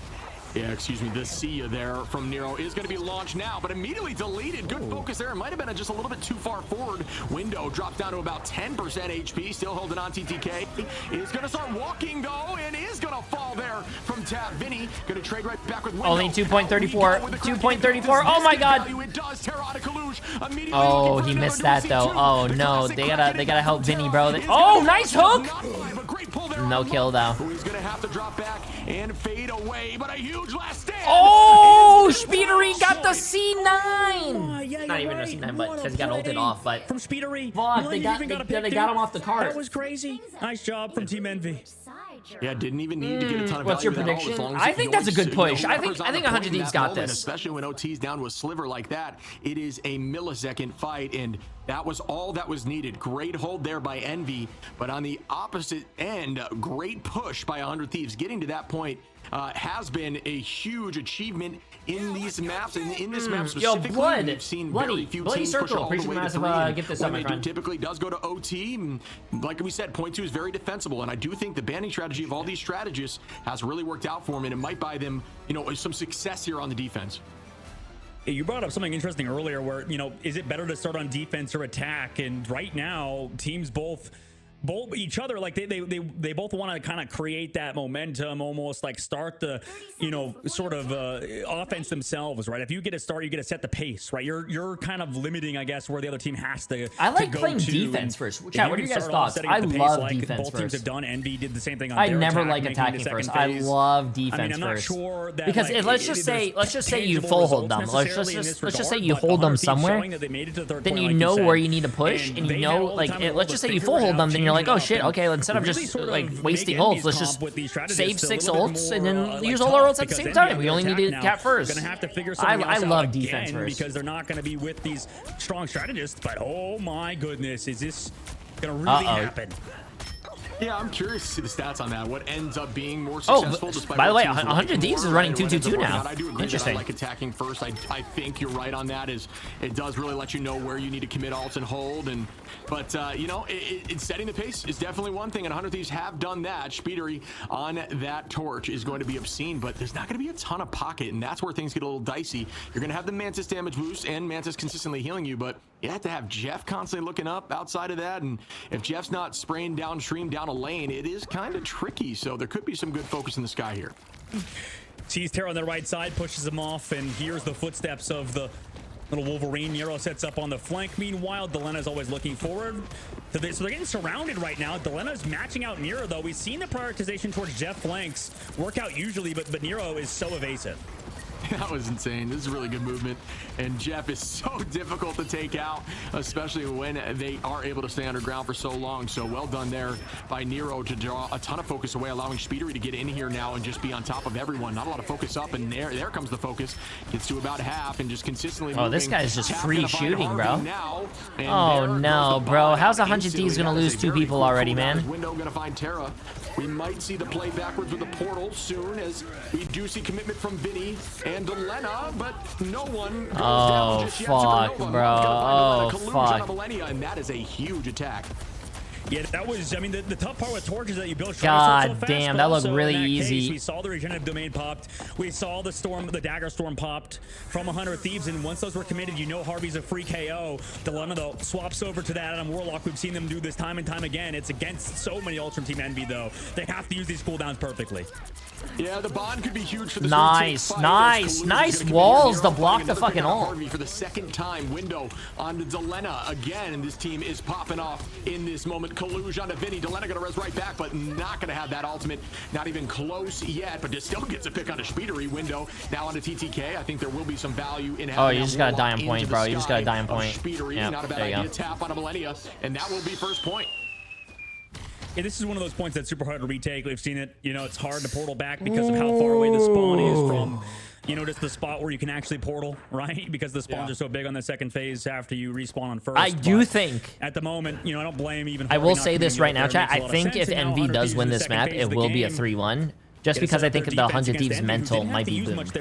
Yeah, excuse me. The see you there from Nero is going to be launched now, but immediately deleted. Good focus there. It might have been just a little bit too far forward. Window drops down to about 10% HP. Still holding on. TTK is going to start walking, though, and is going to fall there from Tab. Vinny going to trade right back with Window. Only 2.34. 2.34. Oh, my God. Oh, he missed that, though. Oh, no. They gotta help Vinny, bro. Oh, nice hook. No kill, though. He's going to have to drop back and fade away, but a huge last stand. Oh, Speedery got the C9. Not even right. a C9, but because he got ulted off. But from Speedery, fuck, they got him off the cart. That was crazy. Nice job from Team Envy. Yeah, didn't even need to get a ton of What's your value prediction? at all, as long as I it think that's a good yoinks, push. I think 100 Thieves got this. Especially when OT's down to a sliver like that. It is a millisecond fight, and that was all that was needed. Great hold there by Envy, but on the opposite end, great push by 100 Thieves. Getting to that point has been a huge achievement in these maps, and in this map specifically. Yo, Blood. We've seen Bloody. very few Bloody teams Circle. push all the Appreciate way to massive, 3. get this When up, my they do friend. typically does go to OT, and like we said, point 2 is very defensible, and I do think the banning strategy of all these strategists has really worked out for them, and it might buy them, some success here on the defense. You brought up something interesting earlier where, is it better to start on defense or attack? And right now, teams both each other, like they both want to kind of create that momentum, almost like start the sort of offense themselves, right? If you get a start, you get to set the pace, right? You're kind of limiting, I guess, where the other team has to. I like to go playing to. defense And first. Chat, what are you guys' thoughts? I the pace love like defense both teams first. have done. Envy did the same thing on I their never attack, like making attacking the second first. I phase. love defense I'm not first. sure that, Because like, let's just say you tangible full hold them. results Let's necessarily just in say this you regard, hold but them 100 Thieves somewhere. showing that they made it to the third Then point, you like know said. where you need to push, and you they had know, all the time in the world let's to just say you figure full it hold out, them, then you're like, change oh it shit, up, okay, instead of really just sort of like make wasting Envy's ults, let's just comp with these strategists save a 6 little bit ults more, and then like, use all our ults at the because same Envy time. on We their only attack need to now cap first. Gonna have to figure something I else out love again defense first because they're not going to be with these strong strategists. But oh my goodness, is this going to really happen? Yeah, I'm curious to see the stats on that. What ends up being more Oh, successful? Despite by the what way, teams 100 like Thieves more, is running what ends up 2-2-2 working now. out. I do agree that I Interesting. like attacking first. I think you're right on that. Is it does really let you know where you need to commit ults and hold, but it's setting the pace is definitely one thing, and 100 Thieves have done that. Speedery on that torch is going to be obscene, but there's not going to be a ton of pocket, and that's where things get a little dicey. You're going to have the Mantis damage boost and Mantis consistently healing you, but you have to have Jeff constantly looking up outside of that, and if Jeff's not spraying downstream down a lane, it is kind of tricky. So there could be some good focus in the sky here. Sees Terra on the right side, pushes him off, and hears the footsteps of the little Wolverine. Nero sets up on the flank. Meanwhile, Delena's always looking forward to this. So they're getting surrounded right now. Delena's matching out Nero, though. We've seen the prioritization towards Jeff flanks work out usually, but Nero is so evasive. That was insane. This is really good movement, and Jeff is so difficult to take out, especially when they are able to stay underground for so long. So well done there by Nero to draw a ton of focus away, allowing Speedery to get in here now and just be on top of everyone. Not a lot of focus up, and there comes the focus. Gets to about half and just consistently moving. This guy's just free shooting, bro. Now, oh no, bro. How's 100 Thieves gonna lose 2 people already, man? Window gonna find Terra. We might see the play backwards with the portal soon, as we do see commitment from Vinny and Delena, but no one goes down just yet. Fuck, Supernova bro. gonna find Oh, Delena, fuck. on Millennia, and that is a huge attack. Yeah, that was, I mean, the tough part with torches that you build. God so fast, damn, but that looked also really in that easy. Case, we saw the regenerative domain popped. We saw the storm, the dagger storm popped from 100 Thieves, and once those were committed, Harvey's a free KO. Delena, though, swaps over to that Adam Warlock. We've seen them do this time and time again. It's against so many Ultra Team Envy, though. They have to use these cooldowns perfectly. Yeah, the bond could be huge for the nice walls to block the fucking ult. Harvey for the second time. Window on to Delena again, and this team is popping off in this moment. Colluge onto Vinny. Delena gonna res right back, but not gonna have that ultimate. Not even close yet, but just still gets a pick on a Speedery. Window now onto TTK. I think there will be some value in having. Oh, you just gotta die on point, bro. You just gotta die on point. Speedery, Yep, not a bad there you idea. go. Tap on a Millennia, and that will be first point. Yeah, this is one of those points that's super hard to retake. We've seen it. It's hard to portal back because of how far away the spawn is from, just the spot where you can actually portal, right? Because the spawns are so big on the second phase after you respawn on first. I do think at the moment, I don't blame even. I will say this right now, chat. I think if Envy does win this map, it will be a 3-1. Just because I think the 100 Thieves mental might be boomed.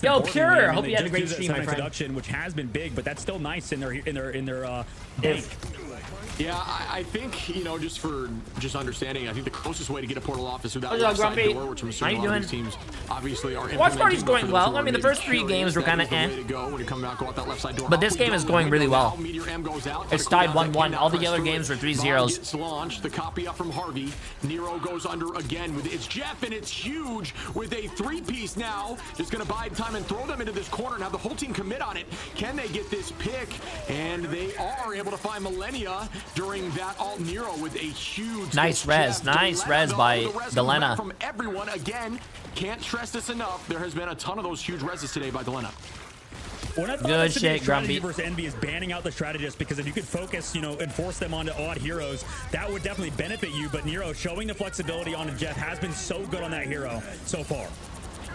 Yo, Pure, hope you had a great stream, my friend. Which has been big, but that's still nice in their Yeah, I think, you know, just understanding, I think the closest way to get a portal off is without What's up, outside Grumpy? door, which I'm How assuming you a lot doing? of these teams obviously are Watch party's implementing, going well. I mean, the first 3 games were kind of eh. But this game is going really well. It's tied 1-1. All the other games were 3-0s. Launched the copy up from Harvey. Nero goes under again with it's Jeff, and it's huge with a 3-piece now. Just going to bide time and throw them into this corner. Now the whole team commit on it. Can they get this pick? And they are able to find Millennia during that alt Nero with a huge Nice res. Nice res by Delena. From everyone again. Can't stress this enough. There has been a ton of those huge reses today by Delena. Good shit, Grumpy. Versus Envy is banning out the strategist, because if you could focus, you know, and force them onto odd heroes, that would definitely benefit you. But Nero showing the flexibility on Jeff has been so good on that hero so far.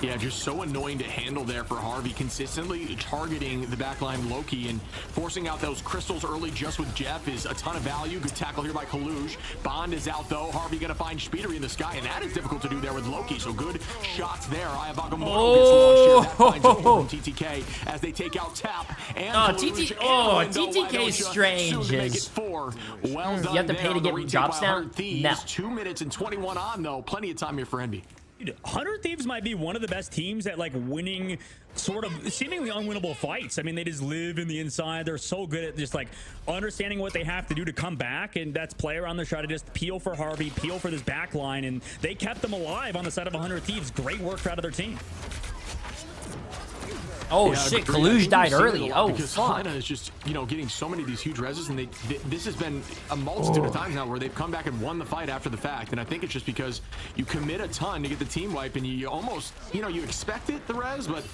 Yeah, just so annoying to handle there for Harvey, consistently targeting the backline Loki and forcing out those crystals early just with Jeff is a ton of value. Good tackle here by Kaluj. Bond is out though. Harvey gonna find Speedery in the sky, and that is difficult to do there with Loki. So good shots there. Ayavagomoto gets launched here. That finds support from TTK as they take out Tap and TTK strange. Well done. You have to pay to get drops now? No. 2 minutes and 21 on though. Plenty of time here for Envy. 100 Thieves might be one of the best teams at like winning sort of seemingly unwinnable fights. I mean, they just live in the inside. They're so good at just like understanding what they have to do to come back, and that's play around the strategist, peel for Harvey, peel for this back line, and they kept them alive on the side of 100 Thieves. Great work out of their team. Oh yeah, shit, Kaluj died early. Oh because fuck. Helena is just, you know, getting so many of these huge reses, and this has been a multitude of times now where they've come back and won the fight after the fact. And I think it's just because you commit a ton to get the team wipe, and you almost, you know, you expect it, the res, but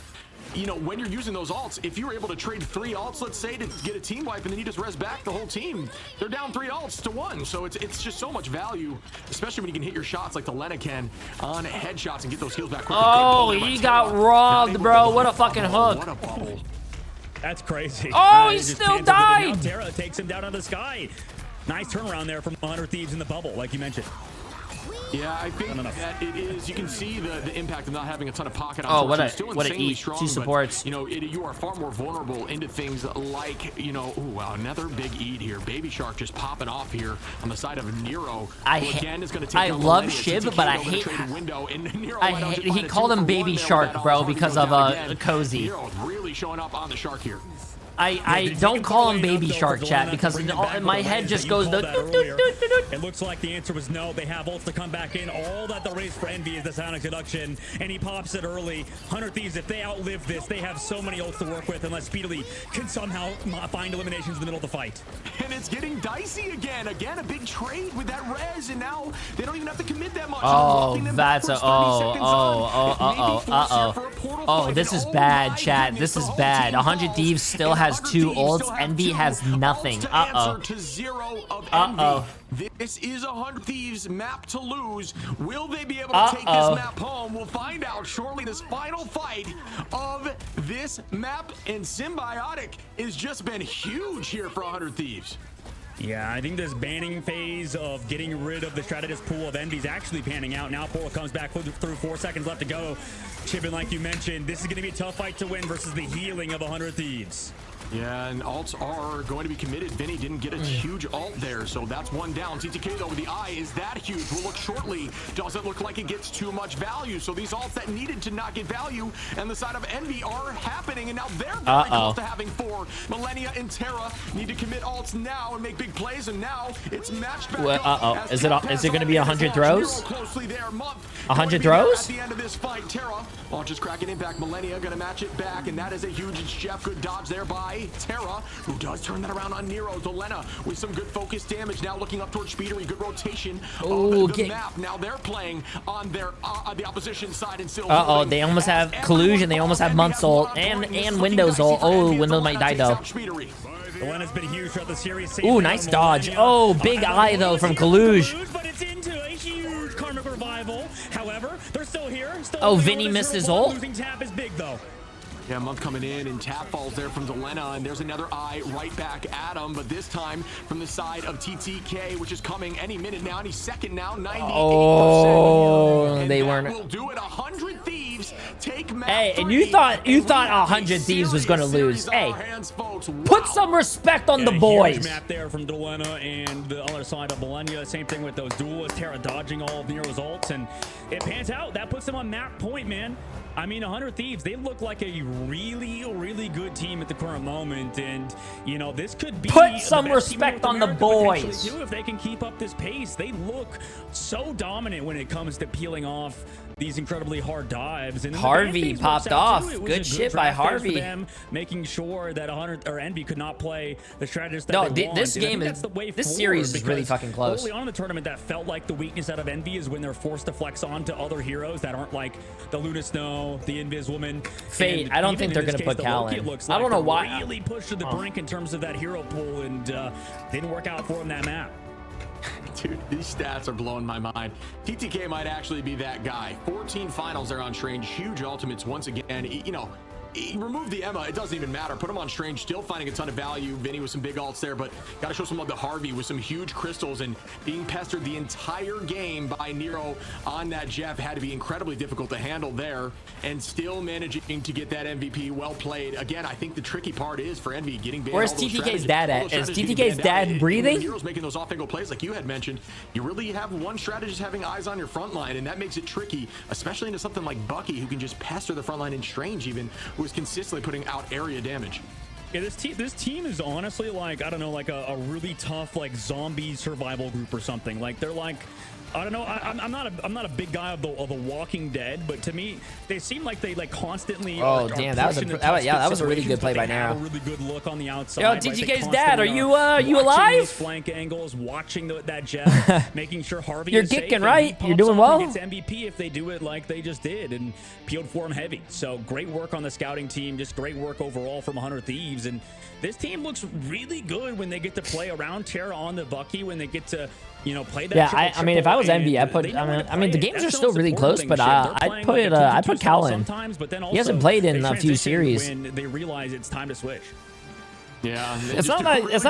you know, when you're using those alts, if you were able to trade 3 alts, let's say, to get a team wipe, and then you just res back the whole team, they're down 3 alts to 1. So it's just so much value, especially when you can hit your shots like the Lena can on headshots and get those heals back quickly. Oh, he got robbed, bro. What a fucking hook. What a bubble. That's crazy. Oh, he still died. Terra takes him down out of the sky. Nice turnaround there from 100 Thieves in the bubble, like you mentioned. Yeah, I think that it is. You can see the impact of not having a ton of pocket on. Oh, what a eat. Strong, 2 supports. But, you know, you are far more vulnerable into things like, you know, ooh, wow, another big eat here. Baby Shark just popping off here on the side of Nero. Again is going to take. I love Shib, but I hate. He called him Baby Shark, bro, because of Cozy. Nero really showing up on the Shark here. I don't call him Baby Shark, chat, because in my head just goes the. It looks like the answer was no. They have ults to come back in. All that the race for Envy is the Sonic Seduction, and he pops it early. 100 Thieves, if they outlive this, they have so many ults to work with, unless Speedily can somehow find eliminations in the middle of the fight. And it's getting dicey again. Again, a big trade with that res, and now they don't even have to commit that much. Oh, that's a oh, this is bad, chat. This is bad. 100 Thieves still has 2 ults. Envy has nothing. This is 100 Thieves map to lose. Will they be able to take this map home? We'll find out shortly. This final fight of this map, and Symbiotic has just been huge here for 100 Thieves. Yeah, I think this banning phase of getting rid of the strategist pool of Envy is actually panning out. Now Portal comes back through 4 seconds left to go. Chippin, like you mentioned, this is going to be a tough fight to win versus the healing of 100 Thieves. Yeah, and alts are going to be committed. Vinny didn't get a huge alt there, so that's 1 down. TTK, though, with the eye is that huge. We'll look shortly. Doesn't look like it gets too much value. So these alts that needed to not get value and the side of Envy are happening, and now they're very close to having 4. Millennia and Terra need to commit alts now and make big plays, and now it's matched back up. Is it going to be 100 throws? 100 throws? At the end of this fight, Terra launches cracking impact. Millennia going to match it back, and that is a huge Chef. Good dodge there by Terra, who does turn that around on Nero. Delena with some good focus damage. Now looking up towards Speedery. Good rotation of the map. Now they're playing on their the opposition side and still. They almost have Collusion. They almost have Month's ult and Windows ult. Oh, Windows might die though. Delena's been huge throughout the series. Ooh, nice dodge. Oh, big eye though from Kaluj. But it's into a huge karmic revival. However, they're still here. Oh, Vinny missed his ult. Losing tap is big though. Yeah, Monk coming in, and tap falls there from Delena, and there's another eye right back at him, but this time from the side of TTK, which is coming any minute now, and he's second now, 98%. Oh, they weren't. Will do it. 100 Thieves take map Hey, and 3, you thought and 100 Thieves was going to lose. Hey, hands, folks. put Wow. some respect on the Huge boys. map there from Delena and the other side of Millennia. Same thing with those duelists. Terra dodging all of Nero's ults, and it pans out. That puts them on map point, man. I mean, 100 Thieves, they look like a really, really good team at the current moment. And, you know, this could be Put some the best team in respect North on the America boys. potentially, too, if they can keep up this pace. They look so dominant when it comes to peeling off these incredibly hard dives. And Harvey popped off. It was Good a shit by draft there for Harvey. them, making sure that 100 or Envy could not play the strategist that No, they want. this And I game think is- that's the way this forward, series is really because fucking close. Early on in the tournament, that felt like the weakness out of Envy is when they're forced to flex on to other heroes that aren't like the Luna Snow, the Invis Woman. Fate, and I don't even think in they're this gonna case, put the Cal Loki, in. it looks I like don't know they're why. really pushed to the brink in terms of that hero pool, and didn't work out for him that map. Dude, these stats are blowing my mind. TTK might actually be that guy. 14 finals there on Strange. Huge ultimates once again. You know, remove the Emma, it doesn't even matter. Put him on Strange, still finding a ton of value. Vinny with some big ults there, but got to show some love to Harvey with some huge crystals, and being pestered the entire game by Nero on that Jeff had to be incredibly difficult to handle there, and still managing to get that MVP. Well played. Again, I think the tricky part is for Envy getting banned. Where's all those TTK's strategies- dad all at? those Is strategies TTK's getting banned out. dad breathing? Nero's making those off-angle plays like you had mentioned. You really have one strategist having eyes on your front line, and that makes it tricky, especially into something like Bucky, who can just pester the front line, and Strange even, who is consistently putting out area damage. Yeah, this team is honestly like, I don't know, like a really tough like zombie survival group or something. Like they're like, I don't know. I'm not a big guy of the Walking Dead, but to me, they seem like they like constantly. Oh, are damn, that was a pushing the that was- yeah, tough that was a really good situations, play but by they have Nero. a really good look on the outside. Yo, Like, they TTK's dad, are constantly you watching alive? these flank angles, watching that jet, making sure Harvey You're is safe, kicking, and right? he You're pops doing off well. and gets MVP if they do it like they just did, and peeled for him heavy. So great work on the scouting team, just great work overall from 100 Thieves, and this team looks really good when they get to play around Terra on the Bucky, when they get to, you know, play that. Yeah, I mean, if I was triple, Envy, I and put. they know when to I mean, the play it. games That's are the still most really important close, thing, but Shit. They're I'd playing put like a 2-2 I'd put style Cal in. sometimes, but then He hasn't also played in they a few transition series. when they realize it's time to switch. Yeah, It's not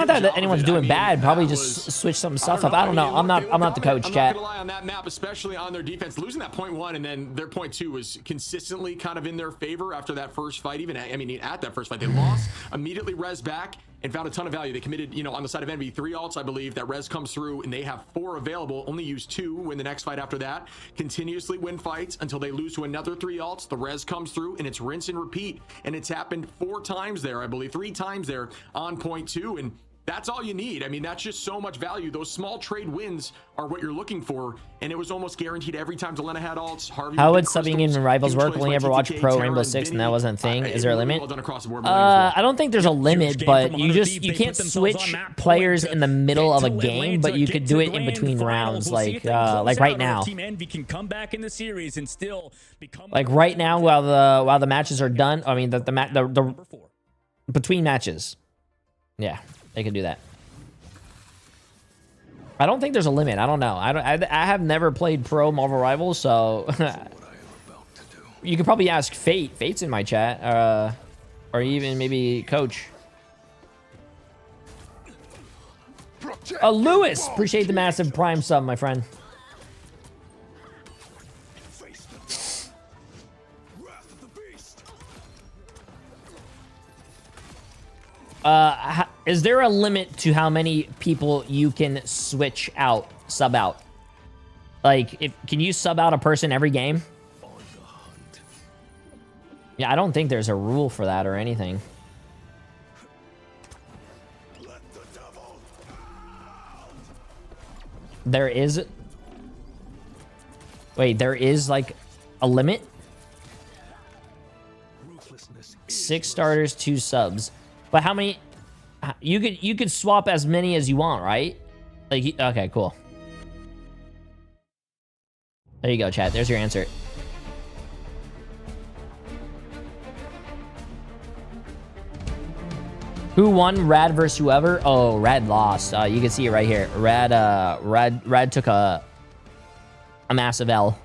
that anyone's doing bad. Probably just switch some stuff up. I don't know. I'm not the coach, I'm chat. not gonna lie on that map, especially on their defense. Losing that point one, and then their point two was consistently kind of in their favor after that first fight. Even at that first fight, they lost, immediately res back, and found a ton of value. They committed, you know, on the side of Envy, 3 ults, I believe. That res comes through, and they have 4 available. Only use 2. Win the next fight after that. Continuously win fights until they lose to another 3 ults. The res comes through, and it's rinse and repeat. And it's happened 4 times there, I believe, 3 times there on point 2. And that's all you need. I mean, that's just so much value. Those small trade wins are what you're looking for, and it was almost guaranteed every time Delena had ults. Harvey How would with subbing crystals, in Rivals huge work? plays Only by ever watch TTK, Pro Terra, Rainbow and Six, and Vinny. that wasn't a thing. Is there a Really limit? well done across the board by Williams as well. I don't think there's a limit, game but from you 100 just Thieves. you They can't put themselves on switch map point players to in the middle of a get to game, Atlanta, but you get could to do the it in grand between finals. rounds, We'll see like if they close right out or if now. Team Envy can come back in the series and still become Like right now, while the matches are done. I mean, the number 4. between matches. Yeah, they can do that. I don't think there's a limit. I don't know. I have never played Pro Marvel Rivals, so you could probably ask Fate. Fate's in my chat, or even maybe Coach. Lewis, appreciate the massive Prime sub, my friend. Is there a limit to how many people you can switch out, sub out? Like, can you sub out a person every game? Yeah, I don't think there's a rule for that or anything. There is... Wait, there is, like, a limit? 6 starters, 2 subs. But how many... You could swap as many as you want, right? Like, okay, cool. There you go, chat. There's your answer. Who won? Rad versus whoever? Oh, Rad lost. You can see it right here. Rad took a massive L.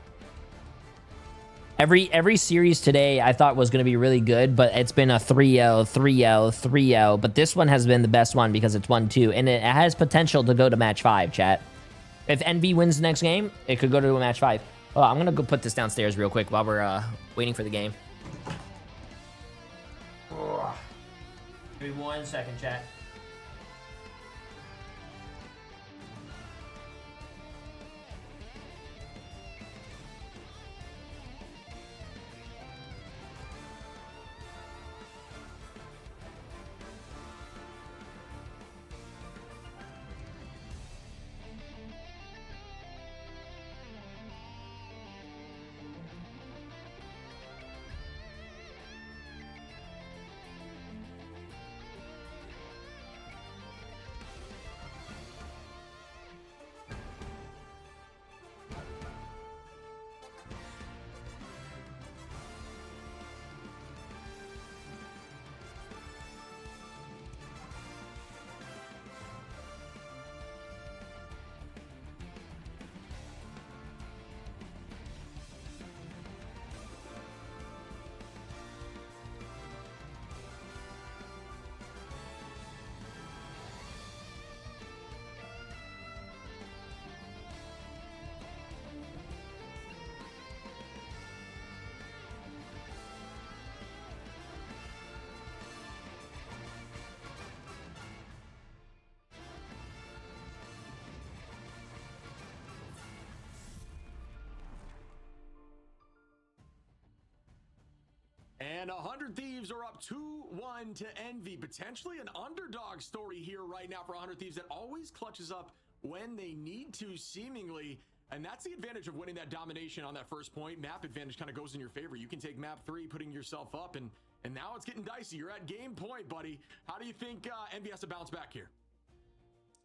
Every series today I thought was going to be really good, but it's been a 3-0, 3-0, 3-0. But this one has been the best one because it's 1-2, and it has potential to go to match 5, chat. If Envy wins the next game, it could go to a match 5. Oh, I'm going to go put this downstairs real quick while we're waiting for the game. Give me 1 second, chat. And 100 Thieves are up 2-1 to Envy. Potentially an underdog story here right now for 100 Thieves that always clutches up when they need to, seemingly. And that's the advantage of winning that domination on that first point. Map advantage kind of goes in your favor. You can take map 3, putting yourself up, and now it's getting dicey. You're at game point, buddy. How do you think Envy has to bounce back here?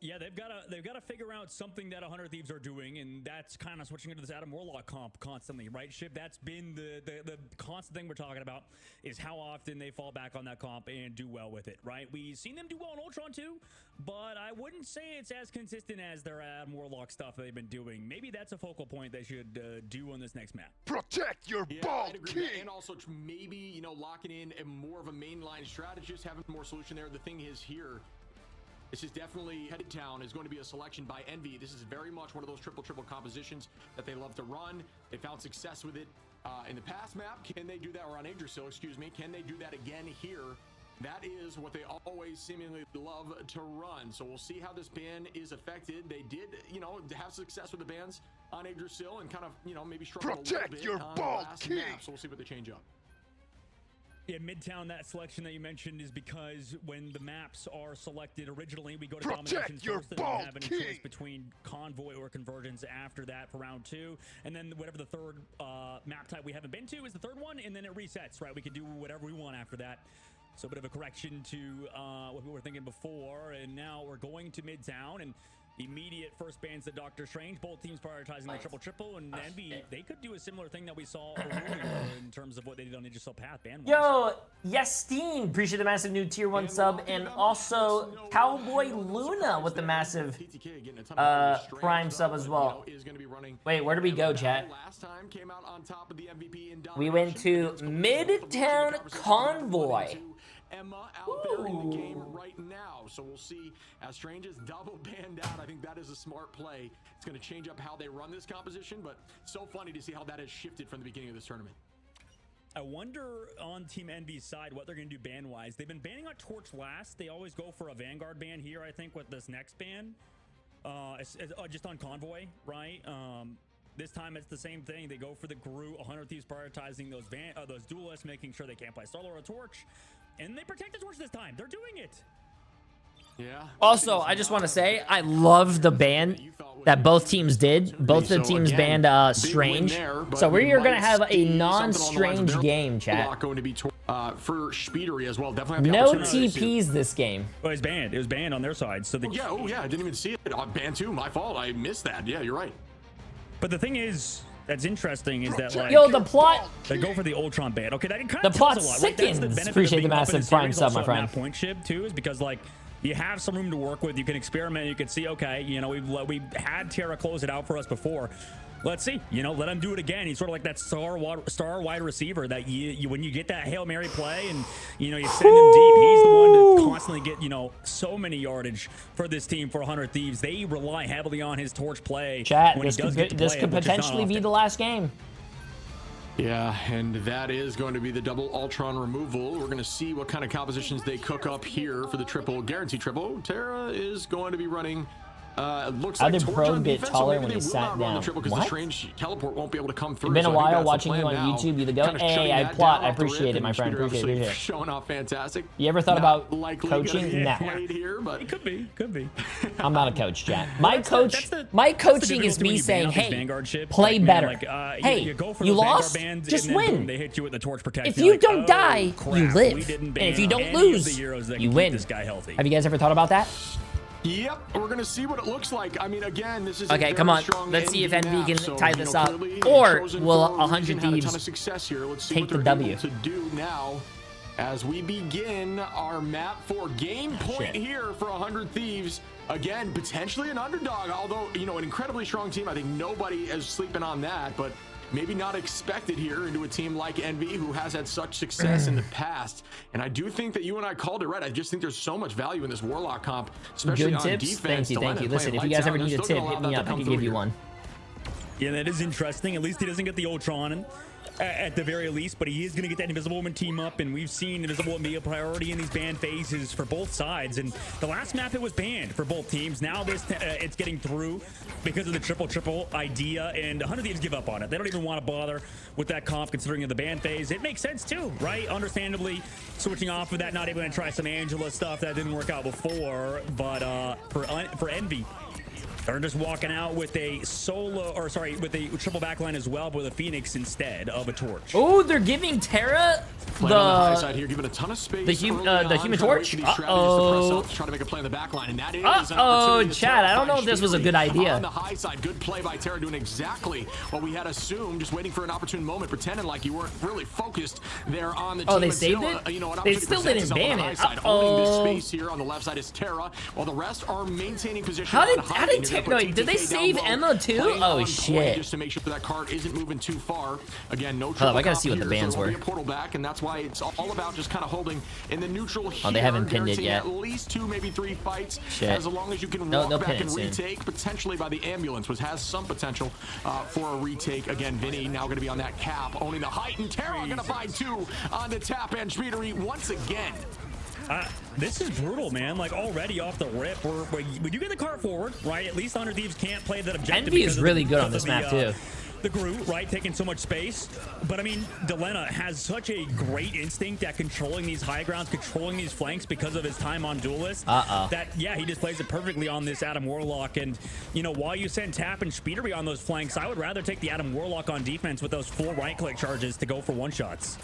Yeah, they've got to figure out something that 100 Thieves are doing, and that's kind of switching into this Adam Warlock comp constantly, right? Ship, that's been the constant thing we're talking about, is how often they fall back on that comp and do well with it, right? We've seen them do well in Ultron too, but I wouldn't say it's as consistent as their Adam Warlock stuff they've been doing. Maybe that's a focal point they should do on this next map. Protect your ball, king! And also maybe, you know, locking in more of a mainline strategist, having more solution there. The thing is here, this is definitely Headed Town is going to be a selection by Envy. This is very much one of those triple compositions that they love to run. They found success with it in the past map. Can they do that, or on Yggdrasil, excuse me? Can they do that again here? That is what they always seemingly love to run. So we'll see how this ban is affected. They did, you know, have success with the bans on Yggdrasil and kind of, you know, maybe struggle a little bit Protect your on ball, the last king! map. So we'll see what they change up. Yeah, Midtown, that selection that you mentioned is because when the maps are selected originally, we go to Protect domination your first, and then ball, we have any king! choice between convoy or convergence after that for round 2, and then whatever the third map type we haven't been to is the third one, and then it resets, right? We can do whatever we want after that. So a bit of a correction to what we were thinking before, and now we're going to Midtown, and immediate first bans to Doctor Strange. Both teams prioritizing the triple, and Envy, they could do a similar thing that we saw earlier in terms of what they did on Yggdrasil Path ban-wise. Yo, Yesteen, appreciate the massive new tier 1 sub, and also Cowboy Luna with the massive Prime sub as well. Wait, where did we go, chat? We went to Midtown Convoy. Emma out there in the game right now. So we'll see as Strange is double banned out. I think that is a smart play. It's going to change up how they run this composition, but so funny to see how that has shifted from the beginning of this tournament. I wonder on Team Envy's side what they're going to do ban-wise. They've been banning on Torch last. They always go for a Vanguard ban here, I think, with this next ban. Just on Convoy, right? This time it's the same thing. They go for the Groot. 100 Thieves prioritizing those duelists, making sure they can't play Solo or Torch. And they protect the Torch this time. They're doing it. Yeah. Also, I just want to say, I love the ban that both teams did. Both the teams banned Strange. So we are going to have a non-Strange game, chat. Going to be for Speedery as well. Definitely no TPs this game. Well, it was banned. It was banned on their side. So oh yeah, I didn't even see it. Banned too. My fault. I missed that. Yeah, you're right. But the thing is, that's interesting is that, like, yo, the plot, they go for the Ultron ban. Okay, that kind the of plot tells a lot, right? sickens. Appreciate the massive Prime sub, my friend. That point ship too is because, like, you have some room to work with. You can experiment. You can see, okay, you know, we've had Terra close it out for us before. let's see. You know, let him do it again. He's sort of like that star wide receiver that you when you get that Hail Mary play and, you know, you send him deep. He's the one to constantly get, you know, so many yardage for this team for 100 Thieves. They rely heavily on his torch play. Chat, when this he does get to this play could it, which is not potentially be often. the last game. Yeah, and that is going to be the double Ultron removal. We're going to see what kind of compositions they cook up here for the triple, guaranteed triple. Terra is going to be running. It looks How like did Torch Pro on get defense, taller so when maybe he they will sat not run the down? triple because the What? strange teleport won't be able to come through. It's been a so I think while that's the watching you plan on now. YouTube. You the goat. Kind of Hey, shutting I that plot. down I off the appreciate rip, it, my and friend. Speeder Appreciate obviously it. showing off fantastic. You ever thought Not about likely coaching? gonna get No. played here, but It could be. I'm not a coach, chat. My That's coaching the is difficulty when me you ban saying, off these hey, Vanguard ships. play Like, man, better. like, Hey, you go for you those Vanguard lost? bans, Just and then win. boom, they hit you with the torch protection. If You're you like, don't oh, die, crap, you we live. didn't And ban if you don't any of the lose, heroes that you can keep win. this guy healthy. Have you guys ever thought about that? yep, we're gonna see what it looks like. I mean, again, this is Okay, a come very on. strong Let's see if NV NV map, can so, tie you this know, up. clearly Or chosen will for a 100 reason, had a ton Thieves of success here. Let's see take what the they're W? able to do now as we begin our map for game point Shit. here for 100 Thieves. Again, potentially an underdog, although, you know, an incredibly strong team. I think nobody is sleeping on that, but maybe not expected here into a team like Envy, who has had such success in the past. And I do think that you and I called it right. I just think there's so much value in this Warlock comp, especially Good on tips? defense. Thank you. Delena Listen, playing if you lights guys ever out, need a they're still tip, gonna hit allow me that up. to I come can give through you here. one. Yeah, that is interesting. At least he doesn't get the Ultron at the very least, but he is going to get that Invisible Woman team up, and we've seen Invisible Woman be a priority in these ban phases for both sides. And the last map, it was banned for both teams. Now this it's getting through because of the triple idea, and 100 Thieves give up on it. They don't even want to bother with that comp considering the ban phase. It makes sense too, right? Understandably, switching off of that, not even going to try some Angela stuff that didn't work out before, but for Envy, they're just walking out with a solo, or sorry, with a triple backline as well, but with a Phoenix instead of a torch. Oh, they're giving Terra Playing on the high the side here, giving a ton of space. the early on, Human trying to wait Torch? for these strategies to press up to try to make a play in the back line, and that is an opportunity to Chad, I don't know terrify if this was a Speedy. good idea. On the high side, good play by Terra, doing exactly what we had assumed, just waiting for an opportune moment, pretending like you weren't really focused there on the team. Oh, they saved until, it? You know, an They opportunity still presents didn't itself on ban the high it. side. Owning this space here on the left side is Terra, while the rest are maintaining position. How did on high, how and did you're Terra? gonna No, put did they TTK down save low, Emma too? playing Oh on shit! point just to make sure that card isn't moving too far. Again, no Hold up, I gotta triple see what the comp here, bans so there were. won't be a portal back, and that's why it's all about just kind of holding in the neutral here. Oh, they haven't pinned it guaranteeing yet. At least 2, maybe 3 fights. Shit. As long as you can No, walk they'll back pin it and soon. retake, potentially by the ambulance, which has some potential for a retake. Again, Vinny now going to be on that cap, owning the height, and Terra going to find 2 on the tap, and Speedery once again. This is brutal, man. Like, already off the rip, we do get the cart forward, right? At least 100 Thieves can't play that objective. Envy is because of really the- good on because this of the, map, too. The Groot, right, taking so much space. But I mean, Delena has such a great instinct at controlling these high grounds, controlling these flanks because of his time on Duelist. That, yeah, he just plays it perfectly on this Adam Warlock. And, you know, while you send Tap and Speedery on those flanks, I would rather take the Adam Warlock on defense with those full right-click charges to go for one-shots.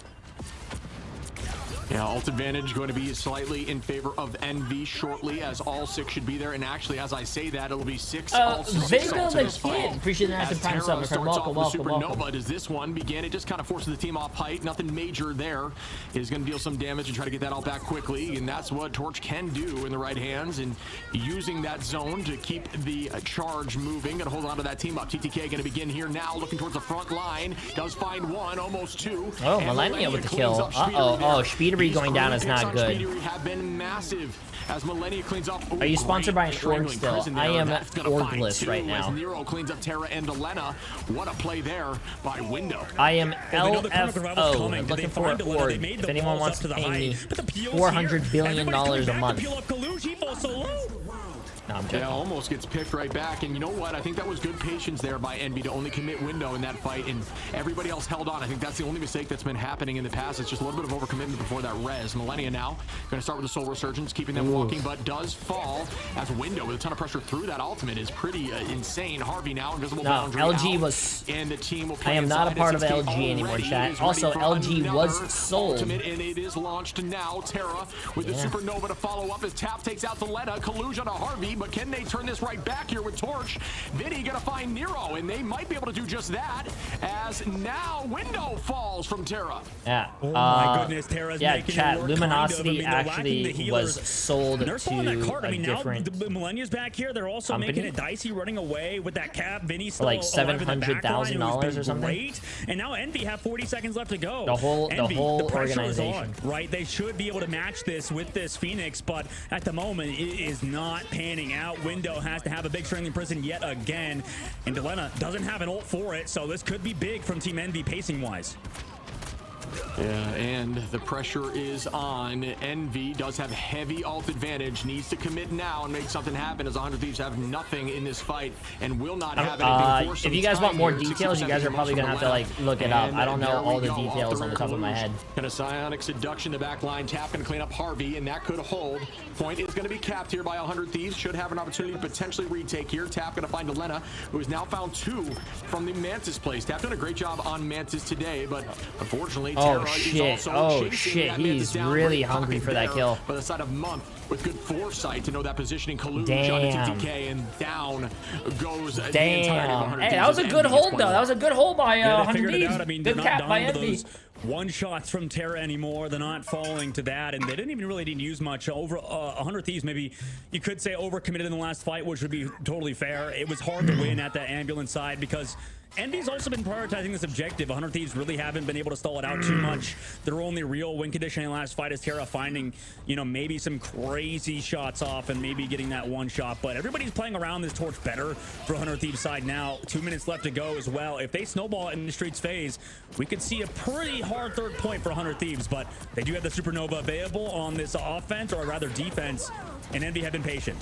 Yeah, ult advantage going to be slightly in favor of Envy shortly, as all 6 should be there. And actually, as I say that, it'll be 6 ults. Vega the Kid. Appreciate the active prime sub, my friend. Welcome. Supernova, does this one begin? It just kind of forces the team off height. Nothing major there. Is going to deal some damage and try to get that all back quickly. And that's what Torch can do in the right hands. And using that zone to keep the charge moving. Going to hold on to that team up. TTK going to begin here now, looking towards the front line. Does find 1, almost 2. Oh, Millennia with the kill. Oh, Speedery going down is not good. Have been massive as Millennia cleans up. Are you sponsored by an org still? I am orgless right now. As Nero cleans up Terra and Delena. What a play there by Window. I am LFO, looking for an org. If anyone wants to pay me $400 billion a month. No, I'm joking. Yeah, almost gets picked right back. And you know what? I think that was good patience there by Envy to only commit Window in that fight, and everybody else held on. I think that's the only mistake that's been happening in the past. It's just a little bit of overcommitment before that res. Millennia now going to start with the Soul Resurgence, keeping them walking, but does fall as Window with a ton of pressure through that ultimate is pretty insane. Harvey now, invisible boundary LG out, was. and the team will I play am not a inside. part of SXT LG anymore, already chat. is Also, ready for LG was another sold. ultimate, and it is launched now. Terra with the Supernova to follow up as Tap takes out the Lena. Collusion to Harvey. but can they turn this right back here with Torch? Vinny gonna find Nero, and they might be able to do just that, as now window falls from Terra. Yeah. Oh my goodness, Terra's yeah, making chat. it work, Luminosity kind of. I mean, actually was sold they're to that card. a I mean, different now the Millennia's back here. They're also company? making it dicey, running away with that cap. Vinny's still like $700,000 or something. Great. And now Envy have 40 seconds left to go. The whole pressure is organization. on, right? They should be able to match this with this Phoenix, but at the moment it is not panning out. Window has to have a big string in prison yet again, and Delena doesn't have an ult for it, so this could be big from Team Envy pacing wise. Yeah, and the pressure is on. Envy does have heavy ult advantage, needs to commit now and make something happen, as 100 Thieves have nothing in this fight and will not have anything for some if you guys want more time here. details, you guys are probably gonna have to like look it up. I don't know all the details on the top of my head. Gonna Psionic Seduction the back line. Tap gonna clean up Harvey, and that could hold. Point is gonna be capped here by 100 Thieves. Should have an opportunity to potentially retake here. Tap gonna find Delena, who has now found 2 from the Mantis place. Tap done a great job on Mantis today, but unfortunately, Oh shit, he's really hungry for that kill. By the side of Month with good foresight to know that positioning. Kaluj Damn. on TTK, and down goes the Damn. entirety of 100 Hey, that Thieves. was a good hold though. That was a good hold by Yeah, they 100 figured it Thieves. out. I mean, Good they're cap not by down to Envy. those one shots from Terra anymore. They're not falling to that, and they didn't use much. Over 100 Thieves, maybe you could say overcommitted in the last fight, which would be totally fair. It was hard to win at the ambulance side because Envy's also been prioritizing this objective. 100 Thieves really haven't been able to stall it out too much. Their only real win condition in the last fight is Terra finding, you know, maybe some crazy shots off and maybe getting that one shot. But everybody's playing around this torch better for 100 Thieves side now. 2 minutes left to go as well. If they snowball in the streets phase, we could see a pretty hard third point for 100 Thieves. But they do have the Supernova available on this offense, or rather defense, and Envy have been patient.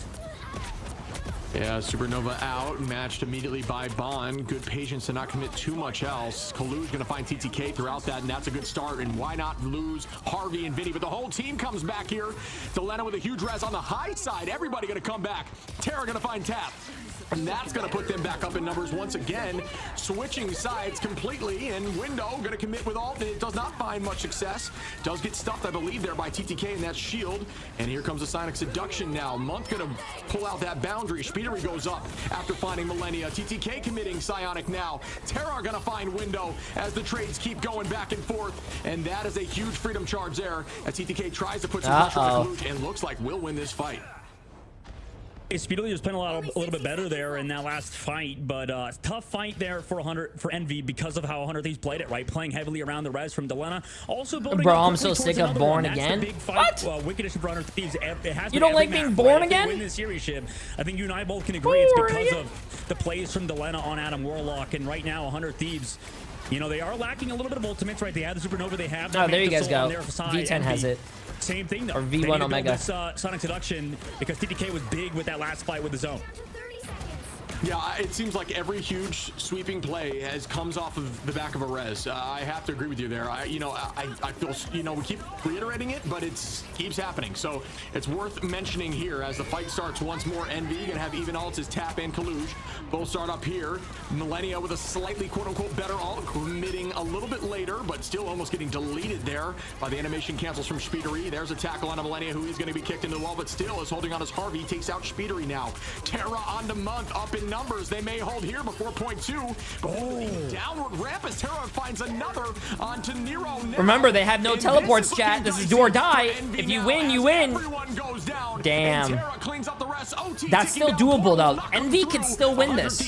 Yeah, Supernova out, matched immediately by Bond. Good patience to not commit too much else. Kalu's gonna find TTK throughout that, and that's a good start. And why not lose Harvey and Vinny? But the whole team comes back here. Delena with a huge res on the high side. Everybody gonna come back. Terra gonna find Tap. And that's going to put them back up in numbers once again, switching sides completely. And Window going to commit with ult, and it does not find much success. Does get stuffed, I believe, there by TTK, and that's shield. And here comes a Psionic Seduction now. Month going to pull out that boundary. Speedery goes up after finding Millennia. TTK committing Psionic now. Terra going to find Window as the trades keep going back and forth. And that is a huge freedom charge there as TTK tries to put some pressure on Kaluj, and looks like we'll win this fight. Speedily was playing a little bit better there in that last fight, but tough fight there for Envy because of how 100 Thieves played it, right? Playing heavily around the res from Delena. Also building Bro, up I'm so sick of another Born one. Again. That's the big fight. What? Wicked issue for 100 Thieves. It has You don't been like every being map, born right? If they again? win this series ship, I think you and I both can agree it's because of the plays from Delena on Adam Warlock, and right now 100 Thieves, you know, they are lacking a little bit of ultimates, right? They have the Supernova, they have Oh, there you guys go. on their side. V10 has it. Same thing though. Or They V1 need to build Omega. this, Sonic Seduction, because TTK was big with that last fight with the zone. Yeah, it seems like every huge sweeping play comes off of the back of a res. I have to agree with you there. I feel, you know, we keep reiterating it, but it keeps happening. So it's worth mentioning here as the fight starts once more. Envy gonna have even ults as Tap and Kaluj. Both start up here. Millennia with a slightly quote-unquote better ult, committing a little bit later, but still almost getting deleted there by the animation cancels from Speedery. There's a tackle on a Millennia who is going to be kicked into the wall, but still is holding on as Harvey takes out Speedery now. Terra on the Month up in numbers. They may hold here before point 2. Downward ramp as Terra finds another onto Nero. Remember, they have no teleports, chat. This is do or die. If you win, you win. Damn. That's still doable, though. Envy can still win this.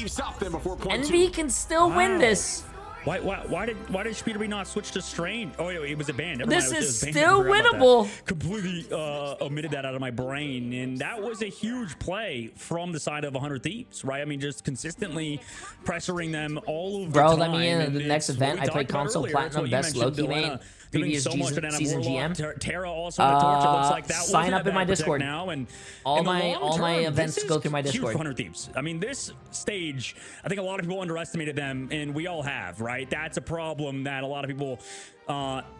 Envy can still win this. Why did Speedery not switch to Strain? Oh, it was a ban. This is still winnable. Completely omitted that out of my brain, and that was a huge play from the side of 100 Thieves, right? I mean, just consistently pressuring them all of the time. Bro, let me in the next event. I played console platinum, best Loki main. Previous season GM. Terra also on the torch. It looks like that sign up in my Discord now, and all my events go through my Discord. 100 Thieves. I mean, this stage, I think a lot of people underestimated them, and we all have, right? That's a problem that a lot of people,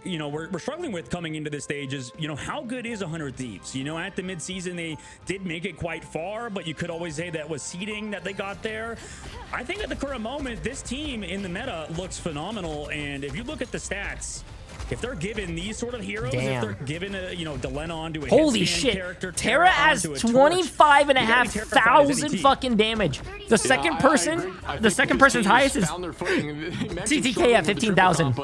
you know, we're struggling with coming into this stage. Is, you know, how good is 100 Thieves? You know, at the midseason they did make it quite far, but you could always say that was seeding that they got there. I think at the current moment, this team in the meta looks phenomenal, and if you look at the stats, If they're given these sort of heroes, if they're given a, you know, Delena onto a holy hit shit, character, Terra has onto a torch, 25,500 fucking damage. The second person, the second person's highest is TTK at 15,000.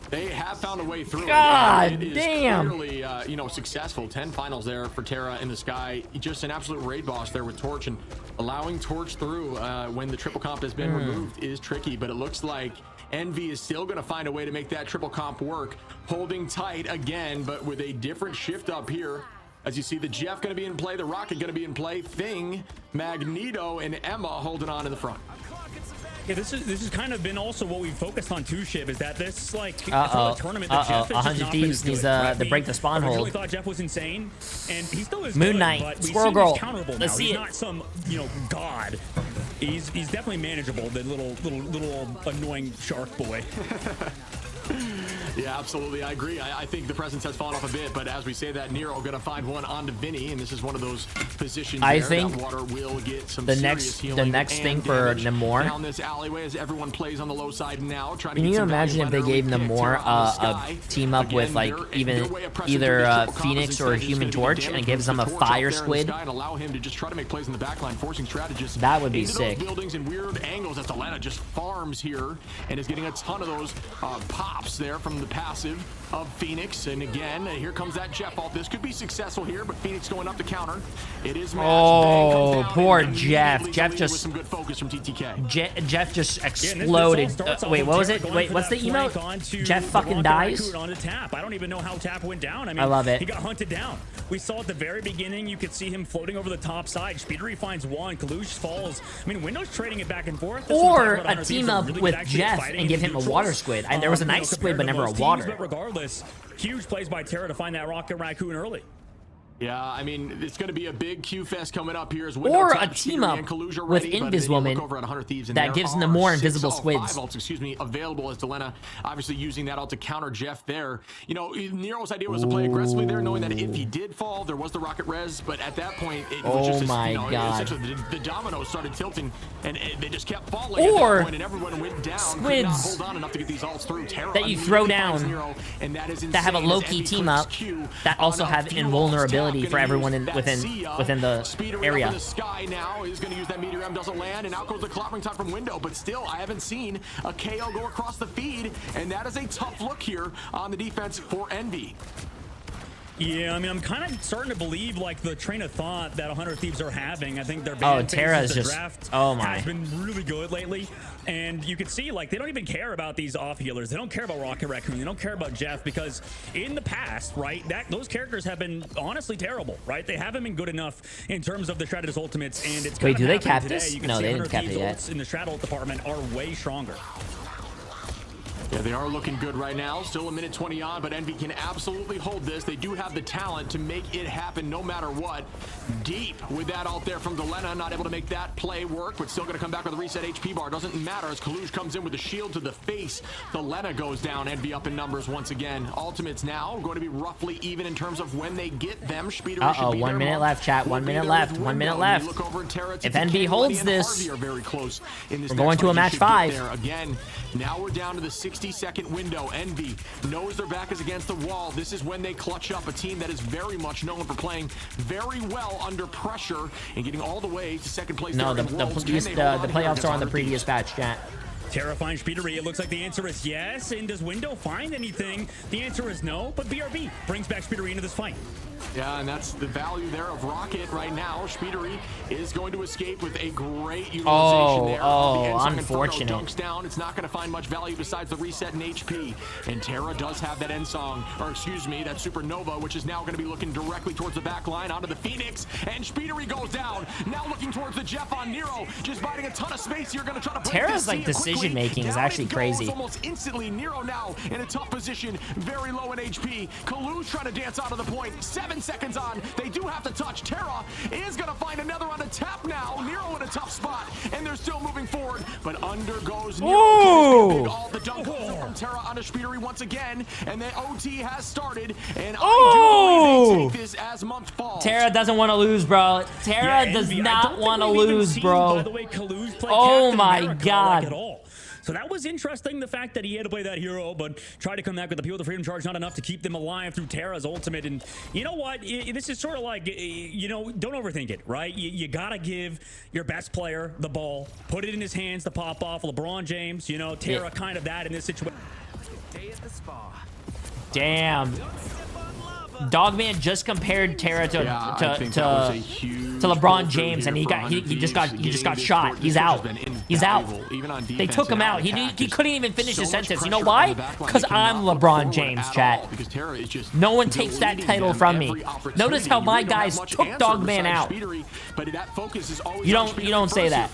They have found a way through. God it. damn. Clearly, you know, successful. 10 finals there for Terra in the sky. Just an absolute raid boss there with Torch, and allowing Torch through when the triple comp has been removed is tricky. But it looks like Envy is still going to find a way to make that triple comp work. Holding tight again, but with a different shift up here. As you see, the Jeff going to be in play, the Rocket going to be in play. Thing, Magneto, and Emma holding on in the front. Yeah, this has kind of been also what we've focused on too, Shiv, is that this like tournament that Jeff has 100 just Thieves needs to break the spawn hold. I really thought Jeff was insane, and he still is Moon good, Knight, but Squirrel Girl. Counterable Let's now. see He's it. not some, you know, god. He's definitely manageable. The little annoying shark boy. Yeah, absolutely. I agree. I think the presence has fallen off a bit, but as we say that, Nero going to find one onto Vinny, and this is one of those positions I there think that Water will get some the serious next thing for Namor. Down this alleyway as everyone plays on the low side now, trying to Can get you some imagine if they gave Namor a team up with like either Phoenix or a Human Torch and gives them a Fire Squid? And allow him to just try to make plays in the backline, forcing strategists That would be into sick. those buildings and weird angles as Atlanta just farms here and is getting a ton of those pops there from the passive of Phoenix. And again, here comes that Jeff ult. This could be successful here, but Phoenix going up to counter. It is match. Oh, poor Jeff. Jeff with just some good focus from TTK. Jeff just exploded. Wait, what was it? Wait, what's the emote? Jeff fucking dies. On tap. I don't even know how tap went down. I mean, I love it. He got hunted down. We saw at the very beginning, you could see him floating over the top side. Speedery finds one. Kalush falls. I mean, Window's trading it back and forth. Or a team up with Jeff and give him a water squid. And there was a nice squid, but never a water. But regardless, huge plays by Terra to find that Rocket Raccoon early. Yeah, I mean, it's going to be a big Q fest coming up here. As or a team up with Inviswoman that gives them more invisible squids. Available as Delena obviously using that ult to counter Jeff there. You know, Nero's idea was to play aggressively there, knowing that if he did fall, there was the rocket res. But at that point, it was just God. the dominoes started tilting, and they just kept falling. Or at that point, and everyone went down. squids could not hold on enough to get these ults through. Terra that you throw down Nero, and that have a low-key team up that also have invulnerability for everyone within the area. In the sky now is going to use that meteor M, doesn't land, and out goes the clobbering time from Window. But still, I haven't seen a KO go across the feed, and that is a tough look here on the defense for Envy. Yeah, I mean, I'm kind of starting to believe like the train of thought that 100 Thieves are having. I think their Terra's just draft has been really good lately, and you can see like they don't even care about these off healers. They don't care about Rocket Raccoon. They don't care about Jeff because in the past, right, those characters have been honestly terrible, right? They haven't been good enough in terms of the Stratus ultimates, and it's wait, do they cap today. this? You can No, see they didn't cap it yet. In the Stratus ult department are way stronger. Yeah, they are looking good right now. Still a minute 20 on, but Envy can absolutely hold this. They do have the talent to make it happen no matter what. Deep with that ult there from Delena, not able to make that play work, but still going to come back with a reset HP bar. Doesn't matter as Kalush comes in with a shield to the face. Delena goes down. Envy up in numbers once again. Ultimates now going to be roughly even in terms of when they get them. Uh-oh, 1 minute left, chat. 1 minute left. 1 minute left. If Envy holds this, very close in this we're going to a match 5. Again, now we're down to the 60-second window. Envy knows their back is against the wall. This is when they clutch up a team that is very much known for playing very well under pressure and getting all the way to second place. No, the playoffs are on the previous batch, chat. Terrifying Speedery. It looks like the answer is yes. And does Window find anything? The answer is no, but BRB brings back Speedery into this fight. Yeah, and that's the value there of Rocket right now. Speedery is going to escape with a great utilization there. Unfortunate. Dunks down. It's not going to find much value besides the reset in HP. And Terra does have that end song, or excuse me, that Supernova, which is now going to be looking directly towards the back line onto the Phoenix. And Speedery goes down. Now looking towards the Jeff on Nero, just biding a ton of space. You're going to try to Terra's like decision making is actually crazy. Almost instantly. Nero now in a tough position, very low in HP. Kalu's trying to dance out of the point. 7 seconds on. They do have to touch. Terra is going to find another on the tap now. Nero in a tough spot, and they're still moving forward, but undergoes Nero. All the dunk from Terra onto Speedery once again, and the OT has started, and I do believe they take this as month falls. Terra doesn't want to lose, bro. Terra does not want to lose, bro. By the way, Kalu's played oh my god. At all. So that was interesting, the fact that he had to play that hero, but tried to come back with the Appeal to Freedom charge, not enough to keep them alive through Terra's ultimate. And you know what? This is sort of like, you know, don't overthink it, right? You got to give your best player the ball, put it in his hands to pop off. LeBron James, you know, Terra kind of that in this situation. Damn. Dogman just compared Terra to LeBron James, and he just got shot. He's out. He's out. They took him out. He couldn't even finish his sentence. You know why? Because I'm LeBron James, chat. No one takes that title from me. Notice how my guys took Dogman out. You don't say that.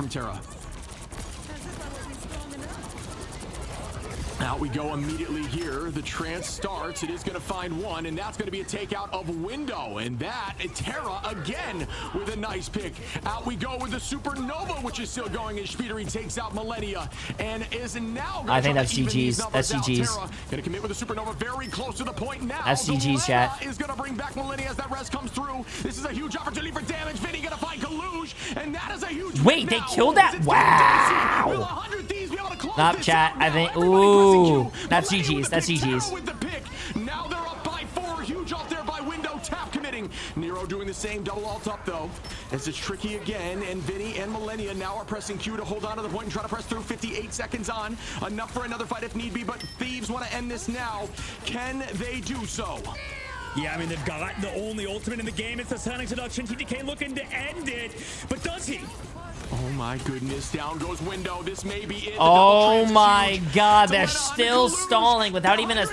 Out we go immediately here. The trance starts. It is going to find one, and that's going to be a takeout of Window. And that, Terra again with a nice pick. Out we go with the Supernova, which is still going, and Speedery takes out Millennia and is now going I think that's GG's. That's GG's. Going to commit with the Supernova very close to the point now. That's GG's, chat. Is going to bring back Millennia as that res comes through. This is a huge opportunity for damage. Vinny going to find Kaluge, and that is a huge Wait, they killed that? Wow. Will 100 Thieves be able to close Stop, this chat. out? I think. Everybody Ooh. you. That's Millennia GG's. with the That's pick, GG's. Terra with the pick. Now they're up by 4. Huge ult there by Window. Tap committing. Nero doing the same. Double ult up though. As it's tricky again. And Vinny and Millennia now are pressing Q to hold on to the point and try to press through. 58 seconds on. Enough for another fight if need be. But Thieves want to end this now. Can they do so? Yeah, I mean, they've got the only ultimate in the game. It's the Sonic Seduction. TTK looking to end it. But does he? Oh my goodness, down goes Window. This may be it. Oh my god, they're still stalling without even a...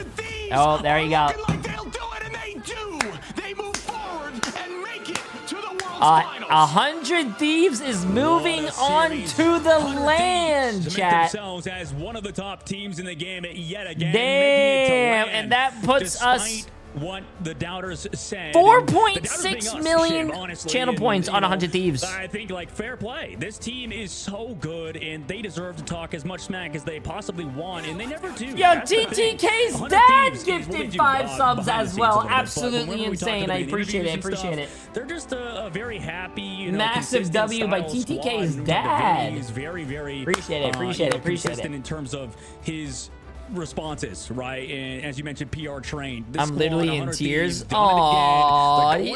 Oh, there you go. They'll do it, and they do. They move forward and make it to the world's finals. 100 Thieves is moving on to the land, chat. Themselves as one of the top teams in the game yet again. Damn, and that puts us... What the doubters said. 4.6 million channel points on 100 Thieves. I think, like, fair play. This team is so good, and they deserve to talk as much smack as they possibly want, and they never do. Yo, TTK's dad gifted 5 subs as well. Absolutely insane. I appreciate it. Appreciate it. They're just a very happy, you know, massive W by TTK's dad. He's very appreciate it. Appreciate it. Appreciate it. In terms of his responses, right? And as you mentioned, PR trained. I'm literally in tears. Aww,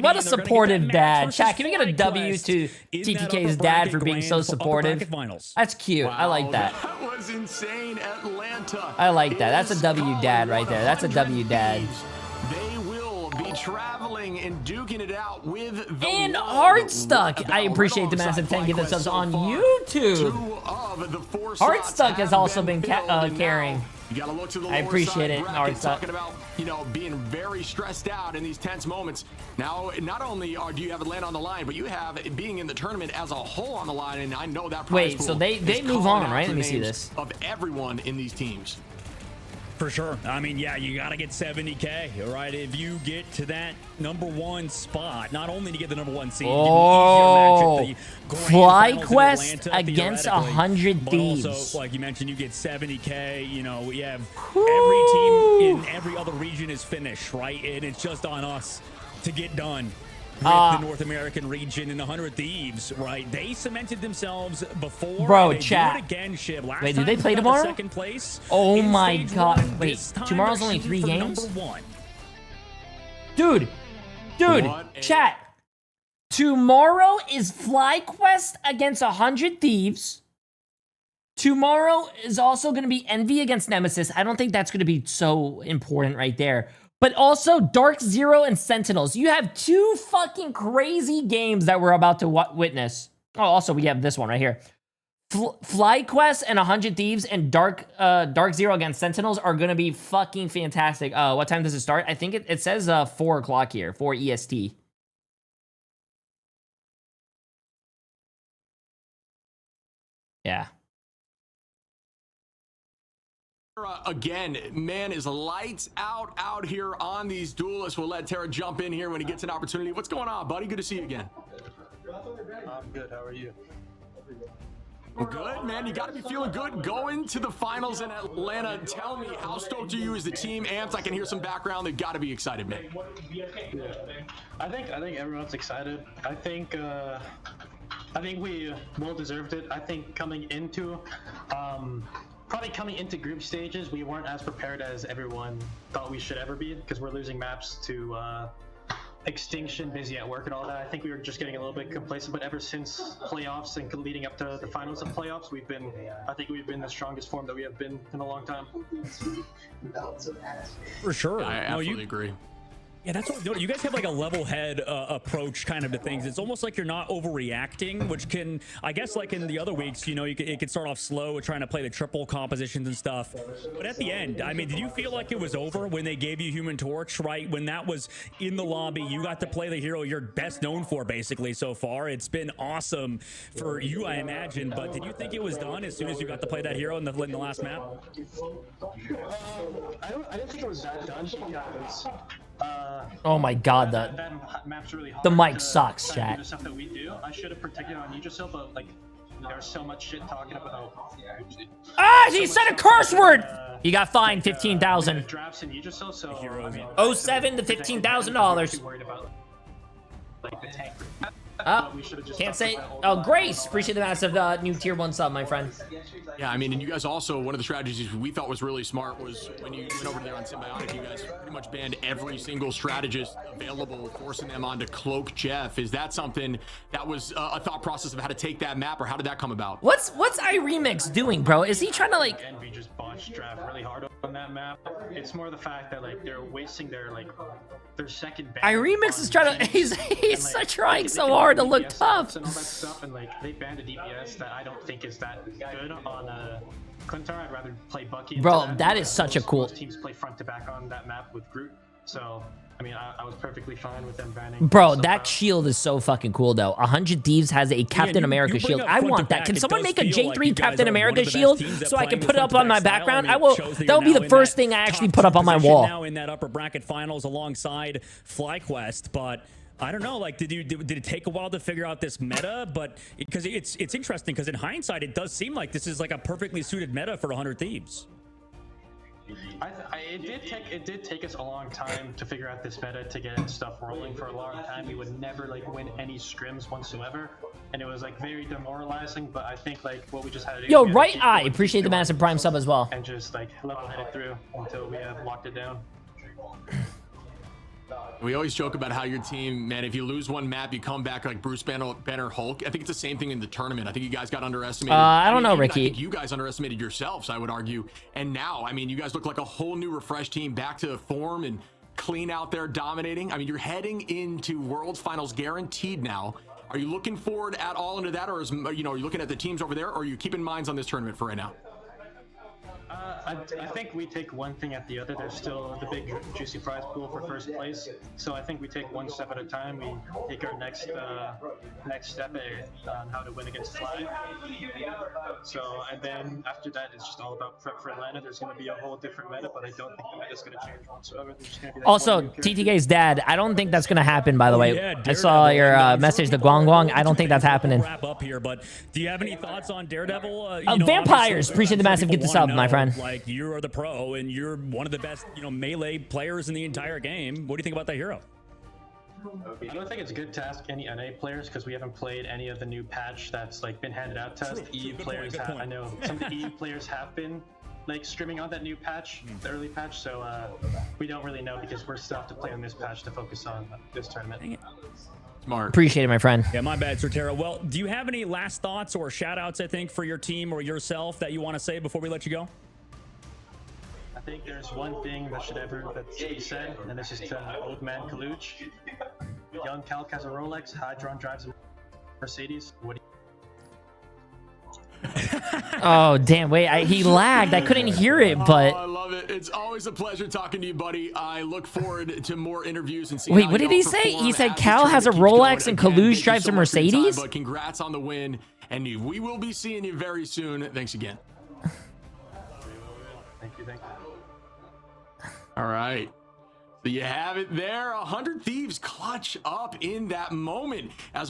what a supportive dad. Chat, can we get a W to TTK's dad for being so supportive? That's cute. Wow, I like that. That was insane, Atlanta. I like that. That's a W dad right there. That's a W dad. They will be traveling and duking it out with the and Heartstuck. I appreciate the massive 10 gift subs on YouTube. Heartstuck has also been carrying. You gotta look to the I appreciate it, Heartstuck. Talking about, you know, being very stressed out in these tense moments. Now, not only do you have Atlanta on the line, but you have it being in the tournament as a whole on the line, and I know that. Wait, so they move on, right? Let me see this. Of everyone in these teams. For sure. I mean, yeah, you got to get 70K, right? If you get to that #1 spot, not only to get the #1 seed, oh, FlyQuest against 100 Thieves. But also, like you mentioned, you get 70K. You know, we have every team in every other region is finished, right? And it's just on us to get done. With the North American region and the 100 Thieves, right? They cemented themselves before. Bro, they chat. do it again, Shib. Last Wait, do they play tomorrow? Second place oh my god. Wait, tomorrow's only 3 games? Dude, chat. Tomorrow is FlyQuest against 100 Thieves. Tomorrow is also going to be Envy against Nemesis. I don't think that's going to be so important right there. But also Dark Zero and Sentinels. You have 2 fucking crazy games that we're about to witness. Oh, also we have this one right here. FlyQuest and 100 Thieves and Dark Zero against Sentinels are going to be fucking fantastic. What time does it start? I think it says 4 o'clock here, 4 EST. Yeah. Again, man is lights out here on these duelists. We'll let Terra jump in here when he gets an opportunity. What's going on, buddy? Good to see you again. I'm good. How are you? Well, good, man. You got to be feeling good going to the finals in Atlanta. Tell me, how stoked are you as the team amped? I can hear some background. They've got to be excited, man. Yeah. I think everyone's excited. I think I think we well deserved it. I think probably coming into group stages, we weren't as prepared as everyone thought we should ever be, because we're losing maps to Extinction, busy at work and all that. I think we were just getting a little bit complacent, but ever since playoffs and leading up to the finals of playoffs, I think we've been the strongest form that we have been in a long time. For sure. I absolutely agree. Yeah, that's what you guys have, like a level head approach kind of to things. It's almost like you're not overreacting, which can, I guess, like in the other weeks, you know, it can start off slow with trying to play the triple compositions and stuff. But at the end, I mean, did you feel like it was over when they gave you Human Torch, right? When that was in the lobby, you got to play the hero you're best known for, basically, so far. It's been awesome for you, I imagine. But did you think it was done as soon as you got to play that hero in the last map? I didn't think it was that done because Oh my god, that map's really hard the mic to sucks, try to do chat. the stuff that we do. I should have protected on Yggdrasil, but like there's so much shit talking about. Ah, he said a curse word! He got fined 15,000. Drafts in Yggdrasil, so Heroes. 07 to $15,000. Worried about like the tank. Oh, We should've just can't stuck say. with my old Oh, line. Grace, appreciate the massive new tier 1 sub, my friend. Yeah, I mean, and you guys also, one of the strategies we thought was really smart was when you went over there on Symbiotic, you guys pretty much banned every single strategist available, forcing them on to cloak Jeff. Is that something that was a thought process of how to take that map, or how did that come about? What's iRemix doing, bro? Is he trying to like? And we just botched draft really hard on that map. It's more the fact that like they're wasting their second ban. iRemix is trying to. He's And, like, trying they so can hard to ban look DPS tough. and all that stuff, and like they banned a DPS that I don't think is that good on Clintar. I'd rather play Bucky. Bro, into that is such a cool. Most teams play front to back on that map with Groot, so I mean I was perfectly fine with them banning. Bro, stuff that out. shield is so fucking cool, though. 100 Thieves has a Captain America you bring shield. up I front want to that. back, Can it someone does make a feel like J3 you guys Captain are one of America the best shield teams at so I can playing put the it up front on to my back style, background? and I will. it shows that That'll you're be now the in first that thing I actually top put up on my position wall. now in that upper bracket finals alongside FlyQuest, but I don't know, like, did it take a while to figure out this meta? But because it's interesting, because in hindsight, it does seem like this is like a perfectly suited meta for 100 Thieves. It did take us a long time to figure out this meta, to get stuff rolling. For a long time we would never like win any scrims whatsoever, and it was like very demoralizing. But I think like what we just had to do, Yo, we had to right keep eye. going, Appreciate the keep going, massive Prime sub as well. and just like level headed through until we have locked it down. We always joke about how your team, man, if you lose one map, you come back like Bruce Banner Hulk. I think it's the same thing in the tournament. I think you guys got underestimated. I don't know, even Ricky. I think you guys underestimated yourselves, I would argue. And now, I mean, you guys look like a whole new refreshed team, back to form and clean out there, dominating. I mean, you're heading into Worlds Finals guaranteed now. Are you looking forward at all into that, or is, you know, are you looking at the teams over there, or are you keeping minds on this tournament for right now? I think we take one thing at the other. There's still the big juicy prize pool for first place, so I think we take one step at a time. We take our next step on how to win against Fly. So, and then after that, it's just all about prep for Atlanta. There's going to be a whole different meta, but I don't think the meta's going to change whatsoever. There's just gonna be that Also, one new character. TTK's dad, I don't think that's going to happen, by the way. Yeah, I saw your Daredevil. message to Guang Guang. I don't think that's happening. Wrap up here, but do you have any thoughts on Daredevil? Vampires, obviously, appreciate the some massive people gift to wanna sub, my know, friend. Like, you are the pro, and you're one of the best, melee players in the entire game. What do you think about that hero? I don't think it's good to ask any NA players because we haven't played any of the new patch that's like been handed out to us. The EU players good have. point. I know some of the EU players have been like streaming on that new patch, the early patch. So we don't really know because we're still have to play on this patch to focus on this tournament. Dang it. Smart. Appreciate it, my friend. Yeah, my bad, Sortera. Well, do you have any last thoughts or shout outs, I think, for your team or yourself that you want to say before we let you go? I think there's one thing that should be said, and this is to old man Kaluch. Young Calc has a Rolex, Hydron drives a Mercedes. What do Oh, damn. Wait, he lagged. I couldn't hear it, but... Oh, I love it. It's always a pleasure talking to you, buddy. I look forward to more interviews and seeing Wait, how what you did he all say? perform He said as the Cal has a tournament keeps Rolex and going. Again, Kalush thank you drives so a much for your time, Mercedes? but congrats on the win, and we will be seeing you very soon. Thanks again. Thank you. All right. So you have it there. 100 Thieves clutch up in that moment as we're